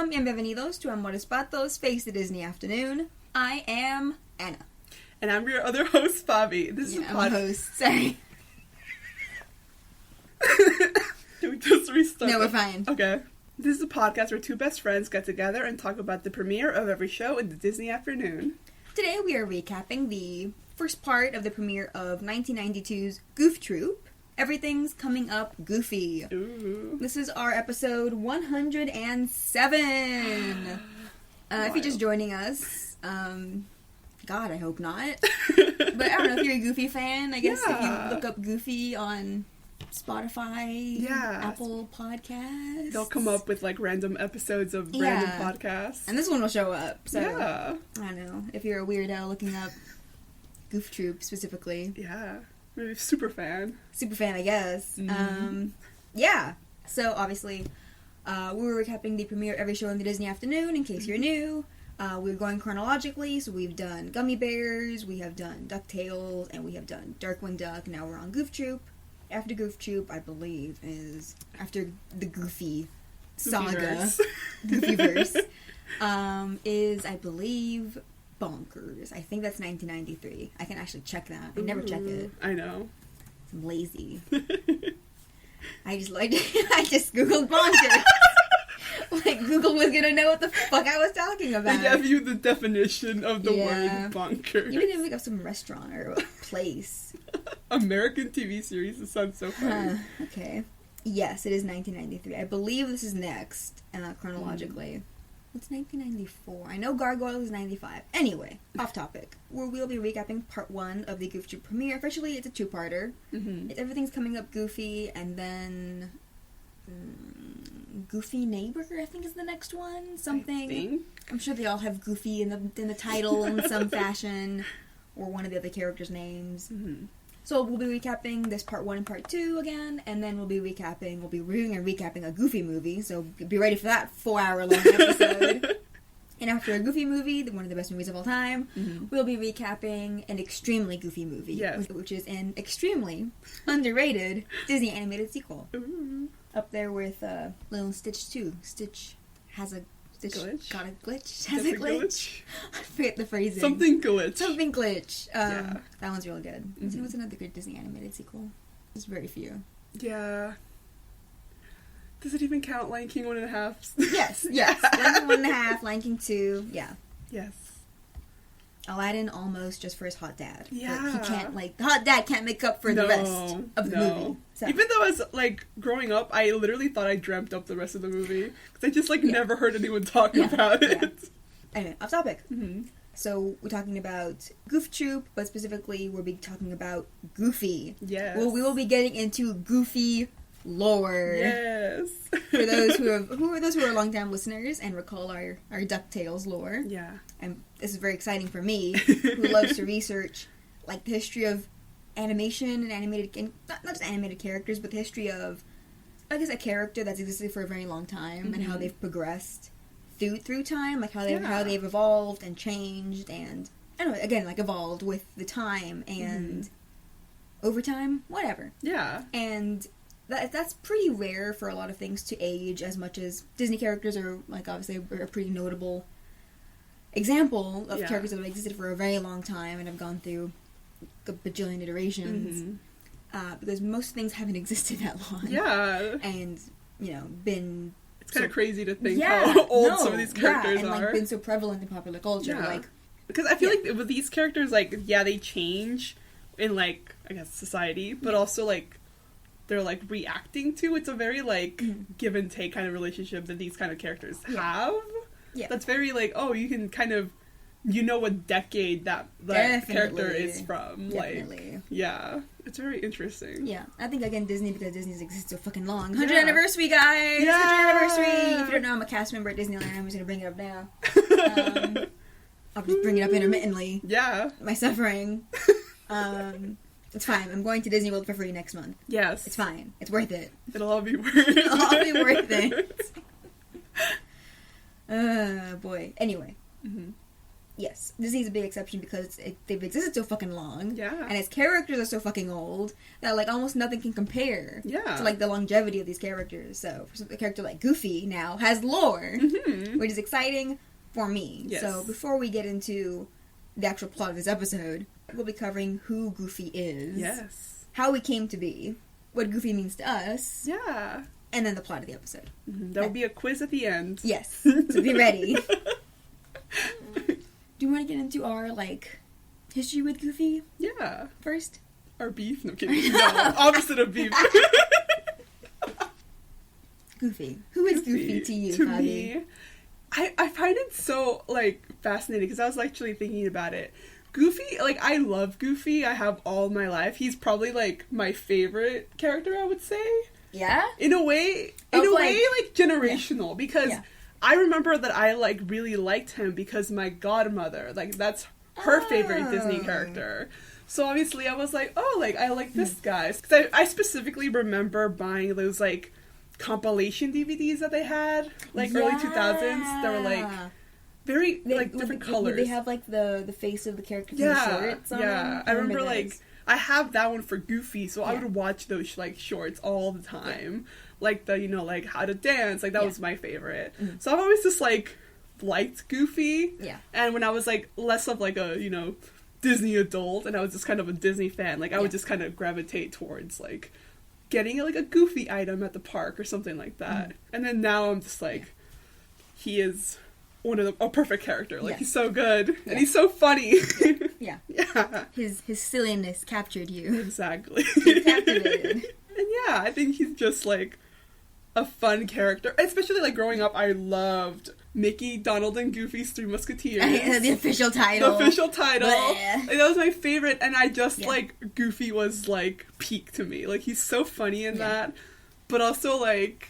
Welcome and bienvenidos to Amores, Patos, Face the Disney Afternoon. I am Anna. And I'm your other host, Faby. This is a I'm a host. Sorry. Can we just restart? No, we're fine. Okay. This is a podcast where two best friends get together and talk about the premiere of every show in the Disney afternoon. Today we are recapping the first part of the premiere of 1992's Goof Troop. Everything's coming up goofy. Ooh. This is our episode 107. If you're just joining us, God, I hope not. But I don't know if you're a Goofy fan. I guess if you look up Goofy on Spotify, Apple Podcasts, they'll come up with like random episodes of random podcasts. And this one will show up. So yeah. I don't know. If you're a weirdo looking up Goof Troop specifically. Yeah. Maybe super fan. Super fan, I guess. Mm-hmm. Yeah. So obviously, we were recapping the premiere of every show in the Disney afternoon, in case you're new. We're going chronologically, so we've done Gummy Bears, we have done DuckTales, and we have done Darkwing Duck. Now we're on Goof Troop. After Goof Troop, I believe, is after the Goofy saga, Goofyverse, is, I believe, Bonkers. I think that's 1993. I can actually check that. I never check it. I know. I'm lazy. I just Googled Bonkers. Like, Google was gonna know what the fuck I was talking about. They gave you the definition of the word bonkers. You didn't make up some restaurant or place. American TV series. This sounds so funny. Okay. Yes, it is 1993. I believe this is next, chronologically. What's 1994? I know Gargoyle is 95. Anyway, off topic. We'll be recapping part 1 of the Goof Troop premiere. Officially, it's a two-parter. Mm-hmm. Everything's coming up goofy, and then Goofy Neighbor, I think, is the next one. Something. I'm sure they all have Goofy in the title in some fashion, or one of the other characters' names. Mm-hmm. So we'll be recapping this part 1 and part 2 again, and then we'll be reviewing and recapping a Goofy movie, so be ready for that 4-hour-long episode. And after a Goofy movie, one of the best movies of all time, we'll be recapping an extremely Goofy movie, which is an extremely underrated Disney animated sequel. Ooh. Up there with Lilo and Stitch 2. Stitch has a glitch. Got a glitch. Has a glitch. I forget the phrasing. Something glitch. That one's really good. Mm-hmm. What's another good Disney animated sequel? There's very few. Yeah. Does it even count Lion King 1.5? Yes. Lion King 1.5, Lion King 2, yeah. Yes. Aladdin almost just for his hot dad. Yeah. But he can't, the hot dad can't make up for the rest of the movie. So. Even though as, growing up, I literally thought I dreamt up the rest of the movie. Because I just, never heard anyone talk about it. Yeah. Anyway, off topic. Mm-hmm. So, we're talking about Goof Troop, but specifically, we'll be talking about Goofy. Yes. Well, we will be getting into Goofy lore. Yes. For those who are long-time listeners and recall our DuckTales lore. Yeah. And this is very exciting for me, who loves to research, the history of animation and animated, not just animated characters, but the history of, I guess, a character that's existed for a very long time and how they've progressed through time, how they've evolved and changed and, I don't know, again, evolved with the time and over time, whatever. Yeah. And that's pretty rare for a lot of things to age as much as Disney characters are, obviously, a pretty notable example of characters that have existed for a very long time and have gone through a bajillion iterations. Because most things haven't existed that long. Yeah. And, been... It's kind of crazy to think how old some of these characters are. And, been so prevalent in popular culture. Yeah. Because I feel like with these characters, they change in, I guess, society, but also, they're, reacting to. It's a very, give and take kind of relationship that these kind of characters have. Yeah. That's very, you can kind of, what decade that character is from. Definitely. It's very interesting. Yeah. I think, again, Disney, because Disney's existed so fucking long. 100th anniversary, guys! Yeah! 100th anniversary! If you don't know, I'm a cast member at Disneyland. I'm just gonna bring it up now. I'll just bring it up intermittently. Yeah. My suffering. It's fine. I'm going to Disney World for free next month. Yes. It's fine. It's worth it. It'll all be worth it. It'll all be worth it. Boy. Anyway. Yes, Disney's a big exception because they've existed so fucking long. Yeah. And its characters are so fucking old that, like, almost nothing can compare to, like, the longevity of these characters. So, a character like Goofy now has lore, which is exciting for me. Yes. So, before we get into the actual plot of this episode, we'll be covering who Goofy is. Yes. How he came to be. What Goofy means to us. Yeah. And then the plot of the episode. There will be a quiz at the end. Yes. So be ready. Do you want to get into our, like, history with Goofy? Yeah. First? Our beef? No, I'm kidding. No, opposite of beef. Goofy. Who is Goofy to you, To Faby? me, I find it so, like, fascinating because I was actually thinking about it. Goofy, like, I love Goofy. I have all my life. He's probably, like, my favorite character, I would say. Yeah? In a way, generational. Because I remember that I, like, really liked him because my godmother, like, that's her favorite Disney character. So obviously I was like, oh, like, I like this guy. Because I specifically remember buying those, like, compilation DVDs that they had, like, early 2000s. They were, like, very, like, different colors. They have, like, the face of the character from the shorts on them. I remember, like, I have that one for Goofy, so I would watch those, like, shorts all the time. Like, the, you know, like, How to Dance, like, that was my favorite. So I've always just, like, liked Goofy. Yeah. And when I was, like, less of, like, a, you know, Disney adult, and I was just kind of a Disney fan, like, I would just kind of gravitate towards, like, getting, like, a Goofy item at the park or something like that. And then now I'm just, like, he is a perfect character. Like, he's so good. And he's so funny. Yeah. Yeah. His silliness captured you. Exactly. You're captivated. And yeah, I think he's just, like, a fun character. Especially, like, growing up, I loved Mickey, Donald, and Goofy's Three Musketeers. The official title. The official title. Bleh. Like, that was my favorite, and I just, like, Goofy was, like, peak to me. Like, he's so funny in that, but also, like...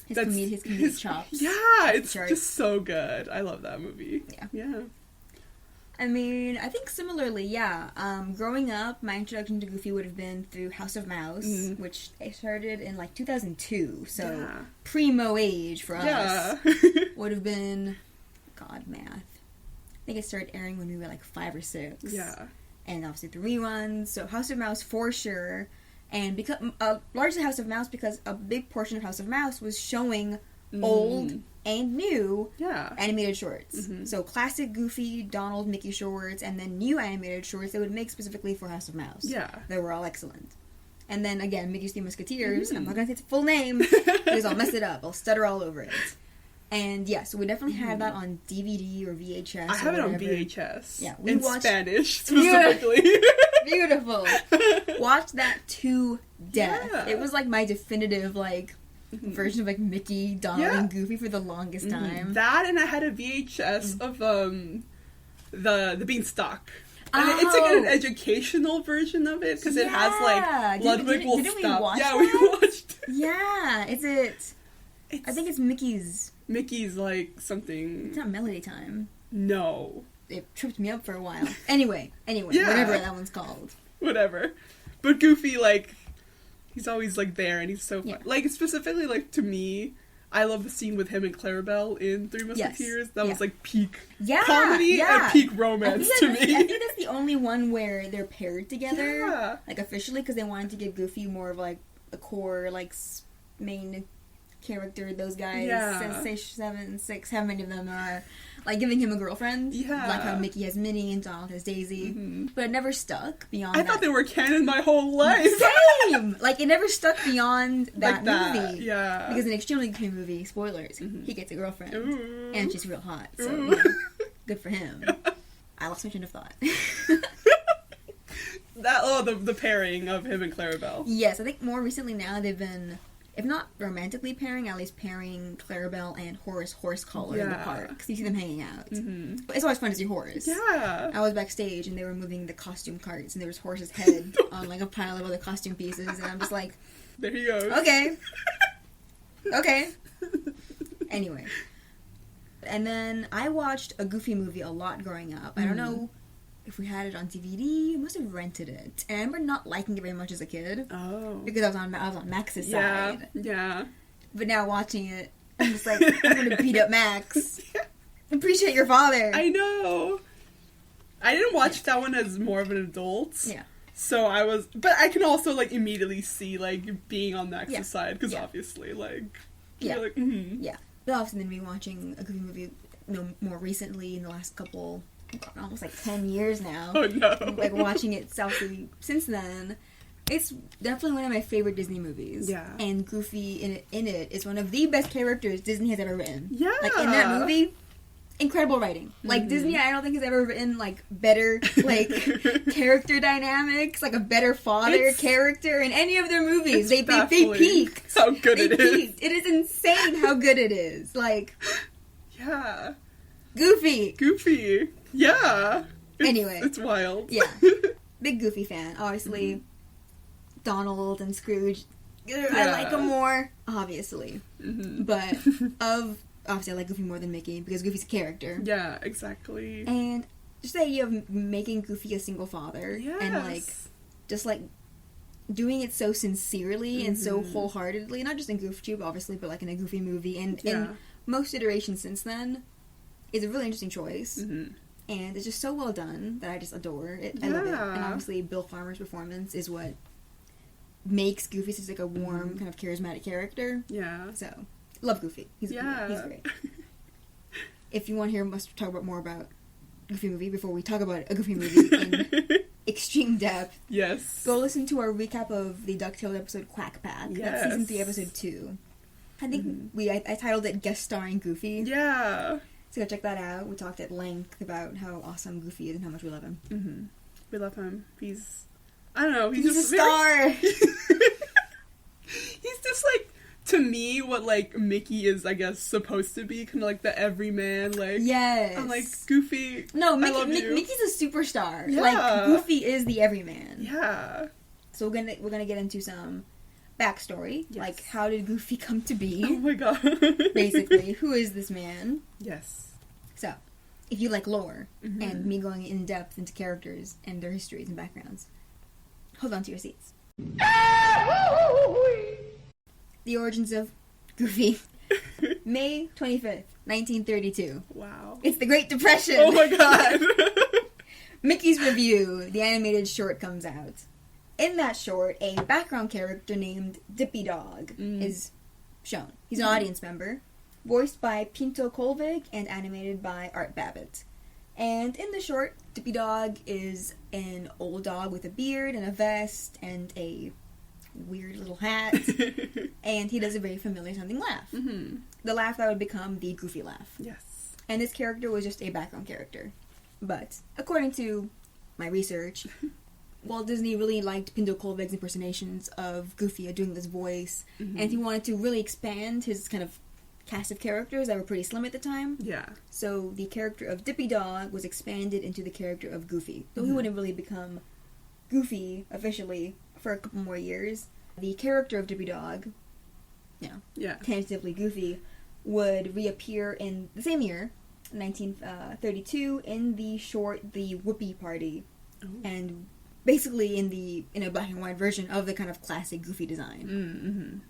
His comedic chops. Yeah, it's just so good. I love that movie. Yeah. I mean, I think similarly, growing up, my introduction to Goofy would have been through House of Mouse, which I started in, like, 2002, so primo age for us. Would have been, math. I think it started airing when we were, like, 5 or 6. Yeah. And obviously the reruns, so House of Mouse for sure. And because largely House of Mouse, because a big portion of House of Mouse was showing old and new animated shorts. So classic Goofy, Donald, Mickey shorts, and then new animated shorts they would make specifically for House of Mouse. Yeah. They were all excellent. And then again, Mickey's Three Musketeers. I'm not going to say its full name because I'll mess it up. I'll stutter all over it. And so we definitely had that on DVD or VHS. I have it on VHS. Yeah, we watched Spanish specifically. Beautiful. Watched that to death. Yeah. It was like my definitive version of like Mickey, Donald, and Goofy for the longest time. That, and I had a VHS of the Beanstalk. And it's like an educational version of it because it has like Ludwig will stop. We watch we watched. Yeah, I think it's Mickey's like something. It's not Melody Time. No. It tripped me up for a while. Anyway, whatever that one's called. Whatever. But Goofy, like, he's always, like, there, and he's so fun. Like, specifically, like, to me, I love the scene with him and Clarabelle in Three Musketeers. That was, like, peak comedy and peak romance to me. I think that's the only one where they're paired together, like, officially, because they wanted to give Goofy more of, like, the core, like, main character. Those guys, 7, 6, how many of them are... Like, giving him a girlfriend. Yeah. Like how Mickey has Minnie and Donald has Daisy. But it never stuck beyond that. I thought they were canon my whole life. Same! Like, it never stuck beyond that movie. Yeah. Because in an extremely good movie, spoilers, he gets a girlfriend. Ooh. And she's real hot. So, good for him. I lost my train of thought. The pairing of him and Clarabelle. Yes, I think more recently now they've been... If not romantically pairing, at least pairing Clarabelle and Horace Horsecollar in the park. Because you see them hanging out. But it's always fun to see Horace. Yeah. I was backstage and they were moving the costume carts and there was Horace's head on like a pile of other costume pieces and I'm just like... There he goes. Okay. Okay. Anyway. And then I watched a Goofy movie a lot growing up. I don't know if we had it on DVD. We must have rented it. And I remember not liking it very much as a kid. Oh. Because I was on Max's side. Yeah. But now watching it, I'm just like, I'm going to beat up Max. Appreciate your father. I know. I didn't watch that one as more of an adult. Yeah. So I was, but I can also like immediately see like being on Max's side because Yeah. obviously like Yeah. you're like Yeah. But I've often been rewatching a Goofy movie, more recently in the last couple, almost like 10 years now. Oh no. Like watching it since then. It's definitely one of my favorite Disney movies. Yeah. And Goofy in it is one of the best characters Disney has ever written. Yeah. Like in that movie, incredible writing. Like Disney, I don't think has ever written like better like character dynamics, like a better father character in any of their movies. They peak. How good it is. It is insane how good it is. Like yeah. Goofy. Yeah. Anyway. It's wild. Yeah. Big Goofy fan. Obviously, Donald and Scrooge. I like them more, obviously. But obviously I like Goofy more than Mickey because Goofy's a character. Yeah, exactly. And just the idea of making Goofy a single father and like just like doing it so sincerely and so wholeheartedly, not just in Goof Troop obviously, but like in a Goofy movie and in most iterations since then, is a really interesting choice. And it's just so well done that I just adore it. I love it. And obviously Bill Farmer's performance is what makes Goofy such like a warm, kind of charismatic character. Yeah. So, love Goofy. He's great. If you want to hear us talk about more about Goofy movie before we talk about a Goofy movie in extreme depth, yes, go listen to our recap of the DuckTales episode Quack Pack. Yes. That's season 3, episode 2. I think I titled it Guest Starring Goofy. Yeah. So go check that out. We talked at length about how awesome Goofy is and how much we love him. We love him. He's, I don't know, He's a star! He's just like, to me, what like Mickey is, I guess, supposed to be, kind of like the everyman, like, yes. I'm like, Goofy, no, I love you. Mickey's a superstar. Yeah. Like, Goofy is the everyman. Yeah. So we're gonna get into some backstory, like how did Goofy come to be? Oh my god. Basically, who is this man? Yes. So, if you like lore and me going in depth into characters and their histories and backgrounds, hold on to your seats. The origins of Goofy. May 25th, 1932. Wow. It's the Great Depression. Oh my god. Mickey's Review, the animated short, comes out. In that short, a background character named Dippy Dog is shown. He's an audience member, voiced by Pinto Colvig and animated by Art Babbitt. And in the short, Dippy Dog is an old dog with a beard and a vest and a weird little hat. And he does a very familiar sounding laugh. The laugh that would become the Goofy laugh. Yes. And this character was just a background character. But, according to my research, Walt Disney really liked Pinto Colvig's impersonations of Goofy doing this voice, and he wanted to really expand his kind of cast of characters that were pretty slim at the time. Yeah. So the character of Dippy Dog was expanded into the character of Goofy. Though he wouldn't really become Goofy officially for a couple more years. The character of Dippy Dog, tentatively Goofy, would reappear in the same year, 1932, in the short The Whoopee Party. Ooh. And basically in a black and white version of the kind of classic Goofy design.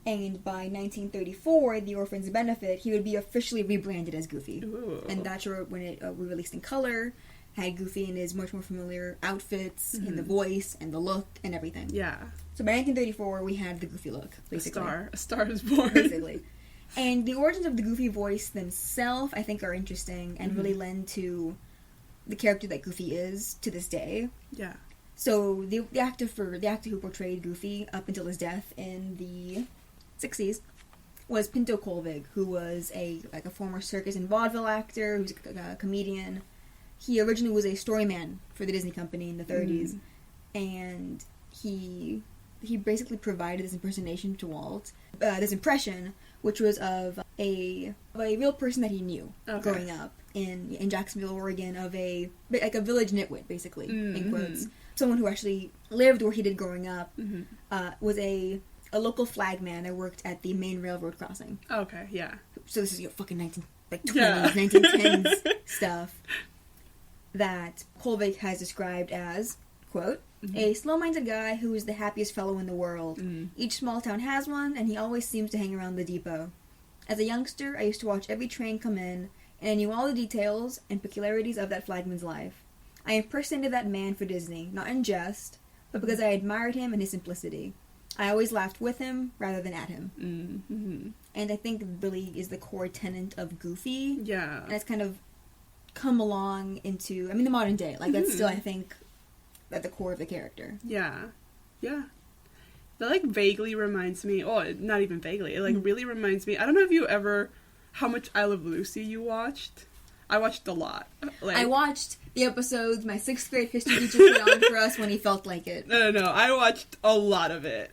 And by 1934, The Orphan's Benefit, he would be officially rebranded as Goofy. Ooh. And that's when it was released in color, had Goofy in his much more familiar outfits, and the voice, and the look, and everything. Yeah. So by 1934, we had the Goofy look, basically. A star is born. Basically. And the origins of the Goofy voice themselves, I think, are interesting, and really lend to the character that Goofy is to this day. Yeah. So the actor who portrayed Goofy up until his death in the 60s was Pinto Colvig, who was a former circus and vaudeville actor, who's a comedian. He originally was a storyman for the Disney Company in the 30s, and he basically provided this impersonation to Walt, this impression, which was of a real person that he knew growing up in Jacksonville, Oregon, of a village nitwit, basically, in quotes. Someone who actually lived where he did growing up, was a local flagman that worked at the main railroad crossing. Okay, yeah. So this is your fucking 1910s stuff that Colvig has described as, quote, a slow-minded guy who is the happiest fellow in the world. Each small town has one, and he always seems to hang around the depot. As a youngster, I used to watch every train come in, and I knew all the details and peculiarities of that flagman's life. I impersonated that man for Disney, not in jest, but because I admired him and his simplicity. I always laughed with him rather than at him. Mm-hmm. And I think really is the core tenet of Goofy. Yeah. And it's kind of come along into, I mean, the modern day. Like, that's still, I think, at the core of the character. Yeah. Yeah. That, like, vaguely reminds me, not even vaguely, it, like, really reminds me, I don't know if you ever, how much I Love Lucy you watched. I watched a lot. Like, I watched the episodes my 6th grade history teacher put on for us when he felt like it. No, I watched a lot of it.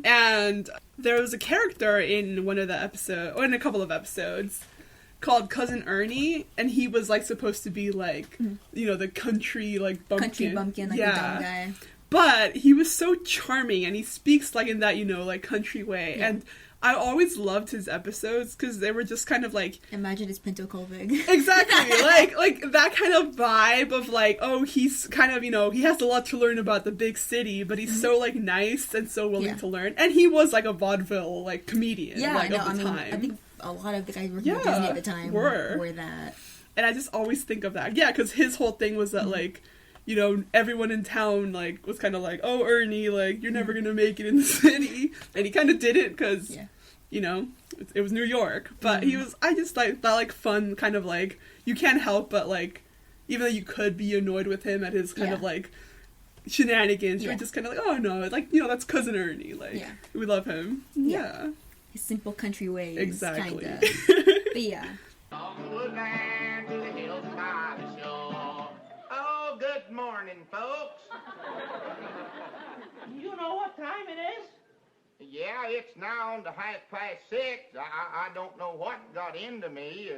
And there was a character in one of the episodes, or in a couple of episodes, called Cousin Ernie, and he was, like, supposed to be, like, you know, the country, like, bumpkin. Country bumpkin, like the dumb guy. But he was so charming, and he speaks, like, in that, you know, like, country way. Yeah. And I always loved his episodes, because they were just kind of, like... Imagine it's Pinto Colvig. Exactly! like, that kind of vibe of, like, oh, he's kind of, you know, he has a lot to learn about the big city, but he's so, like, nice and so willing to learn. And he was, like, a vaudeville, like, comedian, of the time. I think a lot of the guys working at Disney at the time were that. And I just always think of that. Yeah, because his whole thing was that, like... You know, everyone in town, like, was kind of like, oh, Ernie, like, you're never gonna make it in the city. And he kind of did it, because, you know, it was New York. But he was, I just, like, that, like, fun kind of, like, you can't help but, like, even though you could be annoyed with him at his kind of, like, shenanigans, you're just kind of like, oh, no, like, you know, that's Cousin Ernie. Like, we love him. Yeah. His simple country ways. Exactly. Kinda. But yeah. Good morning, folks. You know what time it is? Yeah, it's now on to 6:30. I don't know what got into me,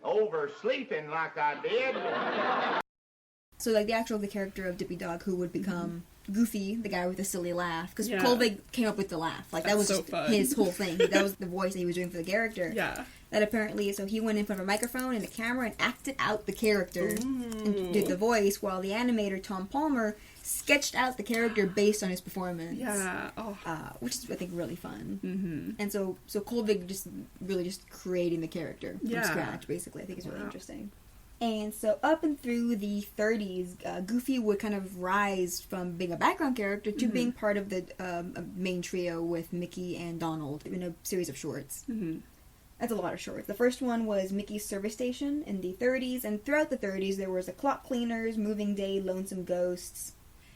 oversleeping like I did. So, like, the character of Dippy Dog, who would become Goofy, the guy with the silly laugh, because Colvig came up with the laugh. Like, that was so just his whole thing. That was the voice that he was doing for the character. Yeah. That apparently, so he went in front of a microphone and a camera and acted out the character and did the voice, while the animator, Tom Palmer, sketched out the character based on his performance. Yeah. Which is, I think, really fun. Mm-hmm. And so Colvig just creating the character from scratch, basically, I think is really interesting. And so up and through the 30s, Goofy would kind of rise from being a background character to being part of the main trio with Mickey and Donald in a series of shorts. Mm-hmm. That's a lot of shorts. The first one was Mickey's Service Station in the 30s, and throughout the 30s there was the Clock Cleaners, Moving Day, Lonesome Ghosts,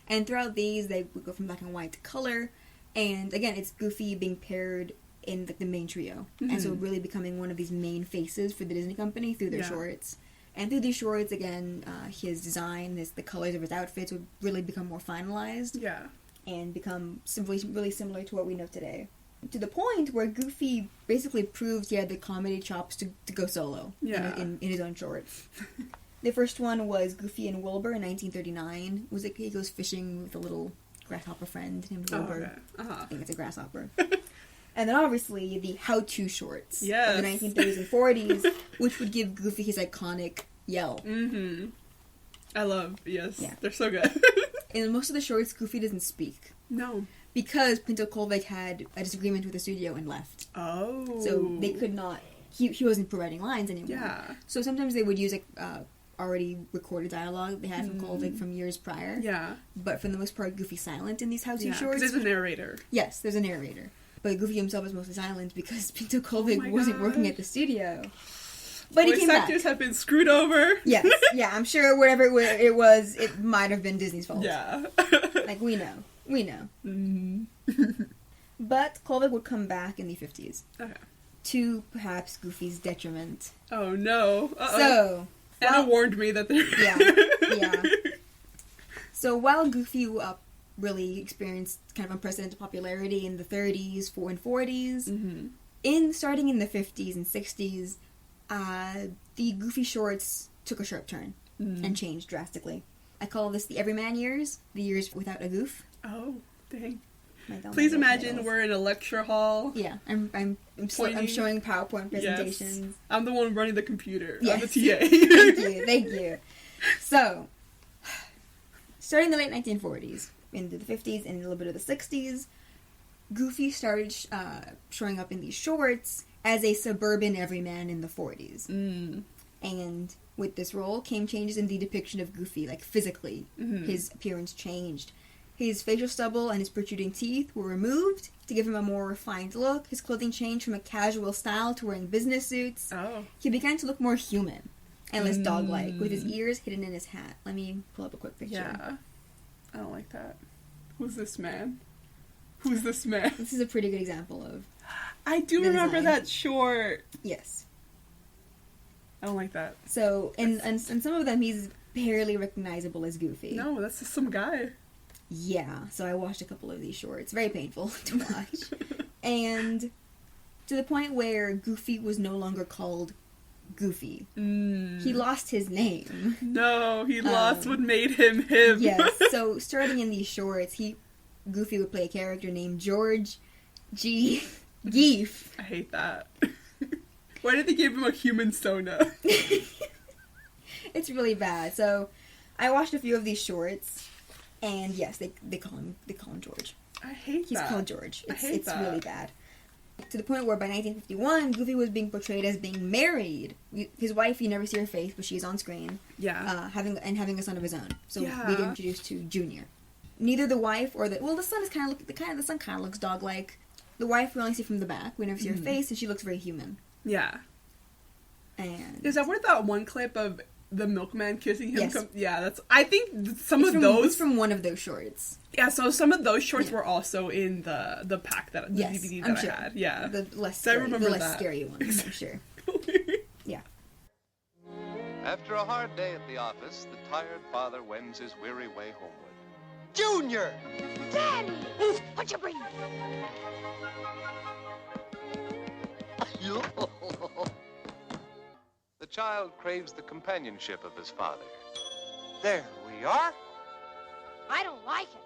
and throughout these they would go from black and white to color, and again it's Goofy being paired in the main trio, and so really becoming one of these main faces for the Disney company through their shorts. And through these shorts, again, his design, the colors of his outfits would really become more finalized. Yeah. And become really similar to what we know today. To the point where Goofy basically proved he had the comedy chops to go solo in his own shorts. The first one was Goofy and Wilbur in 1939. It was like he goes fishing with a little grasshopper friend named Wilbur. I think it's a grasshopper. And then obviously the how-to shorts of the 1930s and 40s, which would give Goofy his iconic yell. Mm-hmm. I love, they're so good. In most of the shorts, Goofy doesn't speak. No. Because Pinto Colvig had a disagreement with the studio and left. Oh. So they could not, he wasn't providing lines anymore. Yeah. So sometimes they would use already recorded dialogue they had from Colvig from years prior. Yeah. But for the most part, Goofy's silent in these how-to shorts. There's a narrator. Yes, there's a narrator. But Goofy himself is mostly silent because Pinto Colvig wasn't working at the studio. But he came back. Voice actors have been screwed over. Yes, yeah, I'm sure whatever it was, it might have been Disney's fault. Yeah. Like, we know. Mm-hmm. But Colvig would come back in the 50s. Okay. To perhaps Goofy's detriment. Oh, no. Uh-oh. So... Anna warned me that there... Yeah. So while Goofy really experienced kind of unprecedented popularity in the 30s, 40s, starting in the 50s and 60s, the Goofy shorts took a sharp turn and changed drastically. I call this the everyman years, the years without a goof. Oh, dang. Please imagine we're in a lecture hall. Yeah, I'm showing PowerPoint presentations. Yes. I'm the one running the computer. Yes. I'm the TA. Thank you. So, starting in the late 1940s, into the 50s, and a little bit of the 60s, Goofy started showing up in these shorts as a suburban everyman in the 40s. And with this role came changes in the depiction of Goofy, like physically. Mm-hmm. His appearance changed. His facial stubble and his protruding teeth were removed to give him a more refined look. His clothing changed from a casual style to wearing business suits. Oh. He began to look more human and less dog-like, with his ears hidden in his hat. Let me pull up a quick picture. Yeah. I don't like that. Who's this man? Who's this man? This is a pretty good example of... I do the remember design. that short. Yes. I don't like that. So, in some of them, he's barely recognizable as Goofy. No, that's just some guy. Yeah, so I watched a couple of these shorts. Very painful to watch. And to the point where Goofy was no longer called Goofy. He lost his name. No, he lost what made him him. Yes, so starting in these shorts, Goofy would play a character named George G. Geef. I hate that. Why did they give him a human Sona? It's really bad. So I watched a few of these shorts, and yes, they call him George. I hate He's that. called George. I hate It's that. really bad. To the point where by 1951, Goofy was being portrayed as being married. His wife, you never see her face, but she's on screen. Yeah. Having a son of his own. So Yeah. we get introduced to Junior. Neither the wife or the son is the son kind of looks dog-like. The wife we only see from the back. We never see her face, and she looks very human. Yeah. And Is that where that one clip of the milkman kissing him? Yes. Yeah, that's. I think some it's of from, those. it's from one of those shorts. Yeah, so some of those shorts Yeah. were also in the pack the Yes, DVD that I'm I sure. had. Yeah. The less So I scary, remember the less that. scary ones, I'm sure. Yeah. After a hard day at the office, the tired father wends his weary way homeward. Junior! Daddy! What'd you bring? The child craves the companionship of his father. There we are. I don't like it.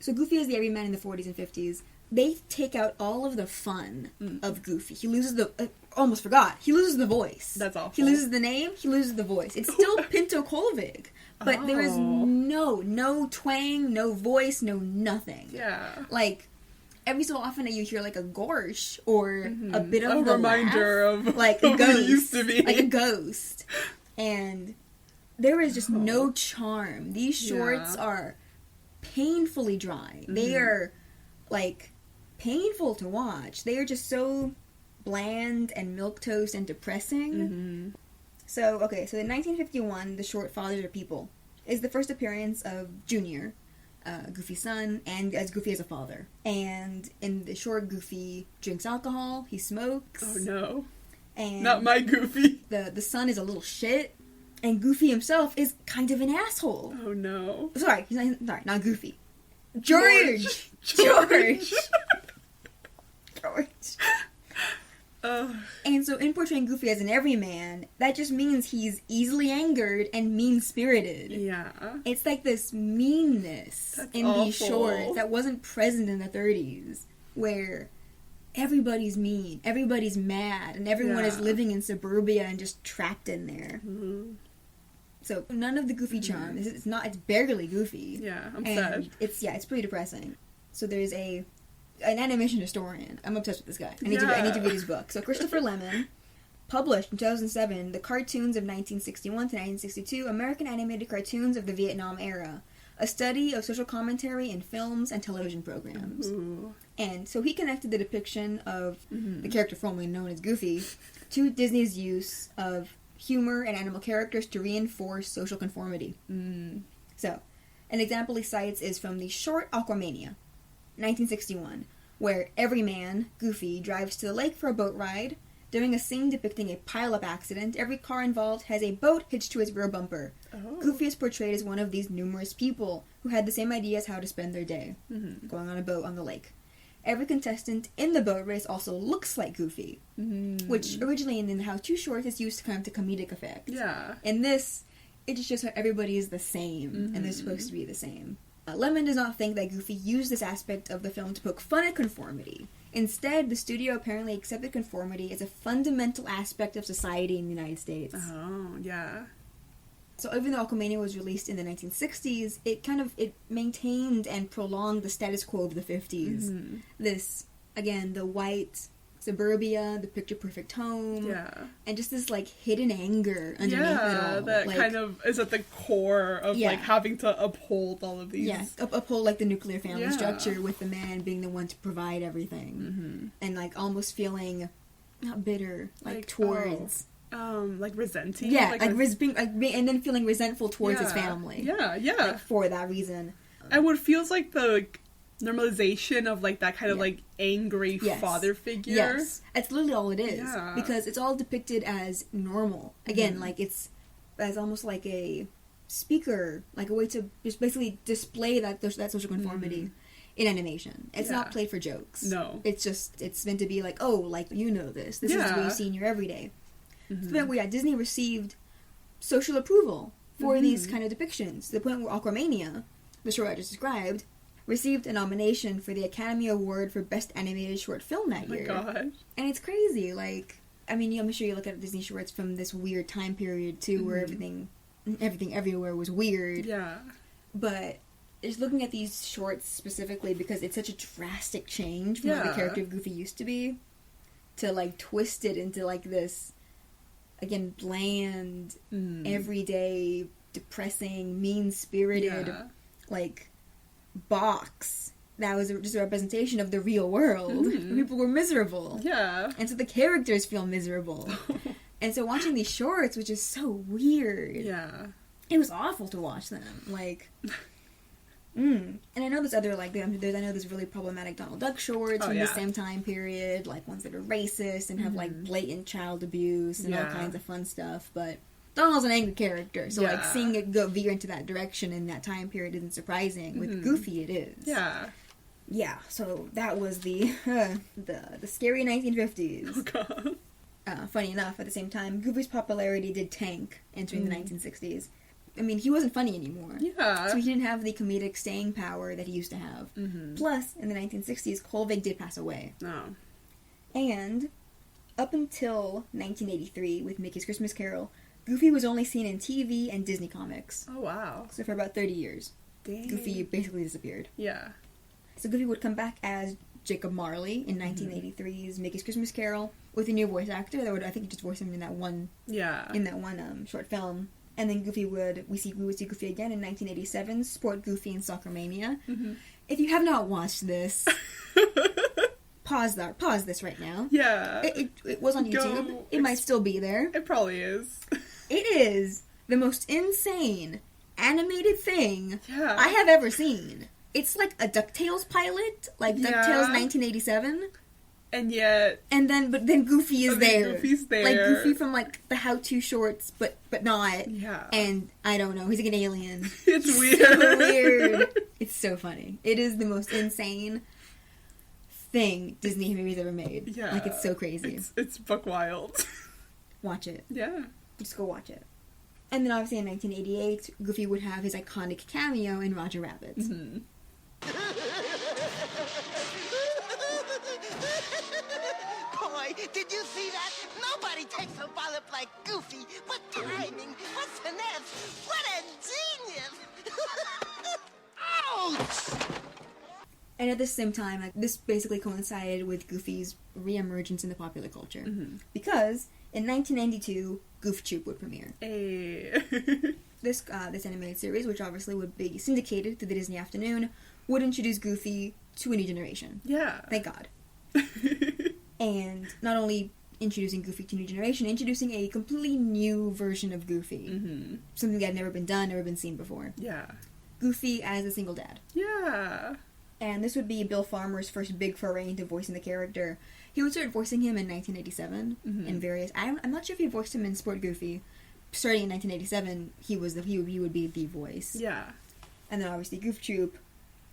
So Goofy is the everyman in the 40s and 50s. They take out all of the fun of Goofy. He loses almost forgot. He loses the voice. That's awful. He loses the name. He loses the voice. It's still Pinto Kolvig, but there is Oh. no twang, no voice, no nothing. Yeah. Like every so often you hear like a gorsh or a bit of A the reminder laugh, of like a what it ghost, used to be. like a ghost, and there is just no charm. These shorts Yeah. are painfully dry. They are like painful to watch. They are just so bland and milquetoast and depressing. So in 1951, the short Fathers Are People is the first appearance of Junior, Goofy's son, and as Goofy as a father. And in the short, Goofy drinks alcohol, he smokes. Oh no. And Not my Goofy. the son is a little shit, and Goofy himself is kind of an asshole. Oh no. Sorry, not Goofy. George! George. George. Ugh. And so in portraying Goofy as an everyman, that just means he's easily angered and mean-spirited. Yeah. It's like this meanness That's in these awful. shorts that wasn't present in the 30s, where everybody's mean, everybody's mad, and everyone is Yeah. living in suburbia and just trapped in there. So none of the Goofy charm. It's barely Goofy. Yeah, I'm And sad. it's pretty depressing. So there's an animation historian. I'm obsessed with this guy. I need to read his book. So Christopher Lemon published in 2007 the cartoons of 1961 to 1962 American animated cartoons of the Vietnam era, a study of social commentary in films and television programs. Ooh. And so he connected the depiction of the character formerly known as Goofy to Disney's use of humor and animal characters to reinforce social conformity. So, an example he cites is from the short Aquamania, 1961, where every man, Goofy, drives to the lake for a boat ride. During a scene depicting a pile-up accident, every car involved has a boat hitched to its rear bumper. Oh. Goofy is portrayed as one of these numerous people who had the same idea as how to spend their day, going on a boat on the lake. Every contestant in the boat race also looks like Goofy, which originally in the how-to shorts is used to kind of to comedic effect. Yeah. In this, it just shows how everybody is the same, and they're supposed to be the same. Lemon does not think that Goofy used this aspect of the film to poke fun at conformity. Instead, the studio apparently accepted conformity as a fundamental aspect of society in the United States. Oh, yeah. So even though Aquamania was released in the 1960s, it maintained and prolonged the status quo of the 50s. This, again, the white, suburbia, the picture-perfect home. Yeah. And just this, like, hidden anger underneath it all. That like, kind of is at the core of, like, having to uphold all of these. Yeah, uphold, like, the nuclear family structure with the man being the one to provide everything. Mm-hmm. And, like, almost feeling, not bitter, like towards... like resenting. Yeah, and then feeling resentful towards his family. Yeah. Like, for that reason. And what feels like the normalization of, like, that kind of, like, angry father figure. Yes. It's literally all it is. Yeah. Because it's all depicted as normal. Again, like, it's as almost like a speaker, like a way to just basically display that social conformity in animation. It's not played for jokes. No. It's just, it's meant to be like, oh, like, you know this. This is what you see in your everyday. So, Disney received social approval for these kind of depictions, to the point where Aquamania, the short I just described, received a nomination for the Academy Award for Best Animated Short Film that year. Oh my god. And it's crazy, like, I mean, I'm sure you look at Disney shorts from this weird time period, too, where everything everywhere was weird. Yeah. But just looking at these shorts specifically, because it's such a drastic change from how the character of Goofy used to be, to, like, twist it into, like, this, again, bland, everyday, depressing, mean-spirited, like, box that was just a representation of the real world. People were miserable. Yeah. And so the characters feel miserable. And so watching these shorts, which is so weird. Yeah. It was awful to watch them. Like, And I know there's other, like, I know there's really problematic Donald Duck shorts from the same time period, like ones that are racist and have, like, blatant child abuse and all kinds of fun stuff, but Donald's an angry character, so, like, seeing it veer into that direction in that time period isn't surprising. With Goofy, it is. Yeah. Yeah, so that was the scary 1950s. Oh, God. Funny enough, at the same time, Goofy's popularity did tank entering the 1960s. I mean, he wasn't funny anymore. Yeah. So he didn't have the comedic staying power that he used to have. Plus, in the 1960s, Kolvig did pass away. Oh. And up until 1983, with Mickey's Christmas Carol, Goofy was only seen in TV and Disney comics. Oh, wow. So for about 30 years. Dang. Goofy basically disappeared. Yeah. So Goofy would come back as Jacob Marley in 1983's Mickey's Christmas Carol with a new voice actor that would, I think, just voice him in that one short film. And then we would see Goofy again in 1987's Sport Goofy and Soccer Mania. If you have not watched this, pause this right now. Yeah. It was on YouTube. It might still be there. It probably is. It is the most insane animated thing Yeah. I have ever seen. It's like a DuckTales pilot, like DuckTales 1987. And yet... But then Goofy is there. Goofy's there. Like Goofy from, like, the how-to shorts, but not. Yeah. And, I don't know, he's like an alien. It's weird. So weird. It's so funny. It is the most insane thing Disney movies ever made. Yeah. Like, it's so crazy. It's buck wild. Watch it. Yeah. Just go watch it. And then, obviously, in 1988, Goofy would have his iconic cameo in Roger Rabbit. Boy, did you see that? Nobody takes a wallop like Goofy. What timing? What finesse? What a genius! Ouch! And at the same time, like, this basically coincided with Goofy's re-emergence in the popular culture. Because, in 1992, Goof Troop would premiere. Hey. This animated series, which obviously would be syndicated through the Disney Afternoon, would introduce Goofy to a new generation. Yeah. Thank God. And not only introducing Goofy to a new generation, introducing a completely new version of Goofy. Something that had never been done, never been seen before. Yeah. Goofy as a single dad. Yeah. And this would be Bill Farmer's first big foray into voicing the character. He would start voicing him in 1987 in various... I'm not sure if he voiced him in Sport Goofy. Starting in 1987, he would be the voice. Yeah. And then obviously Goof Troop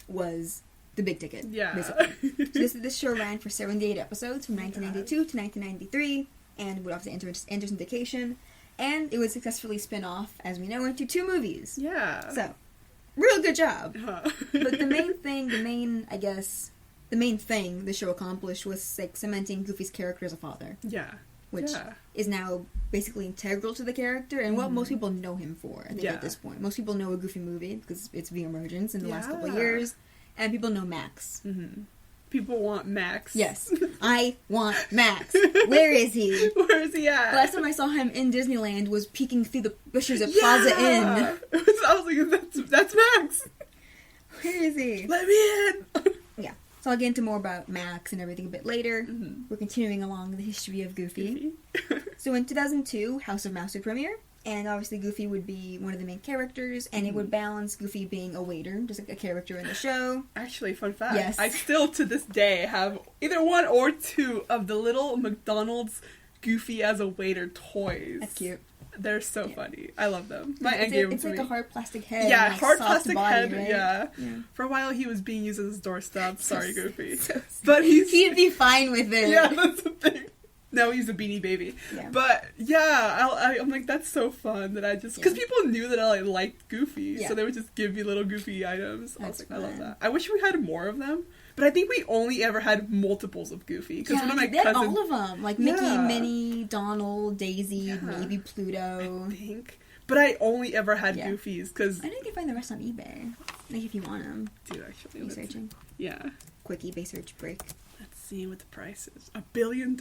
was the big ticket. Yeah. Basically. So this show ran for 78 episodes from 1992 to 1993 and would obviously enter syndication. And it would successfully spin off, as we know, into 2 movies. Yeah. So, real good job. Huh. But the main thing the show accomplished was, like, cementing Goofy's character as a father. Yeah. Which is now basically integral to the character and what most people know him for, I think, at this point. Most people know a Goofy movie because it's re-emergence in the last couple of years, and people know Max. People want Max. Yes. I want Max. Where is he? Where is he at? Last time I saw him in Disneyland was peeking through the bushes at Plaza Inn. I was like, that's Max. Where is he? Let me in. Yeah. So I'll get into more about Max and everything a bit later. We're continuing along the history of Goofy. So in 2002, House of Mouse would premiere. And obviously Goofy would be one of the main characters, and it would balance Goofy being a waiter, just like a character in the show. Actually, fun fact. Yes. I still, to this day, have either one or two of the little McDonald's Goofy as a waiter toys. That's cute. They're so funny. I love them. My aunt gave them It's to like me. a hard plastic head. Yeah, and, like, hard soft plastic body, head. right? Yeah. Yeah. For a while, he was being used as a doorstop. Sorry, Goofy. So But he'd be fine with it. Yeah, that's the thing. Now he's a Beanie Baby. Yeah. But yeah, I'm like, that's so fun that I just, because people knew that I liked Goofy, Yeah. so they would just give me little Goofy items. I was That's like, I love fun. that. I wish we had more of them, but I think we only ever had multiples of Goofy, because one of my they had cousins, all of them. Like Mickey, Yeah. Minnie, Donald, Daisy, Yeah. maybe Pluto. I think, but I only ever had Yeah. Goofies, because, I know you can find the rest on eBay. Like if you want them. dude, actually, Are you let's- searching? yeah. Quick eBay search break. Let's see what the price is. $1 billion.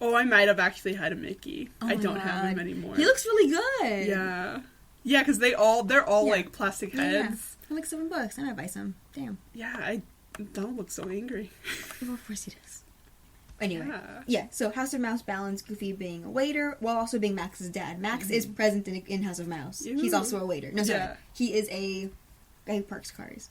Oh, I might have actually had a Mickey. Oh I my don't have him God. anymore. He looks really good. Yeah. Yeah, because they're all Yeah. like plastic heads. For like $7. I might buy some. Damn. Yeah, Donald looks so angry. Well, of course he does. Anyway. Yeah. Yeah, so House of Mouse balanced Goofy being a waiter while also being Max's dad. Max is present in House of Mouse. He's Ooh. also a waiter. No, sorry. Yeah. He is a guy who parks cars.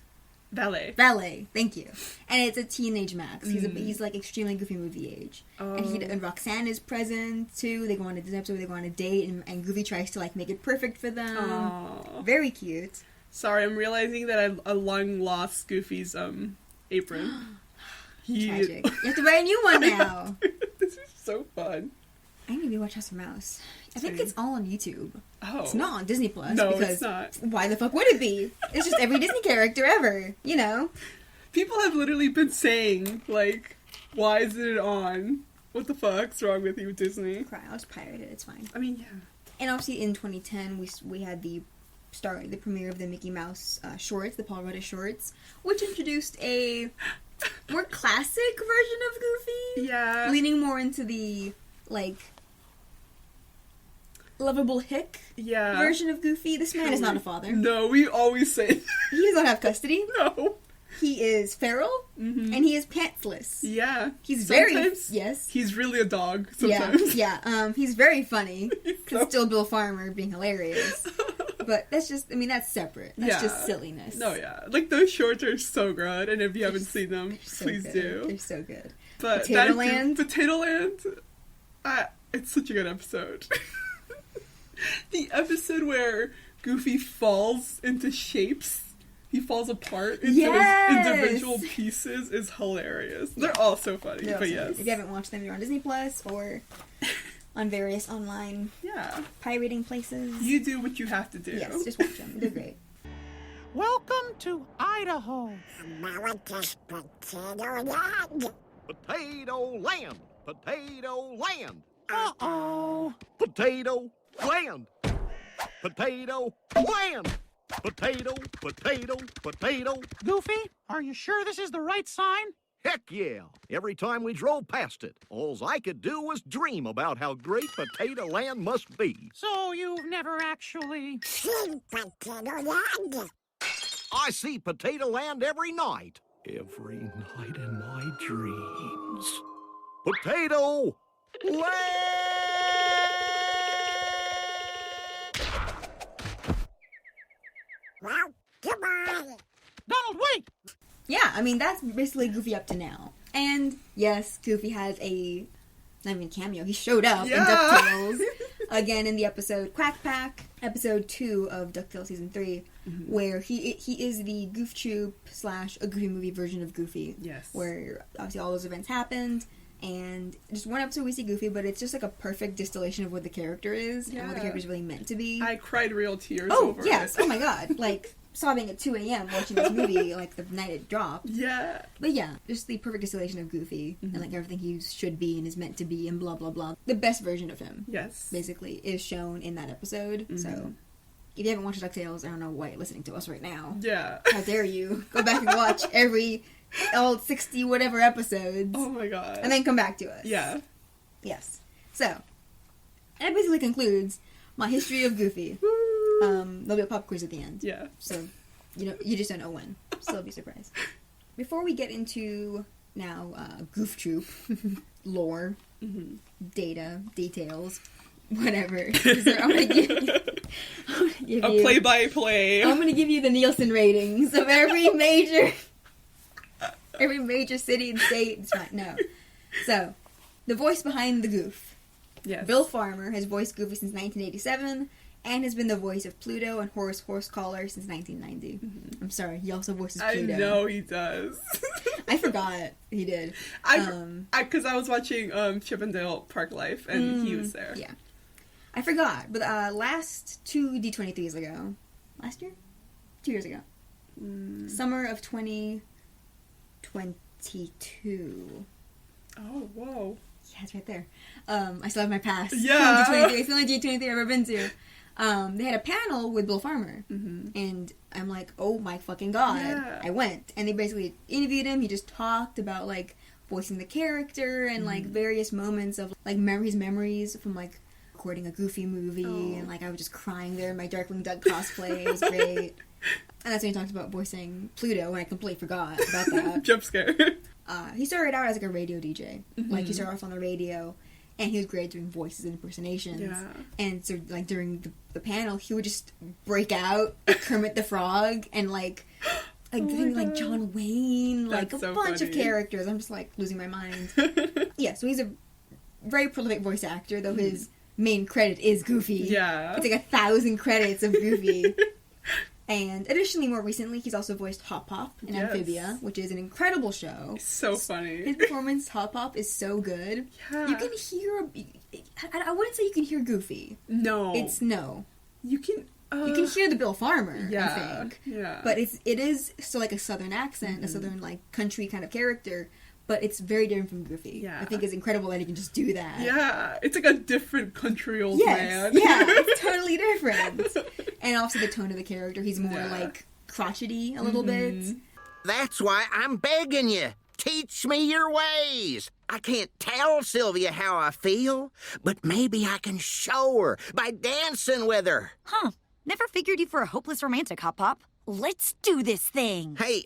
Valet. Valet, thank you. And it's a teenage Max. He's like extremely Goofy movie age. Oh. And Roxanne is present too. They go on this episode. They go on a date, and Goofy tries to like make it perfect for them. Aww. Very cute. Sorry, I'm realizing that I long lost Goofy's apron. Tragic. You have to buy a new one now. This is so fun. I need to watch House of Mouse. I think Same. it's all on YouTube. Oh. It's not on Disney Plus. No, because it's not. Why the fuck would it be? It's just every Disney character ever. You know. People have literally been saying, like, why isn't it on? What the fuck's wrong with you, Disney? Cry. I'll just pirate it. It's fine. I mean, yeah. And obviously in 2010 we had the premiere of the Mickey Mouse shorts, the Paul Rudd shorts, which introduced a more classic version of Goofy. Yeah. Leaning more into the like lovable hick Yeah. version of Goofy. This man is not a father. No, we always say He does not have custody. no. He is feral and he is pantsless. Yeah. He's Sometimes very yes. He's really a dog sometimes. Yeah. He's very funny. so- Still Bill Farmer being hilarious. But that's just, I mean, that's separate. That's Yeah. just silliness. No, yeah. Like, those shorts are so good, and if you haven't seen them, They're so please good. do. They're so good. But Potato Land? Potato Land, it's such a good episode. The episode where Goofy falls into shapes, he falls apart into Yes! individual pieces, is hilarious. They're all so funny, They're but also yes. good. If you haven't watched them, they're on Disney Plus or on various online Yeah. pirating places. You do what you have to do. Yes, just watch them. They're great. Welcome to Idaho. Potato Land! Potato Land! Uh-oh. Potato Land! Potato Land! Potato, potato, potato. Goofy, are you sure this is the right sign? Heck yeah! Every time we drove past it, alls I could do was dream about how great Potato Land must be. So you've never actually... I see Potato Land every night. Every night in my dreams. Potato Land! Donald, wait! Yeah, I mean, that's basically Goofy up to now. And, yes, Goofy has a... not even cameo. He showed up in DuckTales. Again in the episode Quack Pack, episode 2 of DuckTales Season 3, where he is the Goof Troop / a Goofy movie version of Goofy. Yes. Where, obviously, all those events happened, and just one episode we see Goofy, but it's just like a perfect distillation of what the character is, and what the Yeah. character is really meant to be. I cried real tears Oh, over yes. it. Oh, my God. Like, sobbing at 2 a.m. watching this movie, like, the night it dropped. Yeah. But yeah, just the perfect distillation of Goofy, and like everything he should be and is meant to be, and blah blah blah. The best version of him, Yes. basically, is shown in that episode. So, if you haven't watched DuckTales, I don't know why you're listening to us right now. Yeah. How dare you? Go back and watch all 60 whatever episodes. Oh my god. And then come back to us. Yeah. Yes. So, that basically concludes my history of Goofy. There'll be a pop quiz at the end. Yeah. So, you just don't know when. So you'll be surprised. Before we get into now Goof Troop lore, data, details, whatever. So I'm gonna give you a play-by-play. I'm gonna give you the Nielsen ratings of every major city and state. It's fine. No. So, the voice behind the Goof. Yes. Bill Farmer has voiced Goofy since 1987 and has been the voice of Pluto and Horace Horsecollar since 1990. I'm sorry, he also voices Pluto. I know he does. I forgot he did. Because I was watching Chip and Dale Park Life and he was there. Yeah. I forgot, but last 2 D23s ago. Last year? 2 years ago. Summer of 2022. Oh, whoa. Yeah, it's right there. I still have my pass. Yeah. D23. It's the only D23 I've ever been to. They had a panel with Bill Farmer. And I'm like, oh my fucking god. Yeah. I went. And they basically interviewed him. He just talked about, like, voicing the character and, like, various moments of, like, his memories from, like, recording a Goofy movie. And, like, I was just crying there in my Darkwing Duck cosplay. It was great. And that's when he talked about voicing Pluto, and I completely forgot about that. Jump scare. He started out as like a radio DJ. Like he started off on the radio, and he was great doing voices and impersonations. Yeah. And so like during the panel, he would just break out like Kermit the Frog and like doing like John Wayne, like That's a so bunch of funny. characters. I'm just like losing my mind. Yeah, so he's a very prolific voice actor, though his main credit is Goofy. Yeah. It's like 1,000 credits of Goofy. And additionally, more recently, he's also voiced Hop Pop in Amphibia, which is an incredible show. So funny. His performance, Hop Pop, is so good. Yeah. You can hear... I wouldn't say you can hear Goofy. No. No. You can... You can hear the Bill Farmer, yeah, I think. Yeah. But it is still like a southern accent, a southern, like, country kind of character. But it's very different from Goofy. Yeah. I think it's incredible that he can just do that. Yeah. It's like a different country old man. Yeah, it's totally different. And also the tone of the character. He's more, like, crotchety a little bit. That's why I'm begging you. Teach me your ways. I can't tell Sylvia how I feel, but maybe I can show her by dancing with her. Huh. Never figured you for a hopeless romantic, Hop Pop. Let's do this thing. Hey,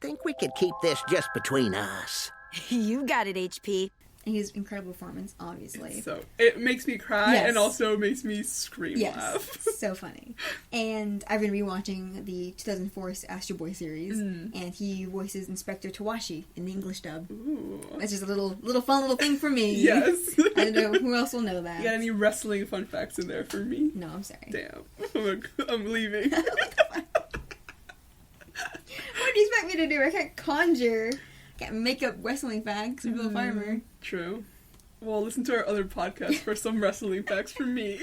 think we could keep this just between us. You got it, HP. And his incredible performance, obviously. So, it makes me cry and also makes me scream laugh. So funny. And I've been rewatching the 2004 Astro Boy series, and he voices Inspector Tawashi in the English dub. Ooh. That's just a little fun little thing for me. Yes. I don't know who else will know that. You got any wrestling fun facts in there for me? No, I'm sorry. Damn. I'm leaving. What do you expect me to do? I can't conjure. Can't make up wrestling facts with Bill Farmer. True. Well, listen to our other podcast for some wrestling facts from me.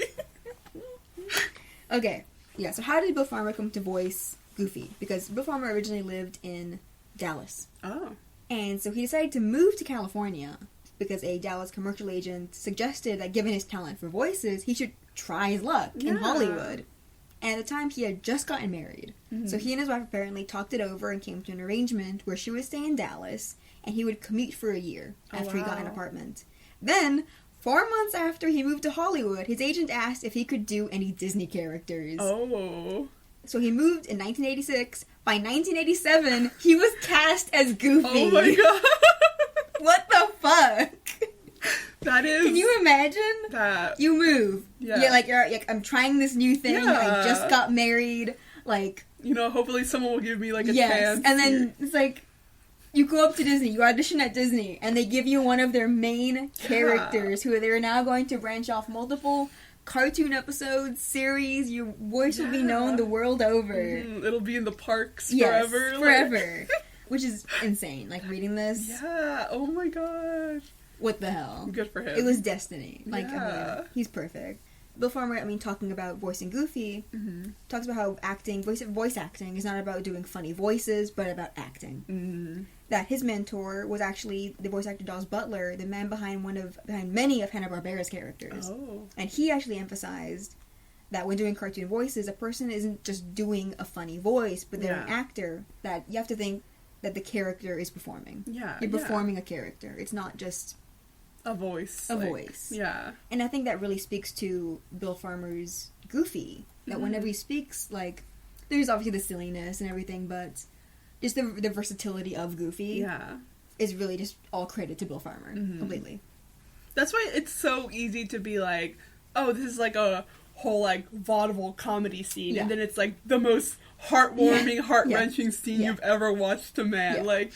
Okay. Yeah, so how did Bill Farmer come to voice Goofy? Because Bill Farmer originally lived in Dallas. Oh. And so he decided to move to California because a Dallas commercial agent suggested that given his talent for voices, he should try his luck in Hollywood. And at the time, he had just gotten married. So he and his wife apparently talked it over and came to an arrangement where she would stay in Dallas, and he would commute for a year after he got an apartment. Then, 4 months after he moved to Hollywood, his agent asked if he could do any Disney characters. Oh. So he moved in 1986. By 1987, he was cast as Goofy. Oh my god. What the fuck? That is... Can you imagine? That... You move. Yeah. You're like, I'm trying this new thing. Yeah. I just got married. Like... You know, hopefully someone will give me, like, a yes. chance. And then it's like, you go up to Disney, you audition at Disney, and they give you one of their main characters who they're now going to branch off multiple cartoon episodes, series. Your voice will be known the world over. It'll be in the parks yes, forever. Forever. Which is insane. Like, reading this. Yeah. Oh my gosh. What the hell? Good for him. It was destiny. Like, Yeah. I mean, he's perfect. Bill Farmer, talking about voicing Goofy, talks about how voice acting is not about doing funny voices, but about acting. That his mentor was actually the voice actor Dawes Butler, the man behind many of Hanna-Barbera's characters. Oh. And he actually emphasized that when doing cartoon voices, a person isn't just doing a funny voice, but they're an actor, that you have to think that the character is performing. Yeah. You're performing a character. It's not just a voice. A voice. Yeah. And I think that really speaks to Bill Farmer's Goofy. That whenever he speaks, like, there's obviously the silliness and everything, but just the versatility of Goofy is really just all credit to Bill Farmer. Completely. That's why it's so easy to be like, oh, this is like a whole, like, vaudeville comedy scene, and then it's, like, the most heartwarming, heart-wrenching scene you've ever watched to man. Like,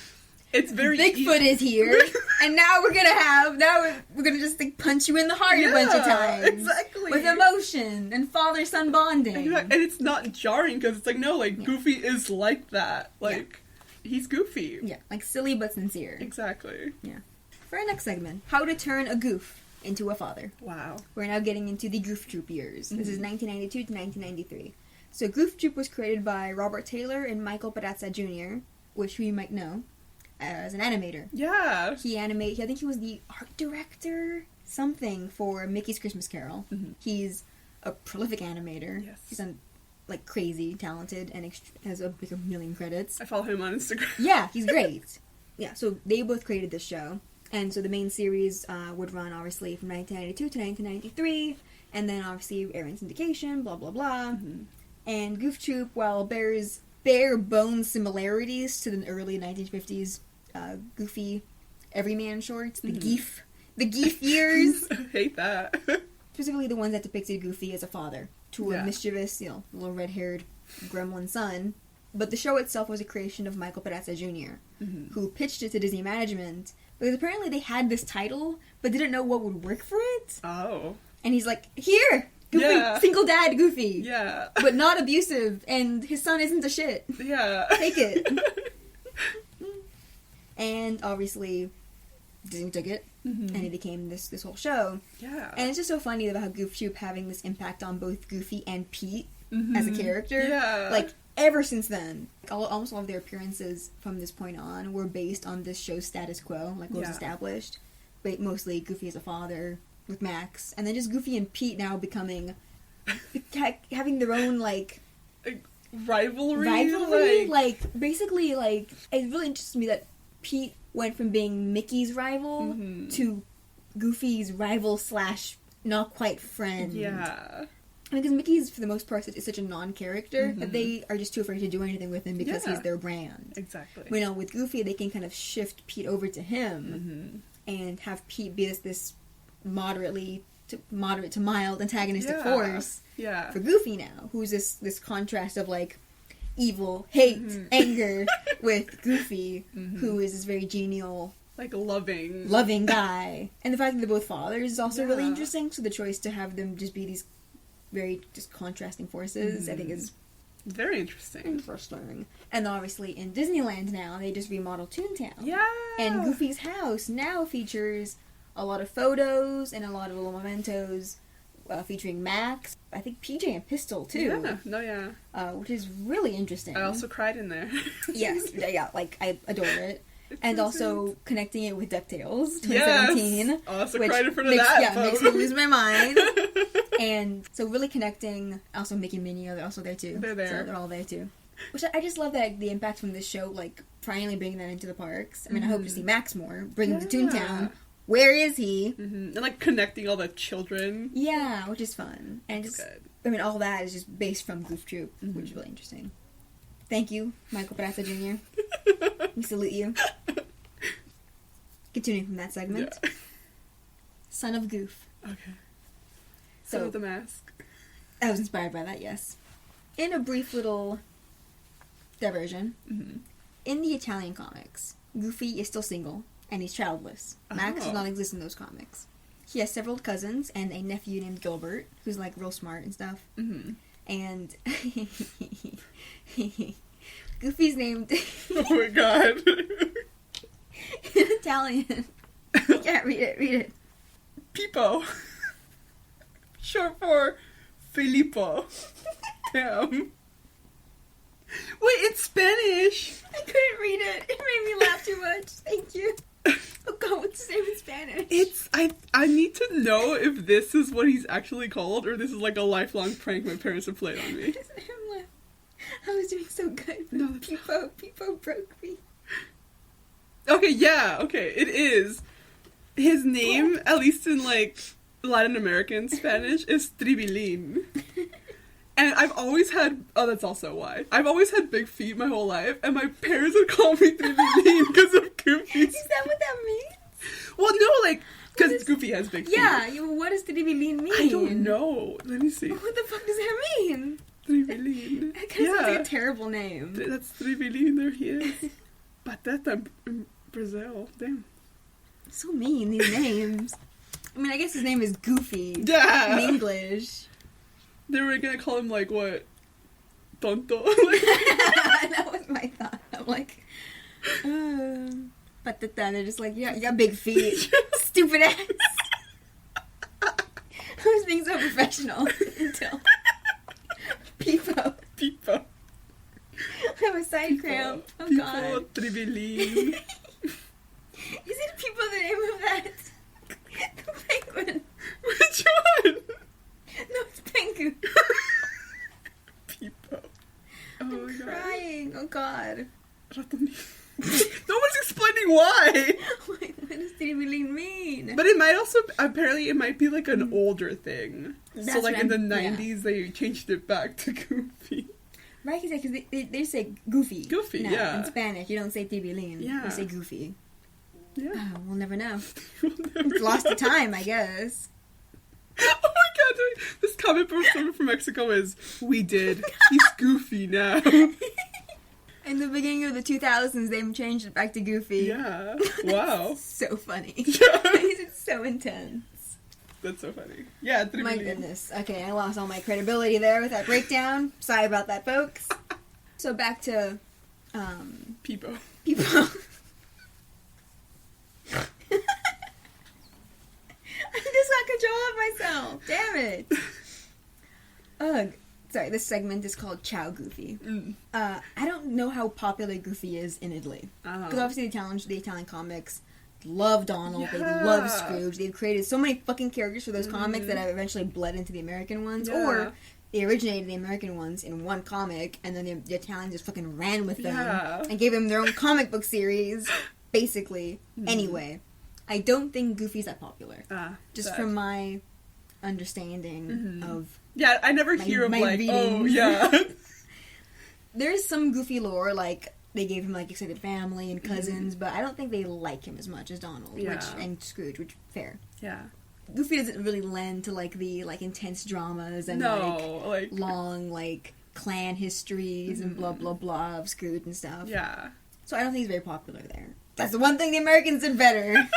it's very Bigfoot is here, and now we're gonna just, like, punch you in the heart a bunch of times. Exactly. With emotion and father-son bonding. Exactly. And it's not jarring, because it's like, no, like, Goofy is like that. Like, he's Goofy. Yeah, like, silly but sincere. Exactly. Yeah. For our next segment, how to turn a goof into a father. Wow. We're now getting into the Goof Troop years. This is 1992 to 1993. So Goof Troop was created by Robert Taylor and Michael Perazza Jr., which we might know as an animator. Yeah. I think he was the art director, something, for Mickey's Christmas Carol. He's a prolific animator. Yes. He's like crazy talented and has like a million credits. I follow him on Instagram. Yeah, he's great. Yeah, so they both created this show. And so the main series would run, obviously, from 1992 to 1993, and then, obviously, air in syndication, blah, blah, blah. And Goof Troop, while bears bare-bones similarities to the early 1950s Goofy everyman shorts, the Geef years. I hate that. Specifically the ones that depicted Goofy as a father to a mischievous, little red-haired gremlin son. But the show itself was a creation of Michael Perazza Jr., who pitched it to Disney management, because apparently they had this title, but didn't know what would work for it. Oh. And he's like, here! Goofy, single dad Goofy. Yeah. But not abusive, and his son isn't a shit. Yeah. Take it. And obviously, Disney took it, and it became this whole show. Yeah. And it's just so funny about how Goof Troop having this impact on both Goofy and Pete as a character. Yeah. Like, ever since then, almost all of their appearances from this point on were based on this show's status quo, like what was established. But mostly Goofy as a father with Max, and then just Goofy and Pete now becoming having their own like rivalry. Like basically, like it really interests me that Pete went from being Mickey's rival to Goofy's rival / not quite friend. Yeah. Because Mickey's, for the most part, is such a non-character that they are just too afraid to do anything with him because he's their brand. Exactly. You know, with Goofy, they can kind of shift Pete over to him and have Pete be this moderate to mild antagonistic force for Goofy now, who's this contrast of, like, evil, hate, anger with Goofy, who is this very genial, like, loving guy. And the fact that they're both fathers is also really interesting, so the choice to have them just be these very just contrasting forces, I think, is very interesting. And obviously in Disneyland now, they just remodeled Toontown. Yeah. And Goofy's house now features a lot of photos and a lot of little mementos featuring Max. I think PJ and Pistol too. Which is really interesting. I also cried in there. Yes, like I adore it. And also connecting it with DuckTales 2017. Yes. I also cried in front of that. Yeah, makes me lose my mind. And so really connecting, also Mickey and Minnie are also there too. They're there. So they're all there too. Which I just love that the impact from this show, like, finally bringing that into the parks. I mean, I hope to see Max more, bring him to Toontown. Where is he? And, like, connecting all the children. Yeah, which is fun. And just, good. I mean, all that is just based from Goof Troop, which is really interesting. Thank you, Michael Perazza Jr. We salute you. Continuing from that segment. Yeah. Son of Goof. Okay. Son of the Mask. I was inspired by that, yes. In a brief little diversion, in the Italian comics, Goofy is still single, and he's childless. Max does not exist in those comics. He has several cousins and a nephew named Gilbert, who's, like, real smart and stuff. And Goofy's named... Oh my god. in Italian. I can't read it. Pippo. Short for Filippo. Damn. Wait, it's Spanish. I couldn't read it. It made me laugh too much. Thank you. Oh god, what's his name in Spanish? I need to know if this is what he's actually called or this is like a lifelong prank my parents have played on me. I was doing so good. No, Pipo broke me. Okay, yeah, okay, it is. His name, at least in like Latin American Spanish, is Tribilin. And I've always had, that's also why. I've always had big feet my whole life, and my parents would call me Tribilin because of Goofy. Is that what that means? Well, no, like, because Goofy has big feet. Yeah, what does Tribilin mean? I don't know. Let me see. What the fuck does that mean? Tribilin. That kind of sounds like a terrible name. That's Tribilin, there he is. Pateta in Brazil. Damn. So mean, these names. I mean, I guess his name is Goofy. Yeah. In English. They were gonna call him, like, what? Tonto? That was my thought. I'm like, pateta. They're just like, yeah, you got big feet. Stupid ass. I was being so professional until Pipo. Pipo. I have a side cramp. Oh Pipo, god. Tribilin. Isn't Pipo the name of that? The penguin. Which one? No, it's Pengu. Pipo. I'm crying. Oh god. No one's explaining why. What does Tribilin mean? But it might also, apparently it might be like an older thing. That's so like what in the I'm- 90s they changed it back to Goofy. Right, because they say Goofy. Goofy, now, yeah. In Spanish, you don't say Tribilin. Yeah. You say Goofy. Yeah. We'll never know. It's lost to time, I guess. Oh my god, this comic book from Mexico is, we did. He's Goofy now. In the beginning of the 2000s, they changed it back to Goofy. Yeah. Wow. So funny. Yeah. It's so intense. That's so funny. Yeah, Tribilin. My goodness. Okay, I lost all my credibility there with that breakdown. Sorry about that, folks. So back to, Pipo. Pipo. I just got control of myself. Damn it. Ugh. Sorry, this segment is called Ciao Goofy. I don't know how popular Goofy is in Italy. Because obviously the Italian comics love Donald, they love Scrooge. They've created so many fucking characters for those comics that have eventually bled into the American ones. Yeah. Or they originated the American ones in one comic, and then the Italians just fucking ran with them and gave them their own comic book series, basically. Anyway, I don't think Goofy's that popular. Just from my understanding of... Yeah, I never hear of like, readings. Oh, yeah. There's some Goofy lore, like, they gave him, like, extended family and cousins, but I don't think they like him as much as Donald and Scrooge, which, fair. Yeah. Goofy doesn't really lend to, like, the, like, intense dramas and, like, long, like, clan histories and blah, blah, blah of Scrooge and stuff. Yeah. So I don't think he's very popular there. That's the one thing the Americans did better.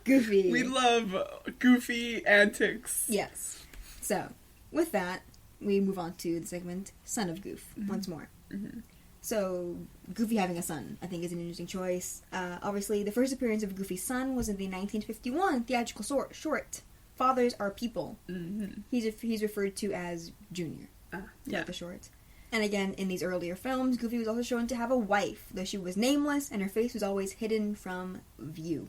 Goofy. We love goofy antics. Yes. So, with that, we move on to the segment Son of Goof, once more. So, Goofy having a son, I think, is an interesting choice. Obviously, the first appearance of Goofy's son was in the 1951 theatrical short, Fathers Are People. He's referred to as Junior, the short. And again, in these earlier films, Goofy was also shown to have a wife, though she was nameless and her face was always hidden from view.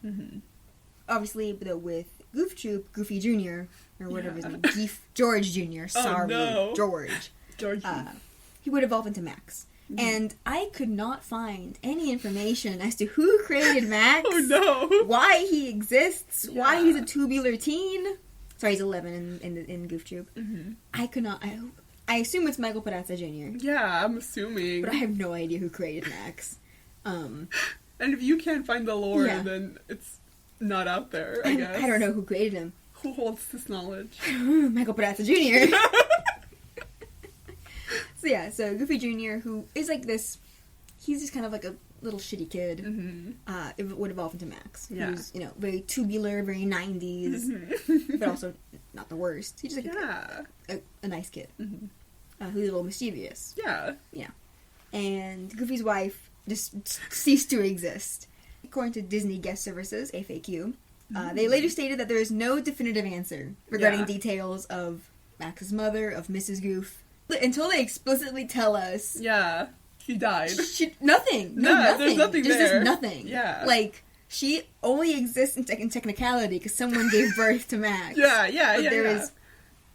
Obviously, though, with Goof Troop, Goofy Jr., or whatever his name is, George Jr., sorry, George. He would evolve into Max. And I could not find any information as to who created Max, why he exists, why he's a tubular teen. Sorry, he's 11 in Goof Troop. I could not... I assume it's Michael Perazza Jr. Yeah, I'm assuming. But I have no idea who created Max. And if you can't find the lore, then it's not out there, I guess. I don't know who created him. Who holds this knowledge? Michael Perazza Jr. So Goofy Jr., who is like this, he's just kind of like a little shitty kid, it would evolve into Max, who's, very tubular, very 90s, but also not the worst. He's just like a nice kid, who's a little mischievous. Yeah. And Goofy's wife just ceased to exist. According to Disney Guest Services, FAQ, they later stated that there is no definitive answer regarding details of Max's mother, of Mrs. Goof, until they explicitly tell us. Yeah, he died. Nothing. Nothing. There's nothing There's there. just nothing. Yeah. Like, she only exists in technicality because someone gave birth to Max. Yeah.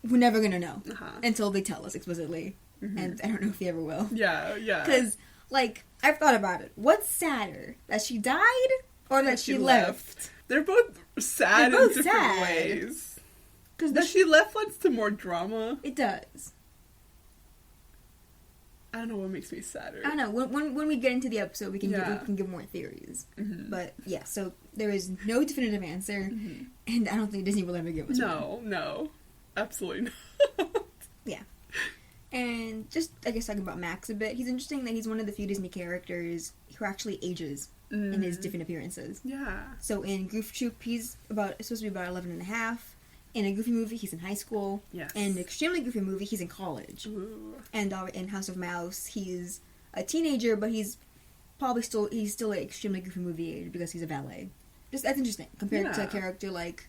We're never gonna know Uh-huh. until they tell us explicitly, and I don't know if they ever will. Yeah. Because, like, I've thought about it. What's sadder, that she died or that she left? They're both sad They're both in different sad. ways. Because That she left lends to more drama. it does. I don't know what makes me sadder. I don't know. When we get into the episode, we can Yeah. give more theories. Mm-hmm. But yeah, so there is no definitive answer, and I don't think Disney will ever give us one. No, absolutely not. And just, I guess, talking about Max a bit, he's interesting that he's one of the few Disney characters who actually ages in his different appearances. Yeah. So in Goof Troop, he's supposed to be about 11 and a half. In a Goofy movie, he's in high school. Yes. In an extremely Goofy movie, he's in college. Ooh. And in House of Mouse, he's a teenager, but he's still an extremely Goofy movie age because he's a valet. Just that's interesting compared to a character like,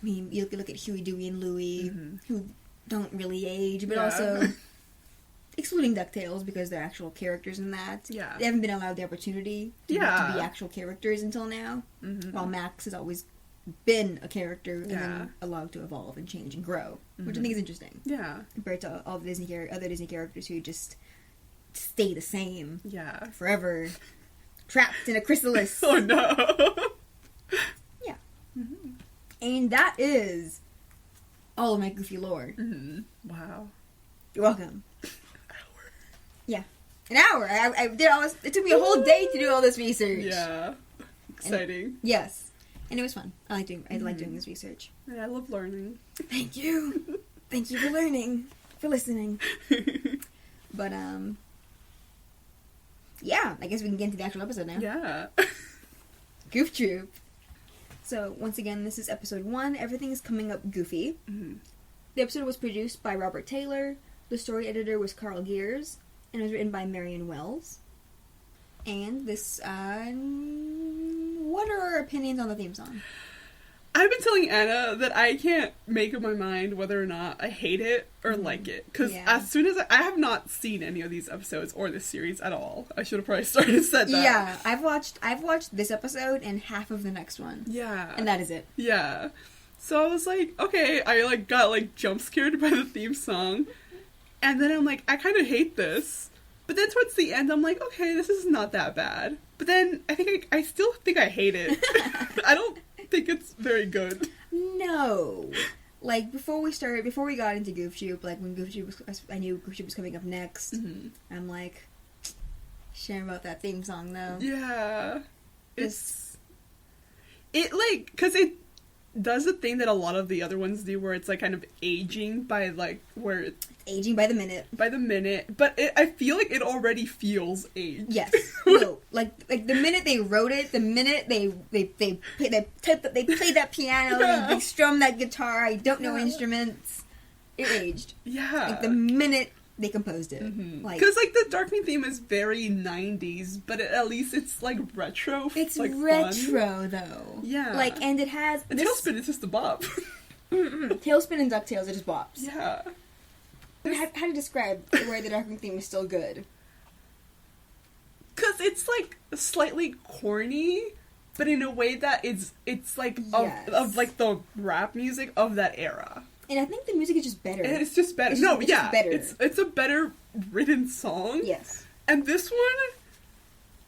I mean, you look at Huey, Dewey, and Louie, who don't really age, but also excluding DuckTales because they're actual characters in that. Yeah. They haven't been allowed the opportunity to be actual characters until now. While Max has always been a character and then allowed to evolve and change and grow, which I think is interesting. Yeah. Compared to all the other Disney characters who just stay the same. Yeah. Forever. Trapped in a chrysalis. Oh no. Yeah. And that is all of my Goofy lore. Wow. You're welcome. Yeah. An hour. I did all this. It took me a whole day to do all this research. Yeah. Exciting. Yes. And it was fun. I like doing this research. Yeah, I love learning. Thank you. Thank you for learning. For listening. But yeah, I guess we can get into the actual episode now. Yeah. Goof Troop. So, once again, this is episode 1. Everything is coming up goofy. The episode was produced by Robert Taylor. The story editor was Carl Gears. And it was written by Marion Wells. And this, what are our opinions on the theme song? I've been telling Anna that I can't make up my mind whether or not I hate it or like it. Because as soon as I have not seen any of these episodes or this series at all. I should have probably said that. Yeah, I've watched this episode and half of the next one. Yeah. And that is it. Yeah. So I was like, okay, I got jump scared by the theme song. And then I'm like, I kind of hate this. But then towards the end, I'm like, okay, this is not that bad. But then I still think I hate it. I don't think it's very good. No. Like, before we got into Goof Troop, like, when Goof Troop I knew Goof Troop was coming up next. I'm like, shame about that theme song, though. Yeah. Because it does the thing that a lot of the other ones do, where it's, like, kind of aging by, like, where it's aging by the minute. But I feel like it already feels aged. Yes. No. Like the minute they wrote it, the minute they played that piano, they strummed that guitar, I don't know instruments, it aged. Yeah. Like, the minute they composed it. Because, like, the Darkwing theme is very 90s, but at least it's, like, retro. It's like, retro, fun. though. Yeah. Like, and it has... And Tailspin is just a bop. Tailspin and DuckTales are just bops. Yeah. How to describe why the Darkwing theme is still good? Because it's, like, slightly corny, but in a way that it's like, of like, the rap music of that era. And I think the music is just better. And it's just better. Just better. It's a better written song. Yes. And this one,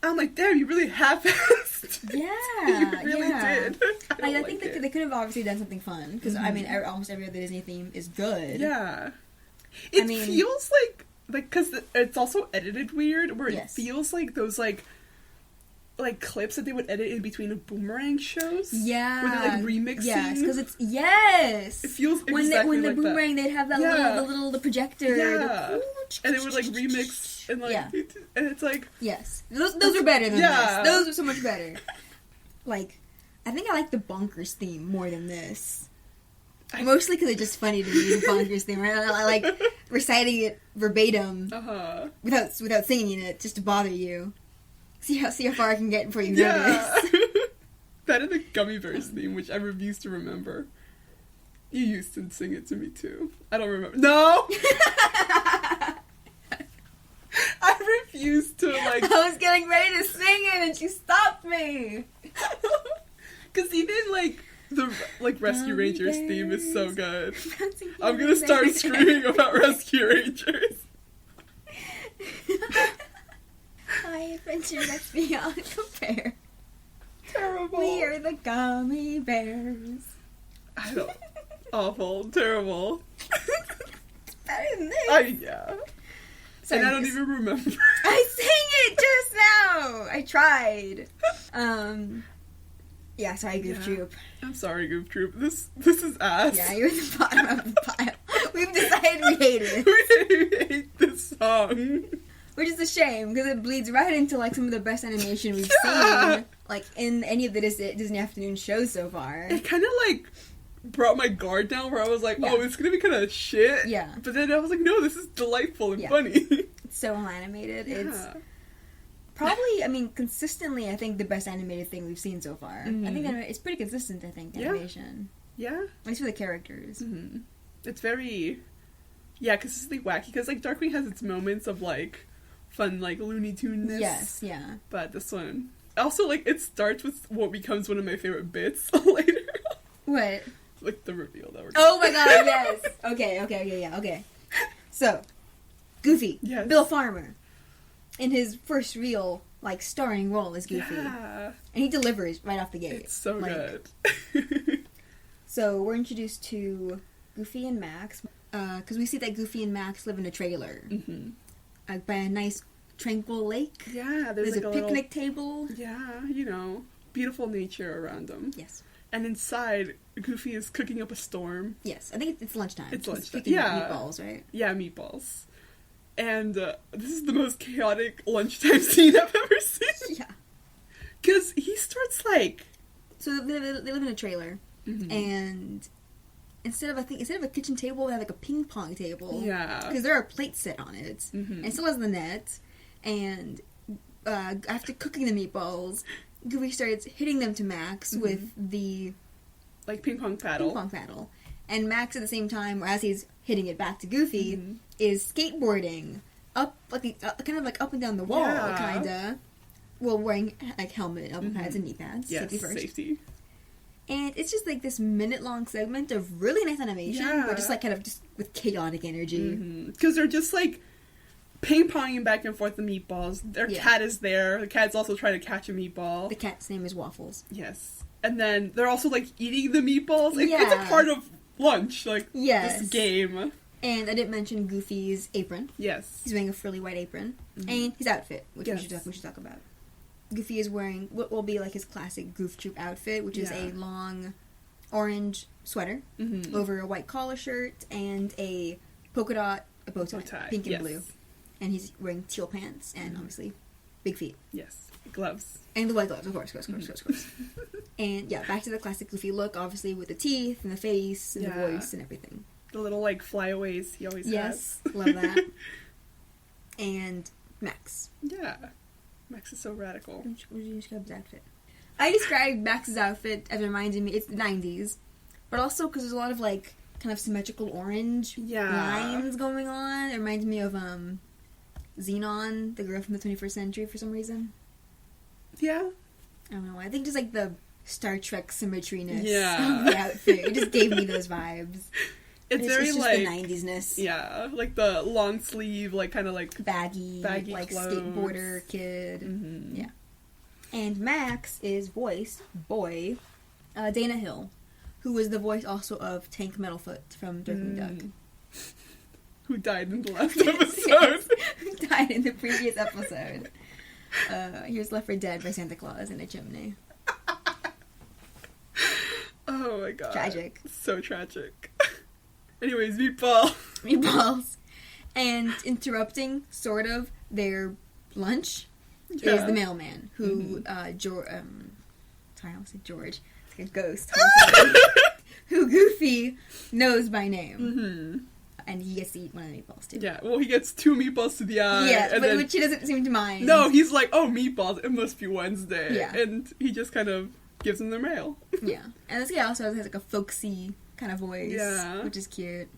I'm like, damn, you really half-assed. Yeah. You really did. I think they could have obviously done something fun. Because, I mean, almost every other Disney theme is good. Yeah. It feels like, because it's also edited weird, where it feels like those, like clips that they would edit in between of Boomerang shows. Yeah. Where they're, like, remixing. Yes, because it's, yes! It feels when exactly the like Boomerang, that. they'd have that the projector. Yeah. And they would, like, remix, and, like, and it's like... Yes. Those are better than this. Those are so much better. Like, I think I like the Bonkers theme more than this. Mostly because it's just funny to me, the Bonkers theme. Right? I like reciting it verbatim without singing it, just to bother you. See how far I can get before you notice. That and the Gummy Bears theme, which I refuse to remember. You used to sing it to me too. I don't remember. No! I refuse to, like... I was getting ready to sing it and she stopped me! Because even, like, the Rescue Rangers theme is so good. I'm gonna start screaming about Rescue Rangers. High adventure that's beyond compare. Terrible. We are the gummy bears. I don't... Awful. Terrible. Better than this. Yeah. Sorry, and I don't even remember. I sang it just now! I tried. Yeah, sorry, Goof Troop. I'm sorry, Goof Troop. This is ass. Yeah, you're at the bottom of the pile. We've decided we hate it. We hate this song. Which is a shame, because it bleeds right into, like, some of the best animation we've seen, like, in any of the Disney Afternoon shows so far. It kind of, like, brought my guard down, where I was like, oh, it's gonna be kind of shit. Yeah. But then I was like, no, this is delightful and funny. It's so well animated. Yeah. It's probably, I mean, consistently, I think, the best animated thing we've seen so far. Mm-hmm. I think it's pretty consistent, I think, animation. Yeah. At least for the characters. Mm-hmm. It's very, consistently wacky, because, like, Darkwing has its moments of, like, fun, like, Looney Tune-ness. Yes, yeah. But this one... Also, like, it starts with what becomes one of my favorite bits later. What? Like, the reveal that we're Oh my god, yes! Okay. So, Goofy. Yes. Bill Farmer. In his first real, like, starring role as Goofy. Yeah. And he delivers right off the gate. It's so good. So, we're introduced to Goofy and Max. Because we see that Goofy and Max live in a trailer. Mm-hmm. By a nice, tranquil lake. Yeah, there's like a picnic table. Yeah, you know, beautiful nature around them. Yes. And inside, Goofy is cooking up a storm. Yes, I think it's lunchtime. It's lunchtime. Cooking Yeah. meatballs, right? Yeah, meatballs. And this is the most chaotic lunchtime scene I've ever seen. Yeah. Because he starts, like... So they live in a trailer, and instead of a kitchen table, they have, like, a ping pong table. Yeah. Because there are plates set on it. And it still has the net. And after cooking the meatballs, Goofy starts hitting them to Max with the... Like, ping pong paddle. And Max, at the same time, as he's hitting it back to Goofy, is skateboarding up, like, kind of, like, up and down the wall, kinda. Well, wearing, like, helmet, elbow pads, and knee pads. Yes, safety first. safety. And it's just, like, this minute-long segment of really nice animation, but just, like, kind of just with chaotic energy. Because they're just, like, ping-ponging back and forth the meatballs. Their cat is there. The cat's also trying to catch a meatball. The cat's name is Waffles. Yes. And then they're also, like, eating the meatballs. Like, it's a part of lunch, like, this game. And I didn't mention Goofy's apron. Yes. He's wearing a frilly white apron. And his outfit, which we should talk about. Goofy is wearing what will be like his classic Goof Troop outfit, which is a long orange sweater over a white collar shirt and a polka dot bow tie, pink and blue. And he's wearing teal pants and obviously big feet. Yes, gloves. And the white gloves, of course. And yeah, back to the classic Goofy look, obviously with the teeth and the face and the voice and everything. The little like flyaways he always has. Yes, love that. And Max. Yeah. Max is so radical. What did you describe his outfit? I described Max's outfit as reminding me, it's the 90s, but also because there's a lot of, like, kind of symmetrical orange lines going on. It reminds me of, Xenon, the girl from the 21st century, for some reason. Yeah. I don't know why. I think just, like, the Star Trek symmetriness of Yeah. the outfit. It just gave me those vibes. It's very just like the 90s-ness. Yeah, like the long sleeve, like kind of like baggy like clothes. Skateboarder kid. Yeah. And Max is voiced by Dana Hill, who was the voice also of Tank Metalfoot from Darkwing Duck. Who died in the last episode. Who died in the previous episode. He was left for dead by Santa Claus in a chimney. Oh my god. Tragic. So tragic. Anyways, meatballs. And interrupting, sort of, their lunch is the mailman, who, George, sorry, I almost said George, it's like a ghost, who Goofy knows by name. And he gets to eat one of the meatballs, too. Yeah, well, he gets 2 meatballs to the eye. Yeah, and but then, which he doesn't seem to mind. No, he's like, oh, meatballs, it must be Wednesday. Yeah. And he just kind of gives them their mail. Yeah. And this guy also has, like, a folksy kind of voice, which is cute.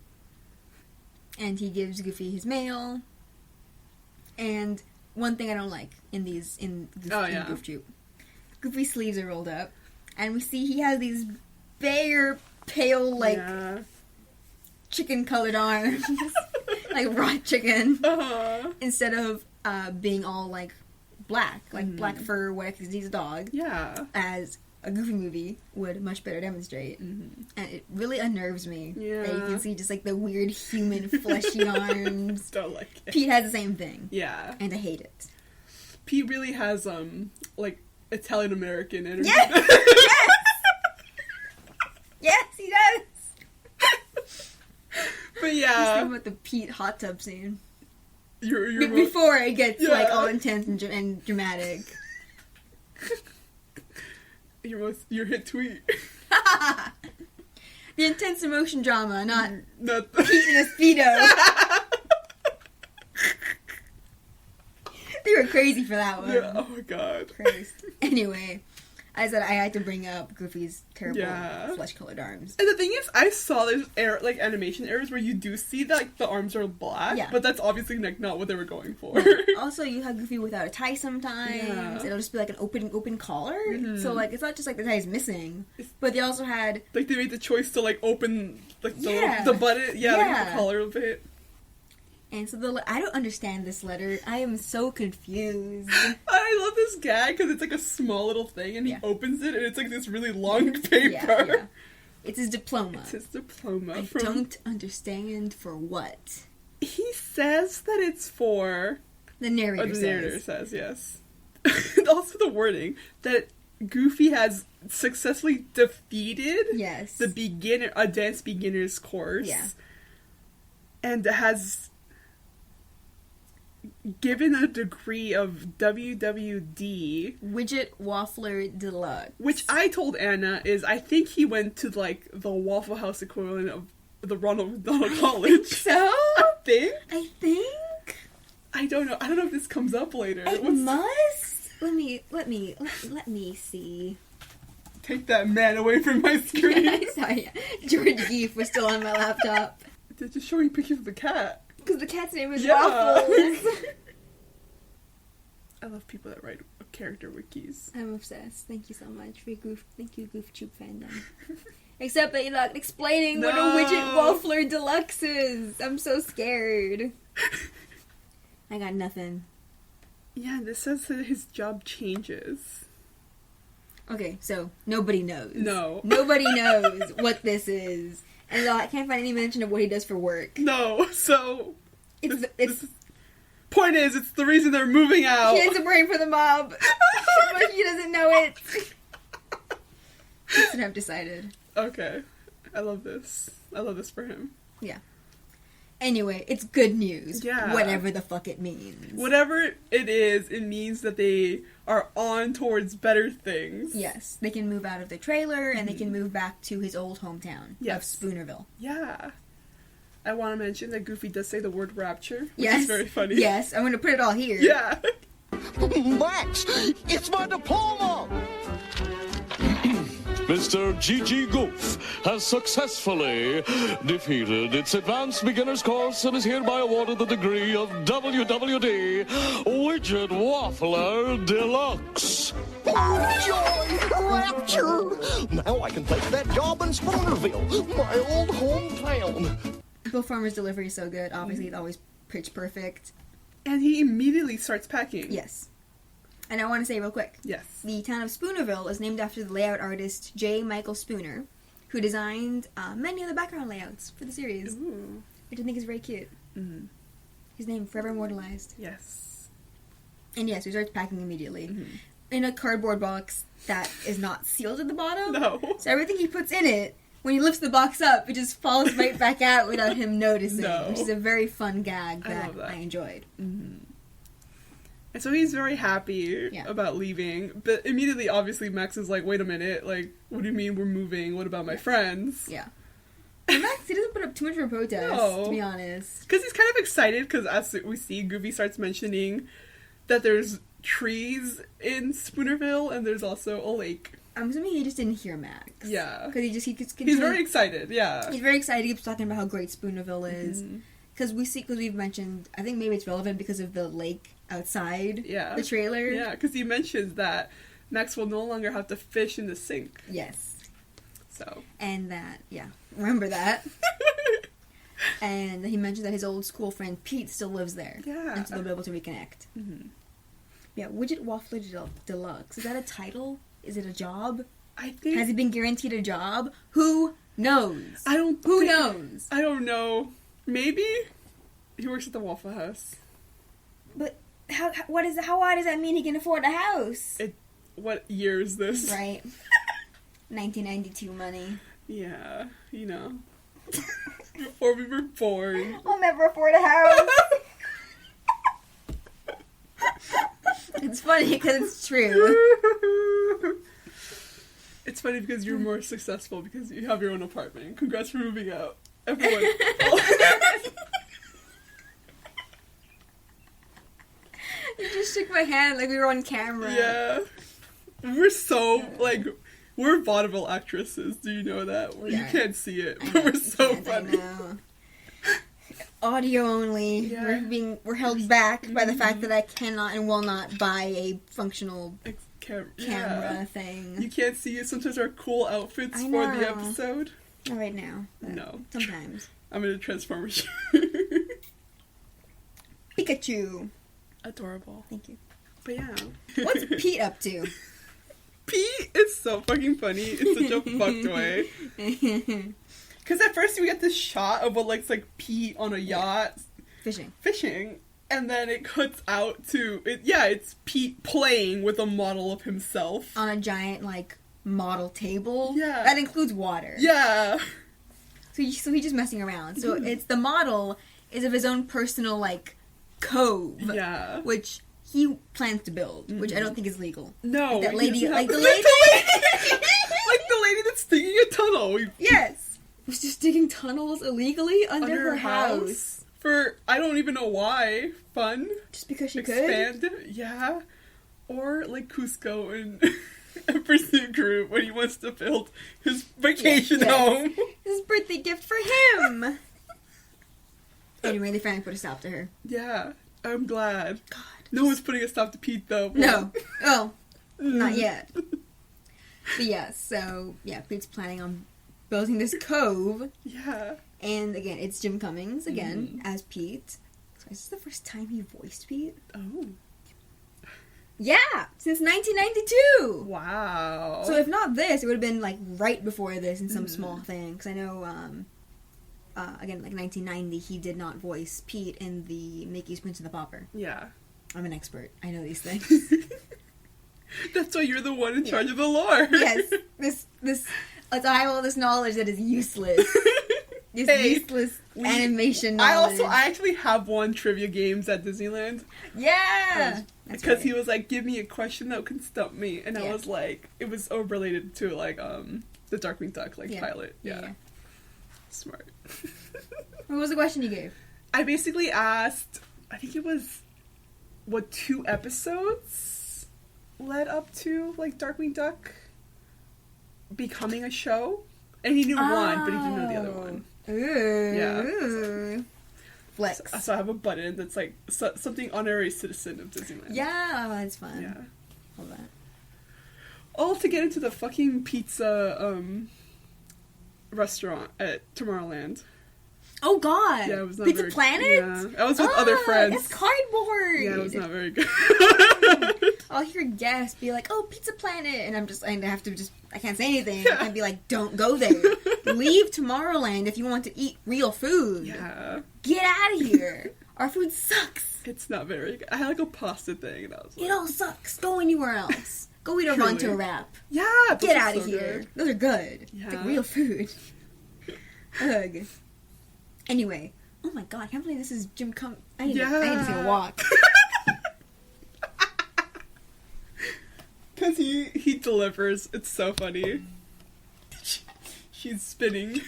And he gives Goofy his mail. And one thing I don't like in Goof Troop, Goofy's sleeves are rolled up, and we see he has these bare, pale, like, chicken-colored arms. Like raw chicken. Instead of being all, like, black. Like, black fur, whatever, because he's a dog. Yeah. As a Goofy movie would much better demonstrate. And it really unnerves me that you can see just, like, the weird human fleshy arms. Don't like it. Pete has the same thing. Yeah. And I hate it. Pete really has, like, Italian-American energy. Yes! Yes! Yes, he does! But yeah. Just think about the Pete hot tub scene. You're before it gets, like, all intense and dramatic. Your hit tweet. The intense emotion drama, not Not Pete in a Speedo. They were crazy for that one. Yeah, oh my god. Crazy. Anyway, I said I had to bring up Goofy's terrible flesh-colored arms. And the thing is, I saw there's like animation errors where you do see that like the arms are black, but that's obviously like not what they were going for. Also, you have Goofy without a tie sometimes. It'll just be like an open collar. So like it's not just like the tie is missing, but they also had like they made the choice to like open like the button, like the collar a bit. And so I don't understand this letter. I am so confused. I love this gag because it's like a small little thing, and he opens it, and it's like this really long paper. Yeah. It's his diploma. It's his diploma. I don't understand for what. He says that it's for... The narrator says. The narrator says, yes. And also the wording, that Goofy has successfully defeated a dance beginner's course. Yeah. And has given a degree of WWD. Widget Waffler Deluxe. Which I told Anna is, I think he went to, like, the Waffle House equivalent of the Ronald McDonald College. So? I think. I don't know. I don't know if this comes up later. It must? Let me see. Take that man away from my screen. Sorry. George Geef was still on my laptop. They're just showing pictures of the cat. Because the cat's name is Waffles. I love people that write character wikis. I'm obsessed. Thank you so much for your Goof Troop fandom. Except that you're not explaining what a Widget Waffler Deluxe is. I'm so scared. I got nothing. Yeah, this says that his job changes. Okay, so nobody knows. No. Nobody knows what this is. And I can't find any mention of what he does for work. No, so... It's point is, it's the reason they're moving out. He ends up working for the mob. But he doesn't know it. That's what I've decided. Okay. I love this. I love this for him. Yeah. Anyway, it's good news. Yeah. Whatever the fuck it means. Whatever it is, it means that they are on towards better things. Yes. They can move out of the trailer, and they can move back to his old hometown of Spoonerville. Yeah. I want to mention that Goofy does say the word rapture, which is very funny. Yes, I'm going to put it all here. Yeah. Max, it's my diploma! Mr. G.G. Goof has successfully defeated its advanced beginner's course and is hereby awarded the degree of WWD Widget Waffler Deluxe. Oh, joy! Rapture! Now I can take that job in Spoonerville, my old hometown. Bill Farmer's delivery is so good. Obviously, it's always pitch perfect. And he immediately starts packing. Yes. And I want to say real quick. Yes. The town of Spoonerville is named after the layout artist J. Michael Spooner, who designed many of the background layouts for the series. Ooh. Which I think is very cute. Mm-hmm. His name forever immortalized. Yes. And yes, he starts packing immediately. Mm-hmm. In a cardboard box that is not sealed at the bottom. No. So everything he puts in it, when he lifts the box up, it just falls right back out without him noticing. No. Which is a very fun gag I love that. I enjoyed. Mm-hmm. And so he's very happy about leaving, but immediately, obviously, Max is like, wait a minute, like, what do you mean we're moving? What about my friends? Yeah. And Max, he doesn't put up too much of a protest, to be honest. Because he's kind of excited, because as we see, Goofy starts mentioning that there's trees in Spoonerville, and there's also a lake. I'm assuming he just didn't hear Max. Yeah. Because he's very excited, yeah. He's very excited, he keeps talking about how great Spoonerville is. Because we've mentioned, I think maybe it's relevant because of the lake outside the trailer. Yeah, because he mentions that Max will no longer have to fish in the sink. Yes. So. And that, yeah. Remember that. And he mentioned that his old school friend Pete still lives there. Yeah. And so they'll be able to reconnect. Mm-hmm. Yeah, Widget Waffler Deluxe. Is that a title? Is it a job? I think... Has he been guaranteed a job? Who knows? Who knows? I don't know. Maybe he works at the Waffle House. But how why does that mean he can afford a house? What year is this? Right. 1992 money. Yeah, you know. Before we were born. I'll never afford a house. It's funny because it's true. It's funny because you're more successful because you have your own apartment. Congrats for moving out. Everyone. You just shook my hand like we were on camera. Yeah. We're so, like, we're vaudeville actresses. Do you know that? You can't see it, but we're so funny. I know. Audio only. Yeah. We're held back by the fact that I cannot and will not buy a functional camera thing. You can't see sometimes our cool outfits for the episode. Not right now. No. Sometimes. I'm in a Transformers. Pikachu. Adorable. Thank you. But yeah. What's Pete up to? Pete is so fucking funny in such a fucked way. Because at first we get this shot of what looks like Pete on a yacht. Fishing. And then it cuts out to, it's Pete playing with a model of himself. On a giant, like, model table. Yeah. That includes water. Yeah. So he's just messing around. So it's the model is of his own personal, like, cove. Yeah. Which he plans to build, which I don't think is legal. No. Like that lady, like the lady like the lady that's digging a tunnel. Yes. Was just digging tunnels illegally under her house. For, I don't even know why. Fun. Just because she could? Yeah. Or, like, Cusco in a Pursuit Group when he wants to build his vacation home. His birthday gift for him. Anyway, they finally put a stop to her. Yeah. I'm glad. God. No one's putting a stop to Pete, though. No. Oh. Not yet. But yeah, so, Pete's planning on building this cove. Yeah. And again, it's Jim Cummings again as Pete. So is this the first time he voiced Pete? Oh. Yeah, since 1992. Wow. So if not this, it would have been like right before this in some small thing. Because I know, again, like 1990, he did not voice Pete in the Mickey's Prince and the Pauper. Yeah. I'm an expert. I know these things. That's why you're the one in charge of the lore. Yes. I have all this knowledge that is useless. Useless animation knowledge. I actually have won trivia games at Disneyland. Yeah! Because he was like, give me a question that can stump me. And I was like, it was related to like, the Darkwing Duck, like, pilot. Yeah. Smart. What was the question you gave? I basically asked, I think it was, 2 episodes led up to, like, Darkwing Duck becoming a show? And he knew one, but he didn't know the other one. Ooh. Yeah. Flex. So I have a button that's like something honorary citizen of Disneyland. Yeah, that's fun. Yeah. All that. All to get into the fucking pizza restaurant at Tomorrowland. Oh god! Yeah, it was not Pizza very Planet? Yeah, I was with other friends. It's cardboard! Yeah, it was not very good. I'll hear guests be like, oh, Pizza Planet! And I can't say anything. I can't be like, don't go there. Leave Tomorrowland if you want to eat real food. Yeah. Get out of here. Our food sucks. It's not very good. I had like a pasta thing and I was like, it all sucks. Go anywhere else. Go eat a run to a wrap. Yeah! Get out of here. Good. Those are good. Yeah. It's like real food. Ugh. Anyway. Oh my god, I can't believe this is Jim Cummings. I need to take a walk. Because he delivers. It's so funny. She's spinning.